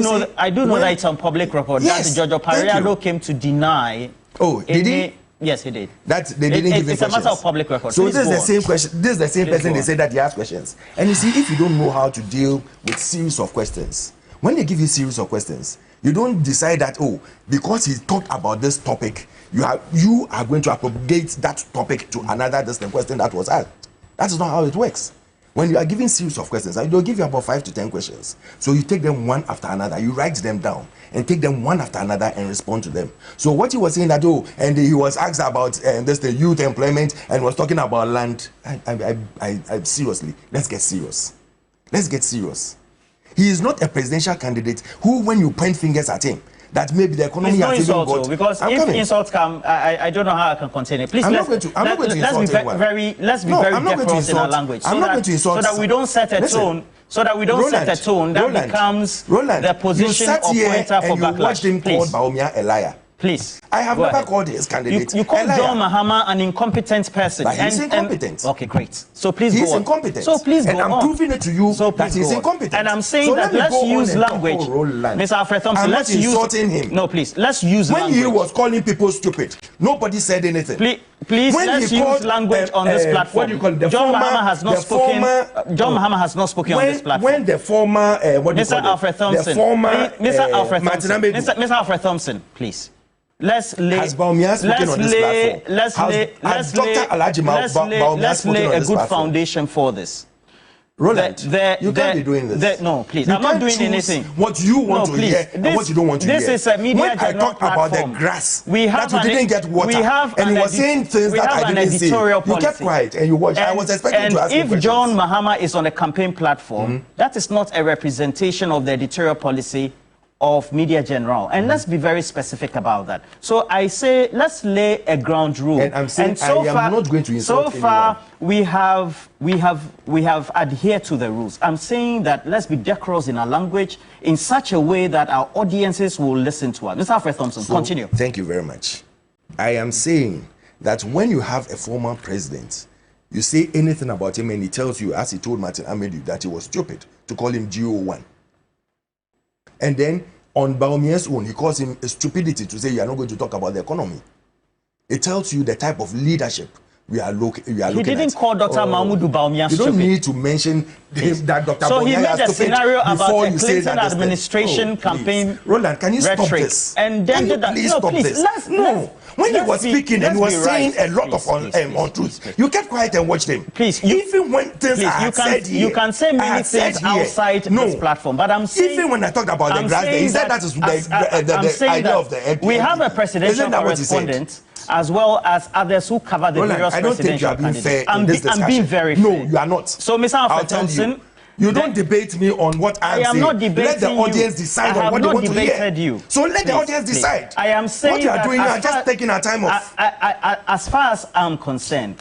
know that it's on public record that George Pariado came to deny. Oh, did he? Yes, he did. That they didn't give him questions. It's a matter of public record. So this is the same question. This is the same person they said that he asked questions. And you see, if you don't know how to deal with series of questions, when they give you series of questions, you don't decide that, oh, because he talked about this topic, you are going to propagate that topic to another distant question that was asked. That is not how it works. When you are giving series of questions, they'll give you about 5 to 10 questions. So you take them one after another, you write them down, and take them one after another and respond to them. So what he was saying that, oh, and he was asked about the youth employment and was talking about land. I seriously, let's get serious. Let's get serious. He is not a presidential candidate who, when you point fingers at him, that maybe the economy has even got... Because if insults come, I don't know how I can contain it. Please, let's be very deferential in our language. So that we don't set a tone. So that we don't set a tone that becomes the position of pointer for backlash. You watched him call Bawumia a liar. Please. I have never called his candidate. You called John Mahama an incompetent person. But he's incompetent. Okay, great. So please go on. He's incompetent. So please go on. And I'm proving it to you that he's incompetent. And I'm saying that let's use language. Mr. Alfred Thompson, let's use... I'm not insulting him. No, please. Let's use language. When he was calling people stupid, nobody said anything. Please let's use language on this platform. What do you call it? John Mahama has not spoken. John Mahama has not spoken on this platform. When the former... Mr. Alfred Thompson. The former... Mr. Alfred Thompson, please. Let's lay a good foundation for this. Roland, you can't be doing this. No, please. I'm not doing anything. What you want to hear and what you don't want to hear. This is a media when I talked about the grass, that you didn't get water, and you were saying things that I didn't say. You kept quiet and you watched. I was expecting to ask you questions. If John Mahama is on a campaign platform, that is not a representation of the editorial policy of media general, and let's be very specific about that. So I say let's lay a ground rule. And I'm saying I am not going to insult anyone. So far we have adhered to the rules. I'm saying that let's be decorous in our language in such a way that our audiences will listen to us. Mr. Alfred Thompson, continue. Thank you very much. I am saying that when you have a former president, you say anything about him and he tells you, as he told Martin Amedu, that he was stupid to call him GO1. And then on Bawumia's own, he calls him a stupidity to say you are not going to talk about the economy. It tells you the type of leadership we are looking at. He didn't call Dr. Mahmoud Bawumia stupid. You don't need to mention that Dr. So he made a scenario about the you Clinton administration campaign. Roland, can you stop this? And then did that. Please stop this. When he was speaking and he was saying a lot of untruths, you kept quiet and watched him. Please, even when things are said here, you can say many things outside this platform, but I'm saying even when I talked about the grass, he said that is the idea of the NPP. We have a presidential correspondent as well as others who cover the various presidential candidates. I'm being very fair. No, you are not. So, Mr. Alfred Thompson, You don't debate me on what I'm saying. I am not debating Let the audience decide on what they want to hear. You. So let the audience decide. I am saying what you are doing now, just taking our time off. As far as I'm concerned,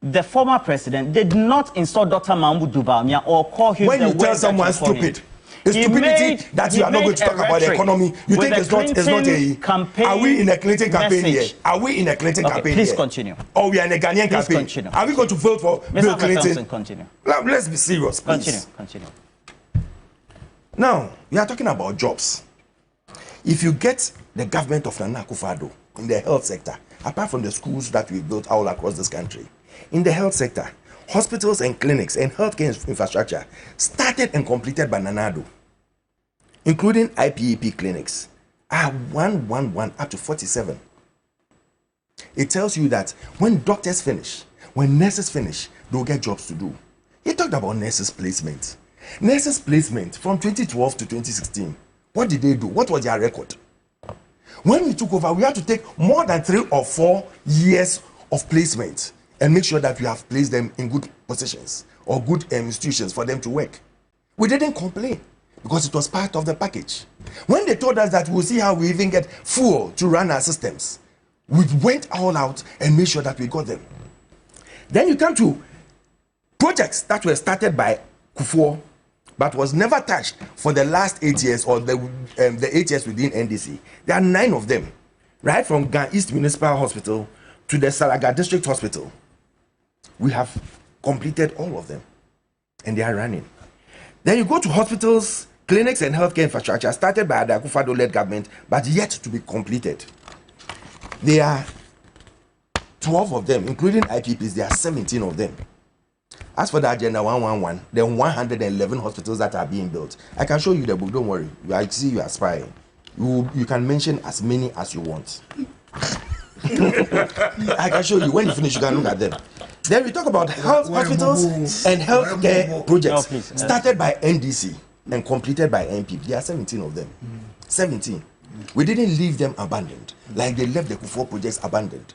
the former president did not install Dr. Mahmoud Bawumia or call him when you tell someone stupid. It's stupidity that you are not going to talk about the economy. You think it's not a campaign. Are we in a Clinton campaign here? Are we in a Clinton campaign please here? Continue. Or we are in a Ghanaian campaign? Continue. Are we going to vote for Bill Clinton? Continue. Now, let's be serious, please. Continue. Now, we are talking about jobs. If you get the government of Nana Akufo-Addo in the health sector, apart from the schools that we built all across this country, in the health sector, hospitals and clinics and healthcare infrastructure started and completed by Nana Addo, including IPEP clinics, are 111 up to 47. It tells you that when doctors finish, when nurses finish, they'll get jobs to do. He talked about nurses placement. Nurses placement from 2012 to 2016. What did they do? What was their record? When we took over, we had to take more than 3 or 4 years of placement and make sure that we have placed them in good positions or good institutions for them to work. We didn't complain because it was part of the package. When they told us that we'll see how we even get fuel to run our systems, we went all out and made sure that we got them. Then you come to projects that were started by Kufuor, but was never touched for the last 8 years or the 8 years within NDC. There are 9 of them, right from Ghana East Municipal Hospital to the Salaga District Hospital. We have completed all of them, and they are running. Then you go to hospitals, clinics, and healthcare infrastructure started by the Akufo-Addo-led government, but yet to be completed. There are 12 of them, including IPPs. There are 17 of them. As for the Agenda 111, there are 111 hospitals that are being built. I can show you the book, don't worry. I see you are spying. You can mention as many as you want. I can show you. When you finish, you can look at them. Then we talk about health hospitals and healthcare projects started by NDC and completed by NPP. There are 17 of them. 17. We didn't leave them abandoned like they left the Kufuor projects abandoned.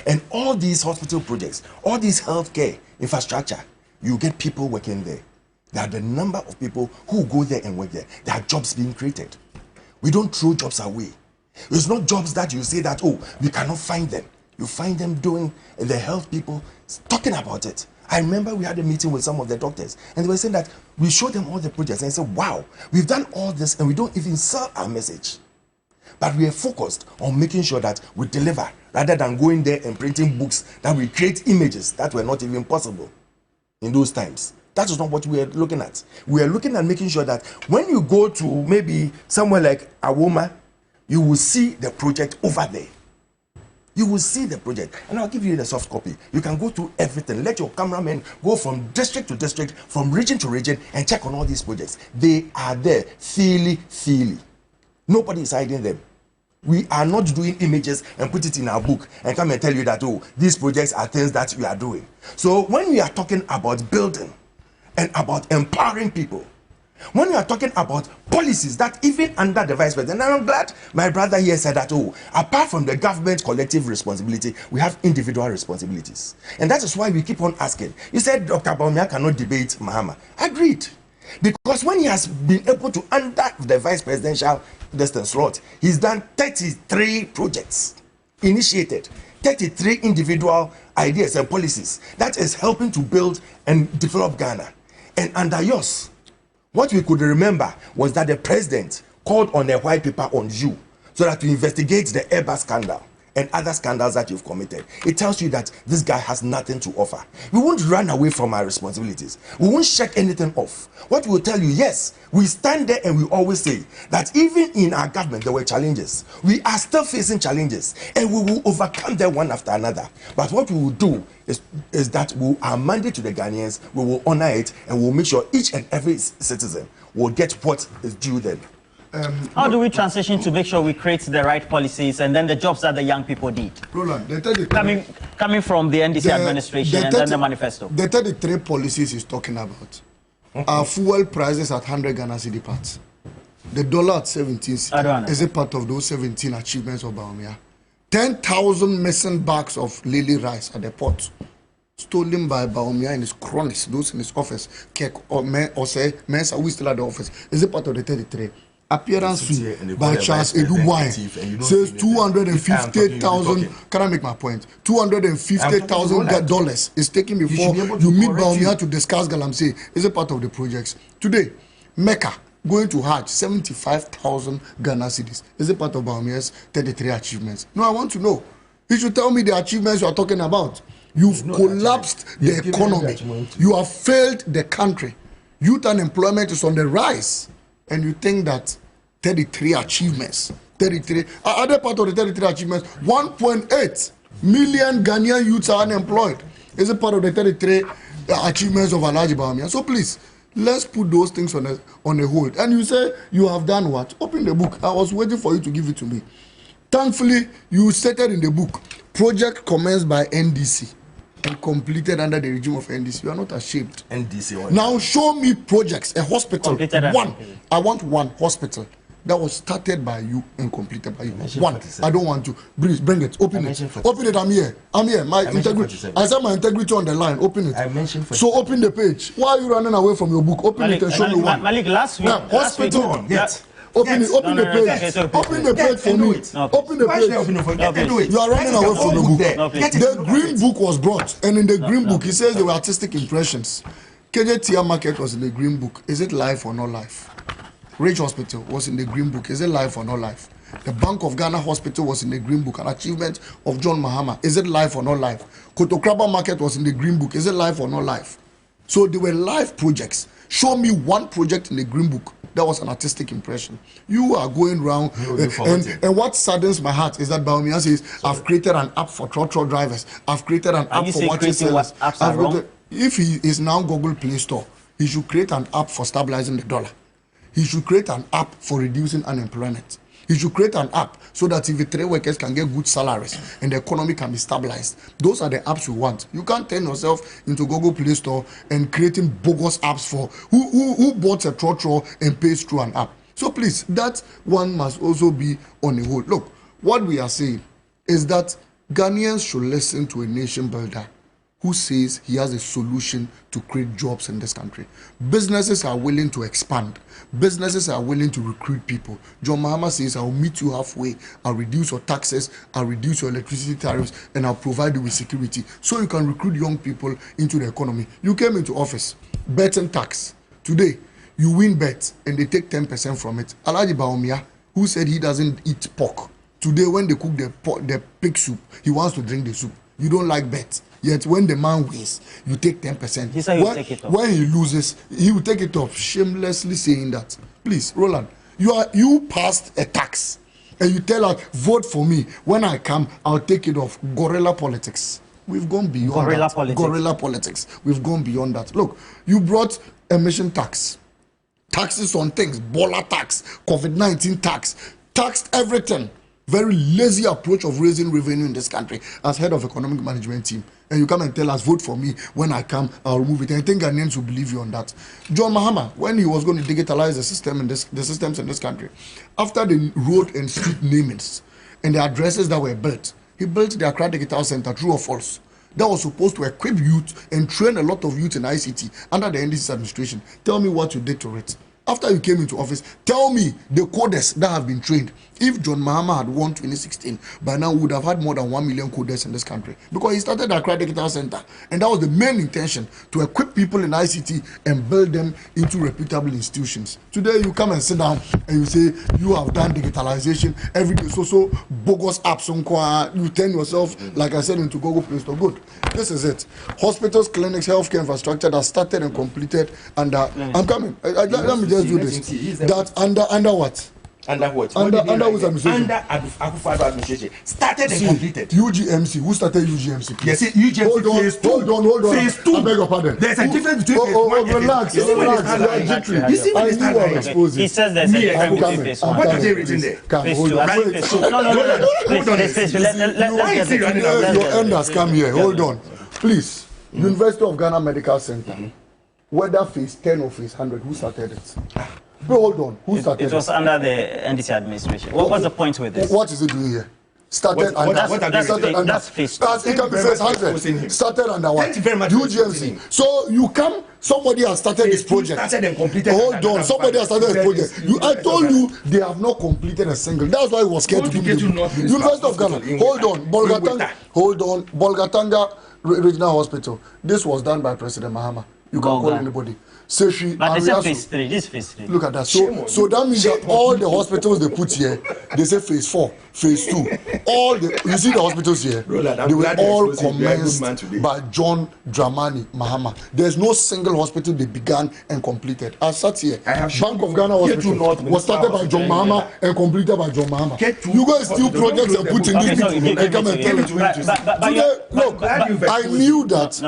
And all these hospital projects, all these healthcare infrastructure, you get people working there. There are the number of people who go there and work there. There are jobs being created. We don't throw jobs away. It's not jobs that you say that, oh, we cannot find them. You find them doing, the health people talking about it. I remember we had a meeting with some of the doctors and they were saying that we showed them all the projects and said, wow, we've done all this and we don't even sell our message. But we are focused on making sure that we deliver rather than going there and printing books that will create images that were not even possible in those times. That is not what we are looking at. We are looking at making sure that when you go to maybe somewhere like Awoma, you will see the project over there. You will see the project. And I'll give you the soft copy. You can go through everything. Let your cameraman go from district to district, from region to region, and check on all these projects. They are there, feely. Nobody is hiding them. We are not doing images and put it in our book and come and tell you that, oh, these projects are things that we are doing. So when we are talking about building and about empowering people, when we are talking about policies that even under the vice president, and I'm glad my brother here said that, oh, apart from the government collective responsibility, we have individual responsibilities. And that is why we keep on asking. You said Dr. Bawumia cannot debate Mahama. Agreed. Because when he has been able to, under the vice presidential slot, he's done 33 projects, initiated 33 individual ideas and policies that is helping to build and develop Ghana. And under yours, what we could remember was that the president called on a white paper on you so that we investigate the Airbus scandal and other scandals that you've committed. It tells you that this guy has nothing to offer. We won't run away from our responsibilities. We won't shake anything off. What we'll tell you, yes, we stand there and we always say that even in our government there were challenges. We are still facing challenges and we will overcome them one after another. But what we will do is that our mandate to the Ghanaians, we will honor it and we'll make sure each and every citizen will get what is due them. How do we transition to make sure we create the right policies and then the jobs that the young people need? Roland, coming from the NDC administration and then the manifesto. The 33 policies he's talking about are fuel prices at 100 Ghana cedi parts. The dollar at 17 is a part of those 17 achievements of Bawumia. 10,000 missing bags of lily rice at the port. stolen by Bawumia and his cronies, those in his office, or say, Mensa, who is still at the office. Is it part of the 33? Appearance fee by Charles Edubuain says 250,000. Can I make my point? $250,000 is taken before you meet Bawumia to discuss Galamsey. Is it part of the projects? Today, Mecca going to Hajj, 75,000 Ghana cedis. Is it part of Bawumia's 33 achievements? No, I want to know. You should tell me the achievements you are talking about. You've collapsed the economy. You have failed the country. Youth unemployment is on the rise. And you think that 33 achievements, 33, other part of the 33 achievements, 1.8 million Ghanaian youths are unemployed. Is it part of the 33 achievements of Alhaji Bawumia? So please, let's put those things on a hold. And you say you have done what? Open the book. I was waiting for you to give it to me. Thankfully, you stated in the book, project commenced by NDC and completed under the regime of NDC. You are not ashamed. NDC. Now show me projects, a hospital. One. I want one hospital that was started by you and completed by you. One. I don't want to. Please bring it. Open it. Open it. I'm here. I'm here. My integrity. I said my integrity on the line. Open it. I mentioned. So open the page. Why are you running away from your book? Open it and show me one. Malik, last week. Hospital. Open it. Open the page. Open the page for me. Open the page. You are running away from the book. The green book was brought, and in the green book, it says there were artistic impressions. KJTR Market was in the green book. Is it life or not life? Ridge Hospital was in the green book. Is it life or not life? The Bank of Ghana Hospital was in the green book. An achievement of John Mahama. Is it life or not life? Kotokraba Market was in the green book. Is it life or not life? So there were live projects. Show me one project in the green book that was an artistic impression. You are going around, and what saddens my heart is that Bawumia says, I've created an app for trotro drivers. I've created an app for watching sellers. If he is now Google Play Store, he should create an app for stabilizing the dollar. He should create an app for reducing unemployment. He should create an app so that TV3 workers can get good salaries and the economy can be stabilized. Those are the apps we want. You can't turn yourself into Google Play Store and creating bogus apps for who bought a trotro and pays through an app. So please, that one must also be on the hold. Look, what we are saying is that Ghanaians should listen to a nation builder who says he has a solution to create jobs in this country. Businesses are willing to expand. Businesses are willing to recruit people. John Mahama says, I'll meet you halfway. I'll reduce your taxes. I'll reduce your electricity tariffs. And I'll provide you with security. So you can recruit young people into the economy. You came into office, betting tax. Today, you win bet and they take 10% from it. Alhaji Bawumia, who said he doesn't eat pork. Today, when they cook the pig soup, he wants to drink the soup. You don't like bet. Yet when the man wins, you take 10%. He said take it off. When he loses, he will take it off, shamelessly saying that. Please, Roland, you passed a tax and you tell us, vote for me. When I come, I'll take it off. Guerrilla politics. We've gone beyond Guerrilla that. politics. Guerrilla politics. We've gone beyond that. Look, you brought emission tax. Taxes on things. Bola tax. COVID-19 tax. Taxed everything. Very lazy approach of raising revenue in this country as head of economic management team. And you come and tell us, vote for me. When I come, I'll remove it. And I think Ghanaians will believe you on that. John Mahama, when he was going to digitalize the systems in this country, after the road and street namings and the addresses that were built, he built the Accra Digital Center, true or false? That was supposed to equip youth and train a lot of youth in ICT under the NDC administration. Tell me what you did to it. After you came into office, tell me the coders that have been trained. If John Mahama had won 2016, by now we would have had more than 1 million coders in this country. Because he started the Accra Digital Center. And that was the main intention, to equip people in ICT and build them into reputable institutions. Today you come and sit down and you say, you have done digitalization every day. So bogus apps on you turn yourself, like I said, into Google Play Store. Good. This is it. Hospitals, clinics, healthcare infrastructure that started and completed under... I'm coming. Let me just do this. That under what? Under what? Under whose administration? Under Akufo-Addo administration. Started and completed. UGMC. Who started UGMC? Yes, UGMC. Hold on. Phase 2. I beg your pardon. There's a difference between phase 1 and relax. You see when I He says there's a difference between phase 1. What are they written there? Phase 2. No. Please, let's get it. Your elders come here. Hold on. Please. University of Ghana Medical Center. Whether phase 10 or phase 100, who started it? But hold on, who started it? It was under the NDC administration. What was the point with this? What is it doing here? started under that's phase two. It can be phase 100. Started under what? Thank you very much. UGMC. So you come, somebody has started this project. Started and completed. Hold on, somebody has started this project. I told you they have not completed a single. That's why it was scared to give you. University of Ghana. Hold on, Bolgatanga Regional Hospital. This was done by President Mahama. You can call anybody. Seshi, but they say phase 3. This is phase 3. Look at that. So that means that all the hospitals they put here, they say phase 4, phase 2. You see the hospitals here, they were all commenced by John Dramani Mahama. There's no single hospital they began and completed. I sat here. Bank of Ghana Hospital was started by John Mahama and completed by John Mahama. You guys steal projects and put in these people and come and tell it. Look, I knew that.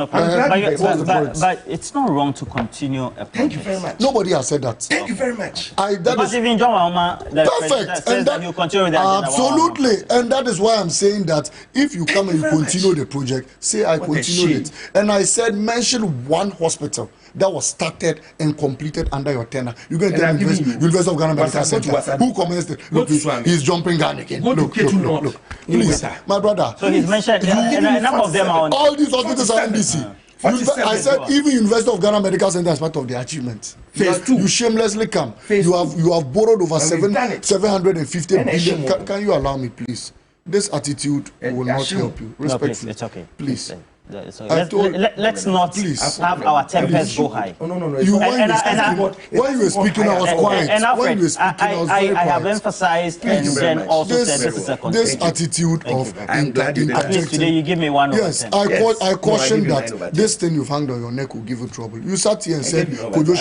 But it's not wrong to continue. Thank you very much. Nobody has said that. Thank you very much. Because even John Mahama, perfect. And that you continue the agenda. Absolutely. And that is why I'm saying that if you come and you continue the project, say I continued it. And I said, mention one hospital that was started and completed under your tenure. You're going to tell University of Ghana Medical Center. Who commenced it? Look, he's jumping Ghana again. Look. Please, my brother. So he's mentioned, a number of them are on. All these hospitals are NDC. I said even University of Ghana Medical Center is part of the achievement. Phase 2. You shamelessly come. You have borrowed over 750 billion. Can you allow me, please? This attitude will not help you. Respectfully. It's okay. Please. Let's not have our tempers go high. No. When you were speaking, I was quiet. When you were speaking, I was very quiet. I have emphasized and then also said this is a this attitude of at least today you give me one. Yes, I caution that this thing you've hanged on your neck will give you trouble. You sat here and said Kojo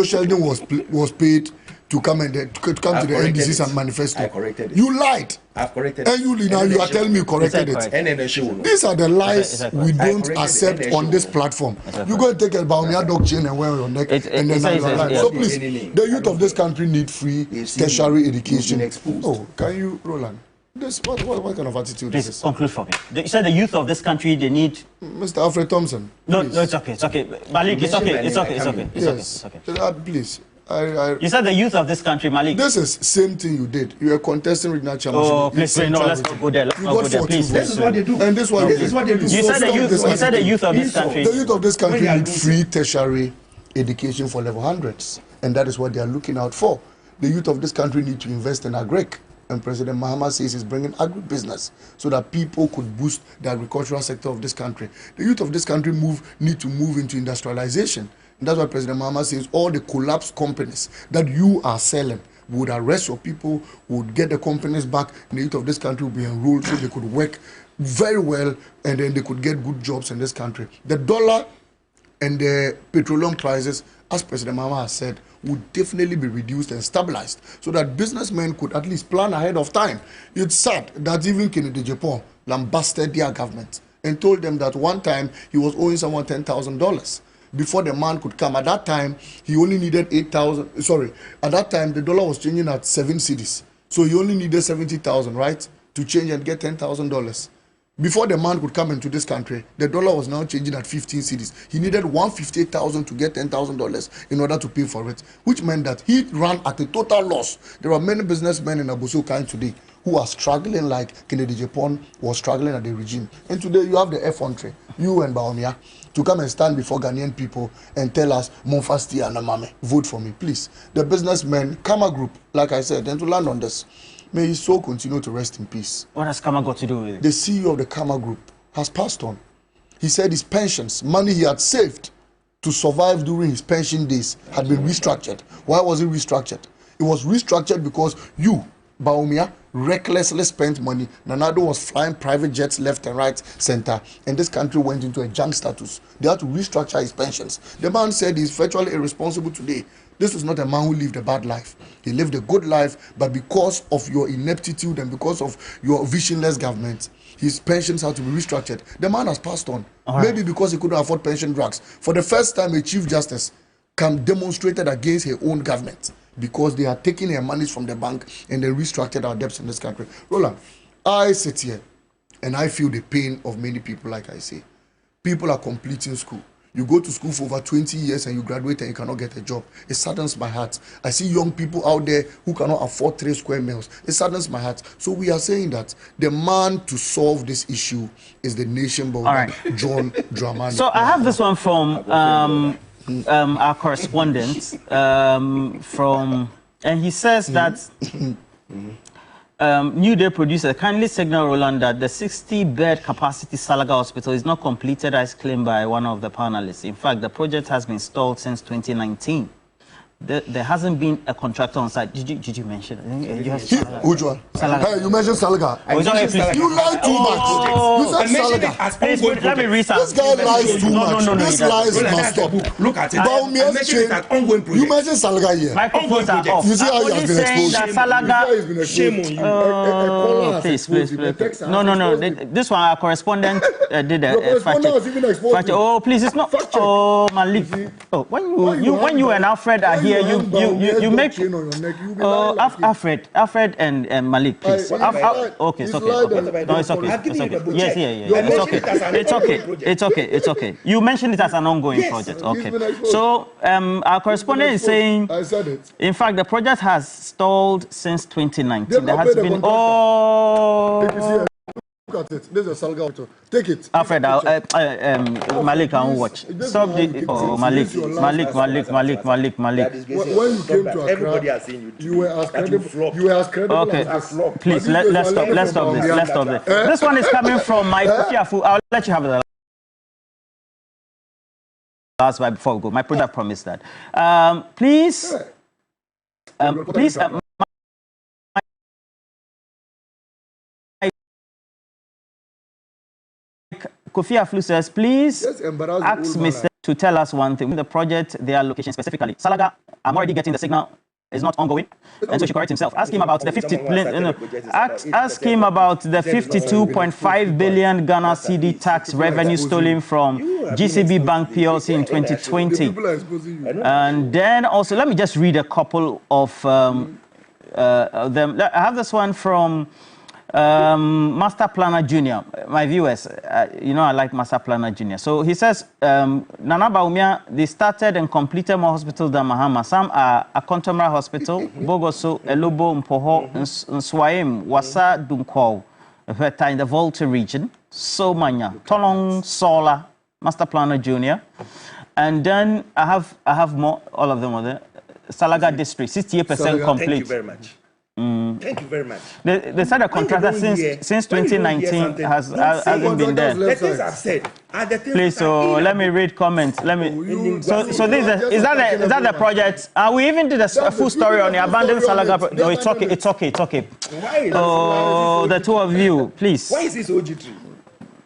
Sheldon was paid to come to the NDCs and manifesto. I corrected it. You lied. I've corrected it. And you are telling me you corrected it. These are the lies we don't accept on this platform. You're going to take a Bawumia dog chain and wear on your neck and then you lie. So please, the youth of this country need free tertiary education. Oh, can you, Roland? What kind of attitude is this? Conclude for me. You said the youth of this country, they need... Mr. Alfred Thompson. No, it's okay. Malik, it's okay. Please. You said the youth of this country, Malik. This is same thing you did. You are contesting regional championship. Oh, please, no, let's not go there. Let's not go there, please. This is what they do. And this is what they do. You said the youth of this country. The youth of this country need free tertiary education for level 100s. And that is what they are looking out for. The youth of this country need to invest in agric. And President Mahama says he's bringing agribusiness so that people could boost the agricultural sector of this country. The youth of this country need to move into industrialization. And that's why President Mahama says all the collapsed companies that you are selling would arrest your people, would get the companies back, and the youth of this country will be enrolled so they could work very well and then they could get good jobs in this country. The dollar and the petroleum prices, as President Mahama has said, would definitely be reduced and stabilized so that businessmen could at least plan ahead of time. It's sad that even Kennedy Japan lambasted their government and told them that one time he was owing someone $10,000. Before the man could come, at that time, he only needed 8,000. Sorry, at that time, the dollar was changing at 7 cedis. So he only needed 70,000, right, to change and get $10,000. Before the man could come into this country, the dollar was now changing at 15 cedis. He needed 158,000 to get $10,000 in order to pay for it, which meant that he ran at a total loss. There are many businessmen in Abuso Kind today who are struggling like Kennedy Japan was struggling at the regime. And today you have the effrontery, you and Bawumia, to come and stand before Ghanaian people and tell us, Monfasti and Amame, vote for me, please. The businessmen, Kama Group, like I said, and to land on this, may his soul continue to rest in peace. What has Kama got to do with it? The CEO of the Kama Group has passed on. He said his pensions, money he had saved to survive during his pension days, had been restructured. Why was it restructured? It was restructured because you, Bawumia, recklessly spent money. Nanado was flying private jets left and right center, and this country went into a junk status. They had to restructure his pensions. The man said he's virtually irresponsible today. This was not a man who lived a bad life. He lived a good life, but because of your ineptitude and because of your visionless government, his pensions had to be restructured. The man has passed on. Maybe because he couldn't afford pension drugs. For the first time, a Chief Justice demonstrated against her own government because they had taken her money from the bank and they restructured our debts in this country. Roland, I sit here and I feel the pain of many people, like I say. People are completing school. You go to school for over 20 years and you graduate and you cannot get a job. It saddens my heart. I see young people out there who cannot afford 3 square meals. It saddens my heart. So we are saying that the man to solve this issue is the nation builder, right. John Dramani. So I have this one from our correspondent and he says that NewDay producer kindly signal Roland that the 60-bed capacity Salaga Hospital is not completed as claimed by one of the panelists. In fact, the project has been stalled since 2019. There hasn't been a contractor on site. Did you mention? Which one? Salaga. Hey, you mentioned Salaga. You lied too much. You said Salaga. Let me read this guy lies too much. No, this lies must stop. Look at it. Bawumia's chain. You mentioned Salaga here. Microphones are off. You see how he has been exposed. That Salaga. Shame on you. Please. No. This one, our correspondent did a fact check. Oh, please, it's not. Oh, Malik. Oh, when you and Alfred are here, you make Alfred and Malik, please. Okay, it's okay. No, it's okay. It's okay. Yes, yeah. It's okay. You mentioned it as an ongoing project. Okay. So our correspondent is saying, I said it. In fact, the project has stalled since 2019. There has been Look at it. This is a Salga auto. Take it. Alfred, Malik, I won't watch. Stop the. Oh, Malik. When you came to Accra, everybody has seen you. You were as credible. Okay, please let's stop this. This one is coming from my Kofiafu. I'll let you have the last one before we go. My product promised that. Please. Kofi Aflu says, please ask Mr. to tell us one thing. The project, their location specifically. Salaga, I'm already getting the signal. It's not ongoing. And so she corrects himself. Ask him about the 52.5 billion Ghana CD tax revenue stolen from GCB Bank PLC in 2020. And then also, let me just read a couple of them. I have this one from Master Planner Junior, my viewers, I like Master Planner Junior. So he says, Nana Bawumia, they started and completed more hospitals than Mahama. Some are a Contemporary Hospital, Bogoso, Elobo, Mpoho, Nswaim, Wasa, Dunkwao, in the Volta region, Somanya, Tolong, Sola, Master Planner Junior. And then I have more, all of them are there. Salaga District, 68% complete. Thank you very much. Thank you very much. They said the contractor since 2019 hasn't been there. The things I've said are the things. Please, so let me read comments. Let me. So this is that the project? We even did a full story on the abandoned Salaga. No, it's okay. Why? Oh, the two of you, please. Why is this OG3?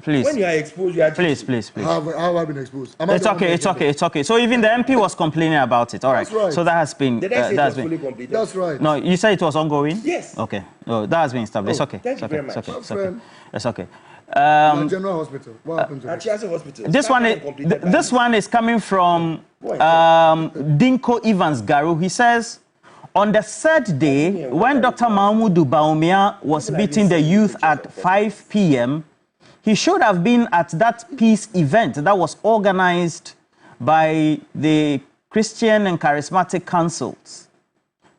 Please. When you are exposed, you are please. How have I been exposed? It's okay. So even the MP was complaining about it. All right. That's right. So that has been. Did I say it was fully completed? That's right. No, you said it was ongoing. Yes. Okay. No, that has been established. It's okay. Thank you very much. It's okay. General Hospital. What happened to it? Hospital. This one is coming from Dinko Evans Garu. He says, on the third day, when Dr. Mahmoud Bawumia was meeting the youth at 5 p.m., he should have been at that peace event that was organized by the Christian and Charismatic Councils.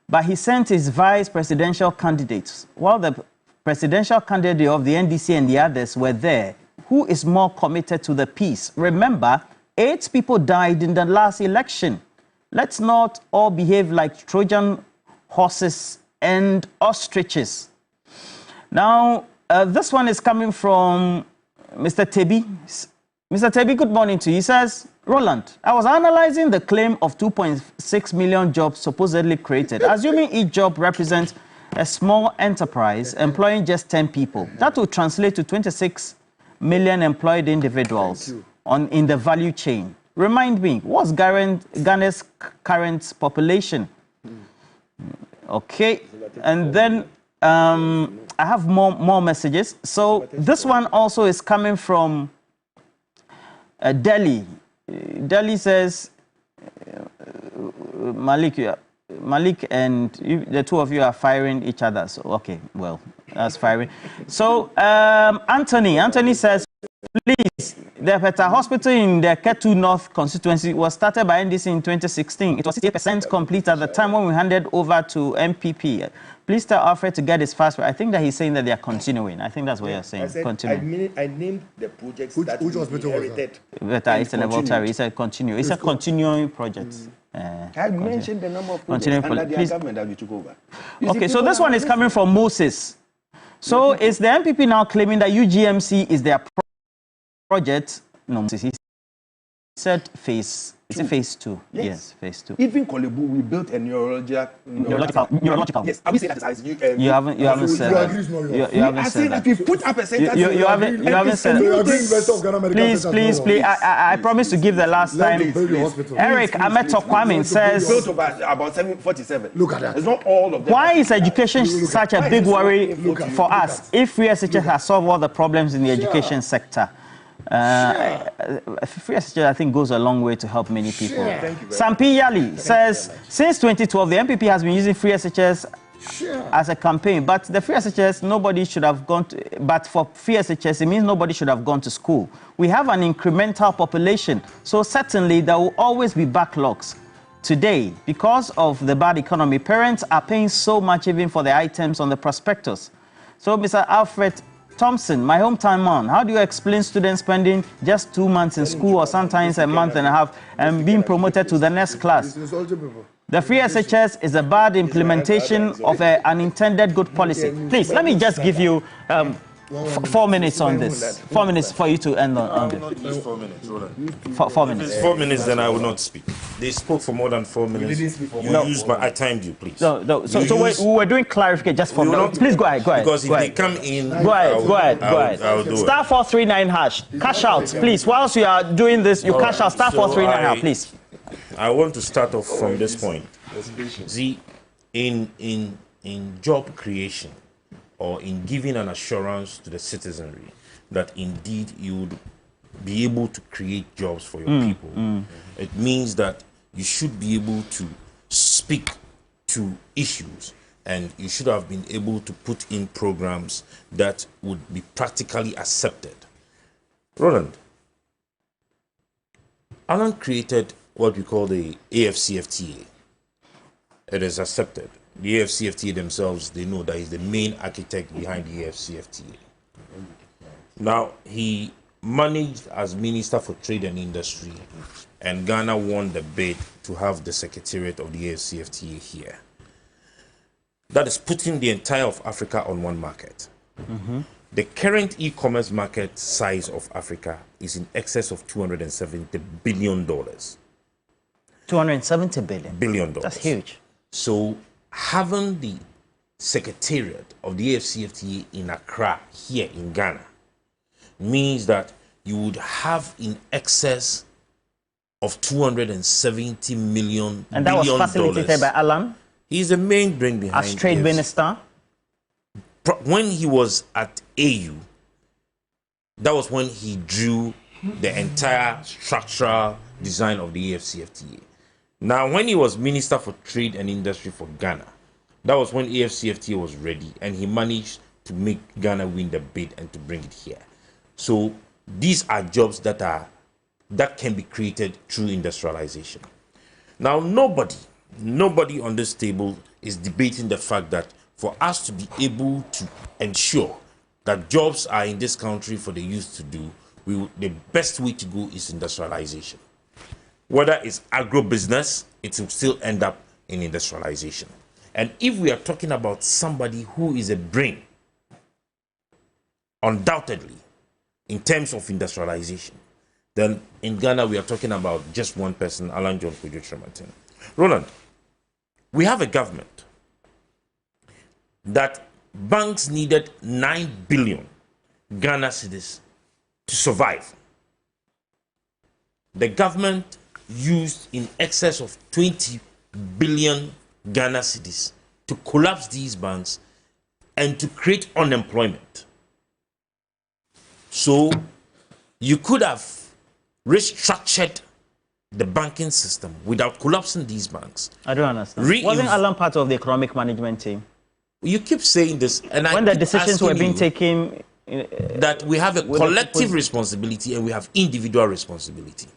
But he sent his vice presidential candidates. While the presidential candidate of the NDC and the others were there, who is more committed to the peace? Remember, 8 people died in the last election. Let's not all behave like Trojan horses and ostriches. Now, this one is coming from Mr. Tebi. Mr. Tebi, good morning to you. He says, Roland, I was analyzing the claim of 2.6 million jobs supposedly created. Assuming each job represents a small enterprise employing just 10 people, that would translate to 26 million employed individuals in the value chain. Remind me, what's Ghana's current population? Okay, and then I have more messages. So this one also is coming from Delhi. Delhi says, Malik and the two of you are firing each other. So, okay, well, that's firing. So Anthony says, please, the Peta Hospital in the Ketu North constituency was started by NDC in 2016. It was 68% complete at the time when we handed over to MPP. Please tell Alfred to get his fast. I think that he's saying that they are continuing. I think that's what you're saying. I named the projects that we inherited. It's an voluntary. It's a continue. It's a continuing project. I mentioned the number of projects under their government that we took over. Okay, so this one is coming from Moses. So is the MPP now claiming that UGMC is their project? No, he said phase. It's a phase 2. Yes, phase 2. Even Kolebu, we built a neurological. Yes, are we saying that as you haven't said that. You haven't said that. We put up a center. You haven't said that. Please. I promise to give the last time. Eric Ameto Kwame says. We built about 747. Look at that. It's not all of them. Why is education such a big worry for us if Free SHS has solved all the problems in the education sector? Free SHS, I think, goes a long way to help many people. Sampi Yali says, since 2012, the MPP has been using Free SHS as a campaign, but the Free SHS, nobody should have gone to, but for Free SHS, it means nobody should have gone to school. We have an incremental population, so certainly there will always be backlogs. Today, because of the bad economy, parents are paying so much even for the items on the prospectus. So, Mr. Alfred Thompson, my hometown man, how do you explain students spending just 2 months in school or sometimes a month and a half and being promoted to the next class? The Free SHS is a bad implementation of an unintended good policy. Please, let me just give you 4 minutes on this. 4 minutes for you to end on this. 4 minutes, Roland. 4 minutes. If it's 4 minutes, then I will not speak. They spoke for more than 4 minutes. I timed you, please. No. So we were doing clarification just for now. Please go ahead. Because if they come in, go ahead. I'll do Star 439 hash. Cash out, please. Whilst you are doing this, you cash out. Star 439 hash, please. I want to start off from this point. See, in job creation, or in giving an assurance to the citizenry that indeed you would be able to create jobs for your people, it means that you should be able to speak to issues, and you should have been able to put in programs that would be practically accepted. Roland, Alan created what we call the AFCFTA. It is accepted. The AFCFTA themselves, they know that he's the main architect behind the AFCFTA. Now, he managed as Minister for Trade and Industry, and Ghana won the bid to have the Secretariat of the AFCFTA here. That is putting the entire of Africa on one market. The current e-commerce market size of Africa is in excess of $270 billion. 270 billion? Billion. That's huge. So, having the Secretariat of the AFCFTA in Accra, here in Ghana, means that you would have in excess of $270 million. And that was facilitated by Alan? He's the main brain behind as trade minister? When he was at AU, that was when he drew the entire structural design of the AFCFTA. Now, when he was Minister for Trade and Industry for Ghana, that was when AFCFTA was ready, and he managed to make Ghana win the bid and to bring it here. So these are jobs that can be created through industrialization. Now, nobody on this table is debating the fact that for us to be able to ensure that jobs are in this country for the youth to do, the best way to go is industrialization. Whether it's agro-business, it will still end up in industrialization. And if we are talking about somebody who is a brain, undoubtedly, in terms of industrialization, then in Ghana we are talking about just one person, Alan John Kudjo-Tremartin. Roland, we have a government that banks needed 9 billion Ghana cedis to survive. The government used in excess of 20 billion Ghana cedis to collapse these banks and to create unemployment. So you could have restructured the banking system without collapsing these banks. I don't understand. Wasn't Alan part of the economic management team? You keep saying this, and when the decisions were being taken that we have a collective responsibility and we have individual responsibility.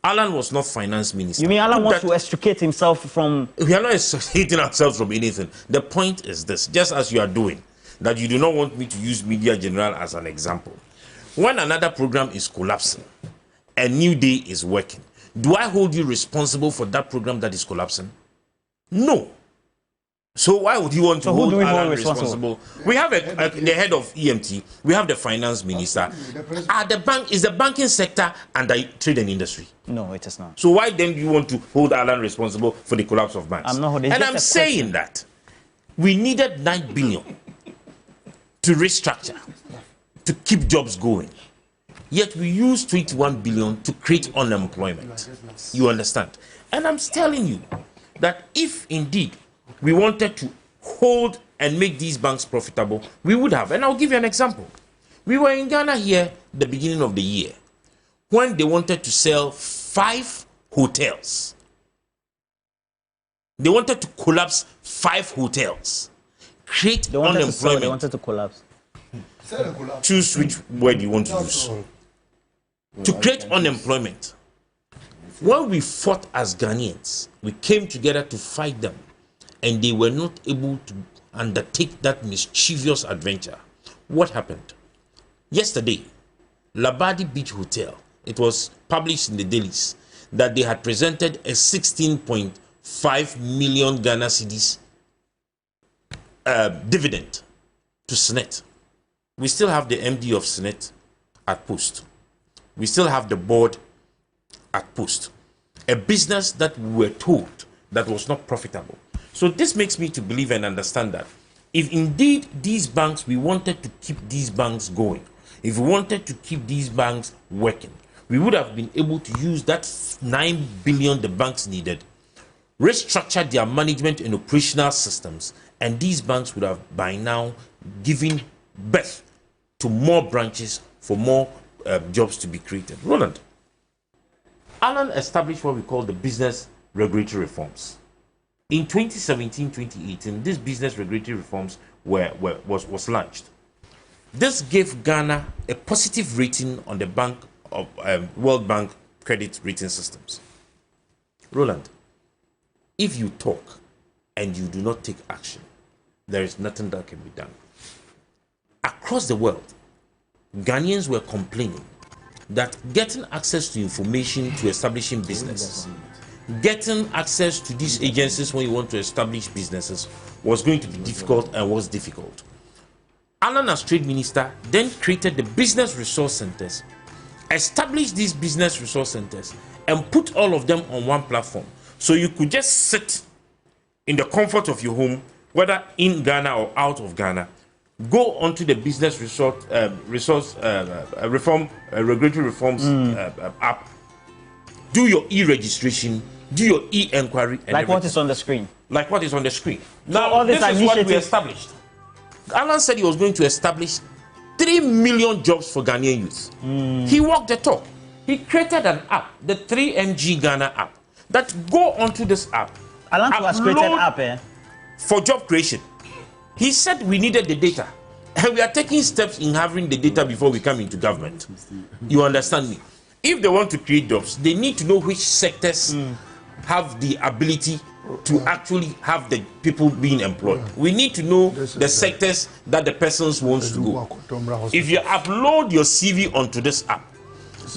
Alan was not finance minister. You mean Alan wants to extricate himself from... We are not extricating ourselves from anything. The point is this, just as you are doing, that you do not want me to use Media General as an example. When another program is collapsing and New Day is working, do I hold you responsible for that program that is collapsing? No. So why would you want to hold Alan responsible? We have the head of EMT, we have the finance minister. The bank, is the banking sector under trade and industry? No, it is not. So why then do you want to hold Alan responsible for the collapse of banks? I'm not holding. And I'm saying that we needed 9 billion to restructure, to keep jobs going. Yet we used 21 billion to create unemployment. You understand? And I'm telling you that if indeed we wanted to hold and make these banks profitable, we would have. And I'll give you an example. We were in Ghana here the beginning of the year when they wanted to sell 5 hotels. They wanted to collapse 5 hotels, create unemployment. They wanted to collapse. Choose which word you want to use. To create unemployment. When we fought as Ghanaians, we came together to fight them, and they were not able to undertake that mischievous adventure. What happened? Yesterday, Labadi Beach Hotel, it was published in the dailies that they had presented a 16.5 million Ghana cedis dividend to Senate. We still have the MD of Senate at post. We still have the board at post. A business that we were told that was not profitable. So this makes me to believe and understand that if indeed these banks, we wanted to keep these banks going, if we wanted to keep these banks working, we would have been able to use that 9 billion the banks needed, restructure their management and operational systems, and these banks would have by now given birth to more branches for more jobs to be created. Roland, Alan established what we call the business regulatory reforms. In 2017-2018, these business regulatory reforms was launched. This gave Ghana a positive rating on the bank of World Bank credit rating systems. Roland, if you talk and you do not take action, there is nothing that can be done. Across the world, Ghanaians were complaining that getting access to information to establishing businesses, getting access to these agencies when you want to establish businesses was going to be difficult and was difficult. Alan, as trade minister, then created the business resource centers, established these business resource centers, and put all of them on one platform. So you could just sit in the comfort of your home, whether in Ghana or out of Ghana, go onto the business regulatory reforms app, do your e-registration, do your e-enquiry. Like what is on the screen. Like what is on the screen. So now, all this is what we established. Alan said he was going to establish 3 million jobs for Ghanaian youth. He walked the talk. He created an app, the 3MG Ghana app, that go onto this app. Alan has created an app for job creation. He said we needed the data. And we are taking steps in having the data before we come into government. You understand me? If they want to create jobs, they need to know which sectors have the ability to actually have the people being employed. We need to know the sectors that the persons wants to go. If you upload your CV onto this app,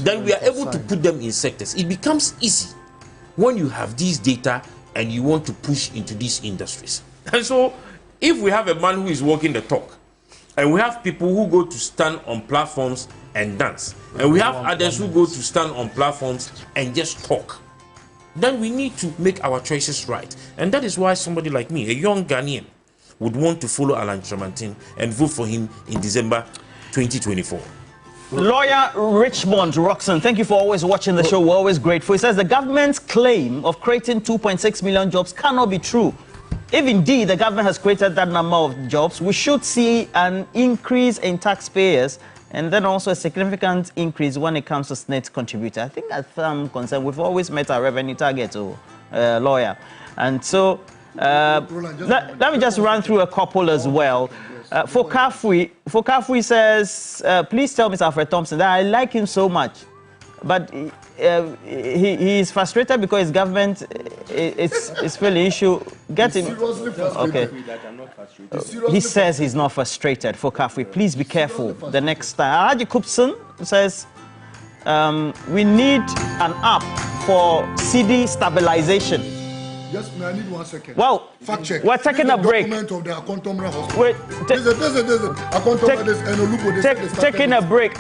then we are able to put them in sectors. It becomes easy when you have these data and you want to push into these industries. And so, if we have a man who is walking the talk, and we have people who go to stand on platforms and dance, and we have others who go to stand on platforms and just talk, then we need to make our choices right. And that is why somebody like me, a young Ghanaian, would want to follow Alan Chamantin and vote for him in December 2024. Lawyer Richmond Roxon, thank you for always watching the show. We're always grateful. He says the government's claim of creating 2.6 million jobs cannot be true. If indeed the government has created that number of jobs, we should see an increase in taxpayers and then also a significant increase when it comes to net contributor. I think that's some concern. We've always met our revenue target, lawyer. And so let me just run through a couple as well. Fokafui says, please tell Mr. Alfred Thompson that I like him so much, but he is frustrated because his government is feeling issue. Get him. Okay. He says he's not frustrated. Fokafui, please be careful the next time. Haji Kupson says, we need an app for CD stabilization. Yes, I need 1 second. Well, fact check. We're taking a break. Document of the Akontomra hospital. Wait, taking a break.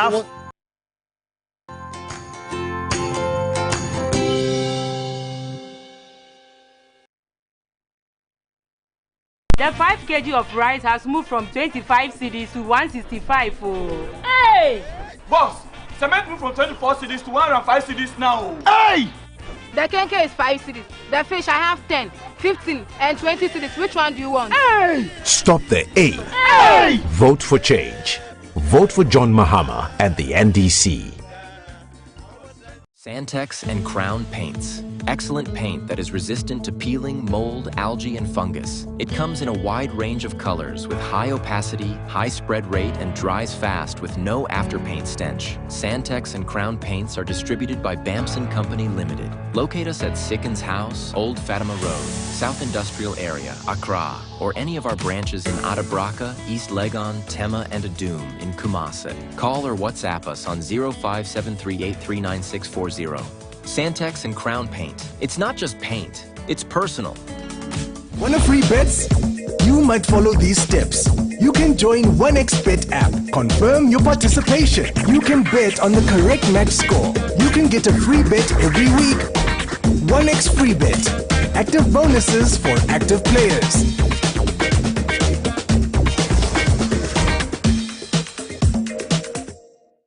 The 5 kg of rice has moved from 25 cedis to 165. Oh. Hey! Boss, cement moved from 24 cedis to 105 cedis now. Hey! The kenke is 5 cedis. The fish, I have 10, 15, and 20 cedis. Which one do you want? Hey! Stop the A. Hey! Vote for change. Vote for John Mahama and the NDC. Santex and Crown Paints. Excellent paint that is resistant to peeling, mold, algae, and fungus. It comes in a wide range of colors with high opacity, high spread rate, and dries fast with no afterpaint stench. Santex and Crown Paints are distributed by Bamson Company Limited. Locate us at Sickens House, Old Fatima Road, South Industrial Area, Accra, or any of our branches in Atabraka, East Legon, Tema, and Adum in Kumasi. Call or WhatsApp us on 0573839640. Santex and Crown Paint. It's not just paint, it's personal. Want a free bets? You might follow these steps. You can join 1xBet app. Confirm your participation. You can bet on the correct match score. You can get a free bet every week. 1x free bet. Active bonuses for active players.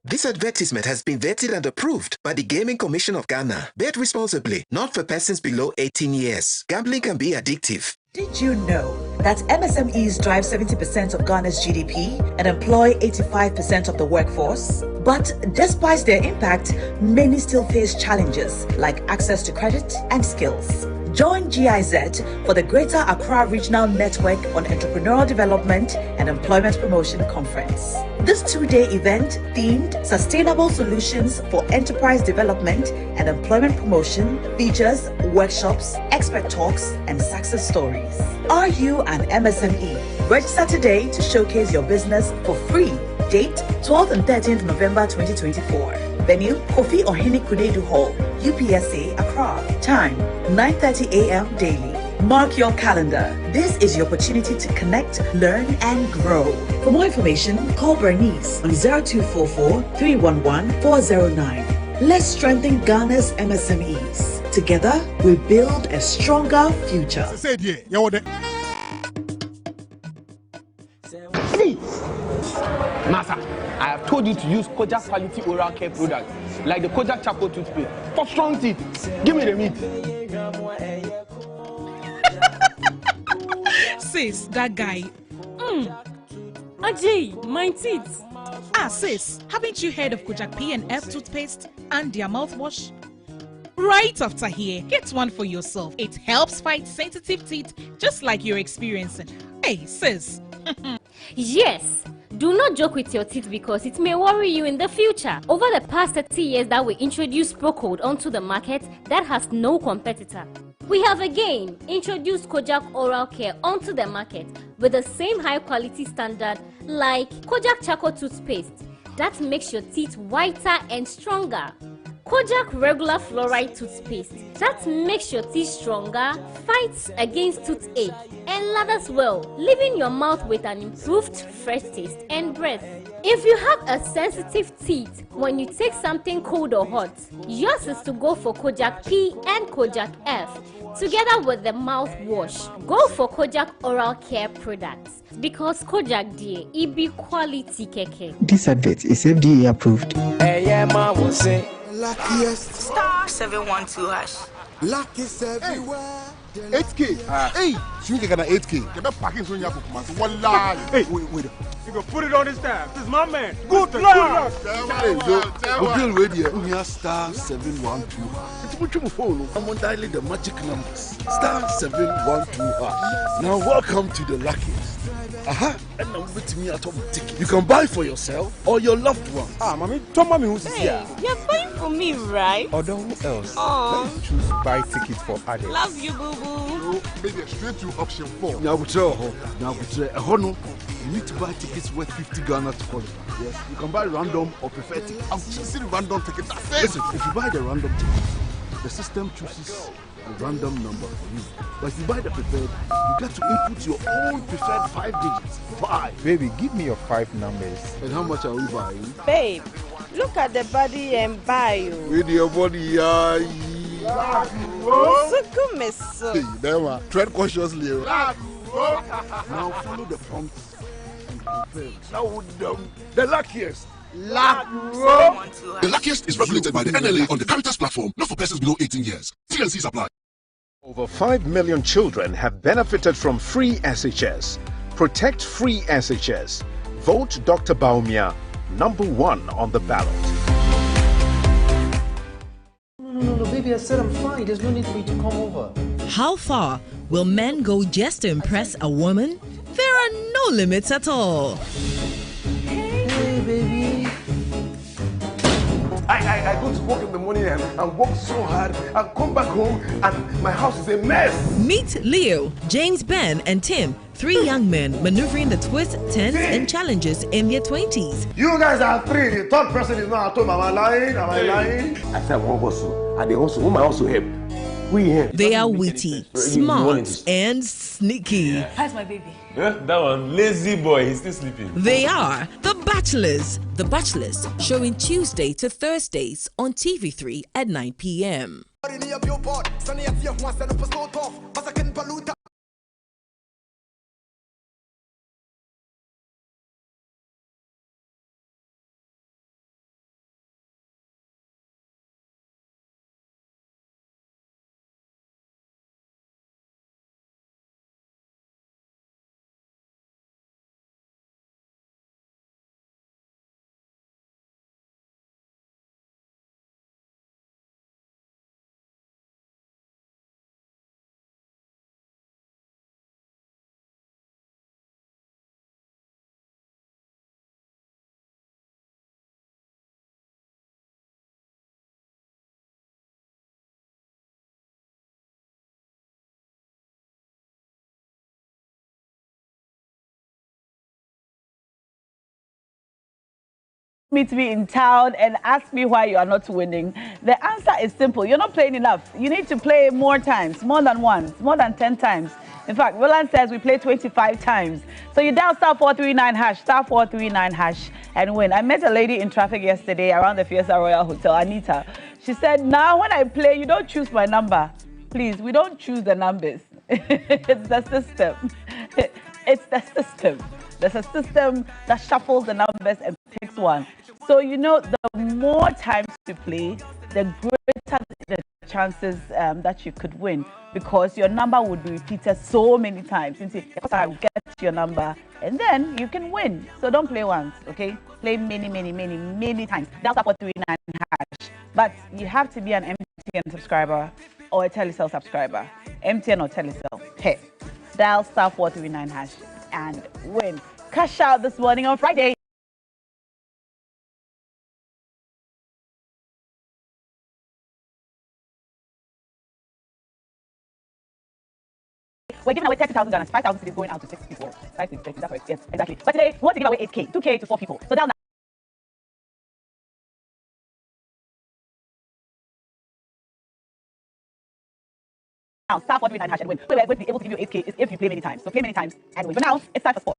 This advertisement has been vetted and approved by the Gaming Commission of Ghana. Bet responsibly, not for persons below 18 years. Gambling can be addictive. Did you know that MSMEs drive 70% of Ghana's GDP and employ 85% of the workforce? But despite their impact, many still face challenges like access to credit and skills. Join GIZ for the Greater Accra Regional Network on Entrepreneurial Development and Employment Promotion Conference. This 2-day event themed Sustainable Solutions for Enterprise Development and Employment Promotion features workshops, expert talks, and success stories. Are you an MSME? Register today to showcase your business for free. Date 12th and 13th November 2024. Venue Kofi Ohene Kunedu Hall, UPSA, Accra. Time 9:30 a.m. daily. Mark your calendar. This is your opportunity to connect, learn, and grow. For more information, call Bernice on 0244 311 409. Let's strengthen Ghana's MSMEs. Together, we build a stronger future. Master, I have told you to use Kojak quality oral care products like the Kojak charcoal toothpaste for strong teeth. Give me the meat. Sis, that guy. Ajay, my teeth. Sis, haven't you heard of Kojak P&F toothpaste and their mouthwash? Right after here, get one for yourself. It helps fight sensitive teeth just like you're experiencing. Hey, sis. Yes. Do not joke with your teeth because it may worry you in the future. Over the past 30 years that we introduced Procode onto the market, that has no competitor. We have again introduced Kojak Oral Care onto the market with the same high quality standard like Kojak Charcoal Toothpaste that makes your teeth whiter and stronger. Kojak Regular Fluoride Toothpaste that makes your teeth stronger, fights against toothache, and lathers well, leaving your mouth with an improved fresh taste and breath. If you have a sensitive teeth when you take something cold or hot, yours is to go for Kojak P and Kojak F together with the mouthwash. Go for Kojak Oral Care products because Kojak D be quality keke. This advert is FDA approved. Hey, yeah, man, will say. Luckiest. Star 712 hash. Luckiest everywhere. 8K. Hey, you can get 8K. Get that packing from your Wallah. Hey, wait. You can put it on his tab. This is my man. Good luck. Hey, yo, Bill Radio. We are star 712 hash. It's much more phone. I'm on dialing the magic numbers. Star 712 hash. Now welcome to the luckiest. And now with me at home ticket. You can buy for yourself or your loved one. Mommy, tell mommy who's here. You're buying for me, right? Or who else? Aww. Let me choose buy tickets for adults. Love you, boo-boo. Maybe straight to option 4. Now, you need to buy tickets worth 50 Ghana to qualify. Yes, you can buy random or preferred tickets. I'm choosing random tickets. Listen, if you buy the random ticket, the system chooses a random number for you. But if you buy the preferred, you get to input your own preferred 5 digits. 5. Baby, give me your 5 numbers. And how much are we buying? Babe, look at the body and buy you. With your body, Hey, there, tread cautiously. Now follow the prompts and confirm. Now the luckiest. The luckiest is regulated by the NLA on the Caritas platform, not for persons below 18 years. TNCs apply. Over 5 million children have benefited from free SHS. Protect free SHS. Vote Dr. Bawumia, #1 on the ballot. No, baby, I said I'm fine. There's no need for you to come over. How far will men go just to impress a woman? There are no limits at all. Hey, baby. I go to work in the morning and work so hard and come back home and my house is a mess. Meet Leo, James, Ben, and Tim, 3 young men maneuvering the twists, turns, and challenges in their 20s. You guys are 3. The third person is not at home. Am I lying? Am I lying? I said I want also. And they also, whom I also help. We help. They are witty, smart, and sneaky. How's my baby? Yeah, that one, lazy boy, he's still sleeping. They are The Bachelors. The Bachelors, showing Tuesday to Thursdays on TV3 at 9 p.m. Meet me in town and ask me why you are not winning. The answer is simple. You're not playing enough. You need to play more times, more than once, more than 10 times. In fact, Roland says we play 25 times. So you dial *439#, *439#, and win. I met a lady in traffic yesterday around the Fiesta Royal Hotel, Anita. She said, now when I play, you don't choose my number. Please, we don't choose the numbers. It's the system. It's the system. There's a system that shuffles the numbers and picks one. So, you know, the more times you play, the greater the chances that you could win, because your number would be repeated so many times. You see, I will get your number and then you can win. So don't play once, okay? Play many, many, many, many times. That's *439#. But you have to be an MTN subscriber or a Telecel subscriber. MTN or Telecel. Hey, dial *439# and win. Cash out this morning on Friday. We're giving away 30,000 Ghana, 5,000 cities going out to 6 people. 5, 6, 30, that's right. Yes, exactly. But today, we want to give away 8K, 2K to 4 people. So down now, *439# and win. We're going to be able to give you 8K if you play many times. So play many times and win. For now, it's time for sport.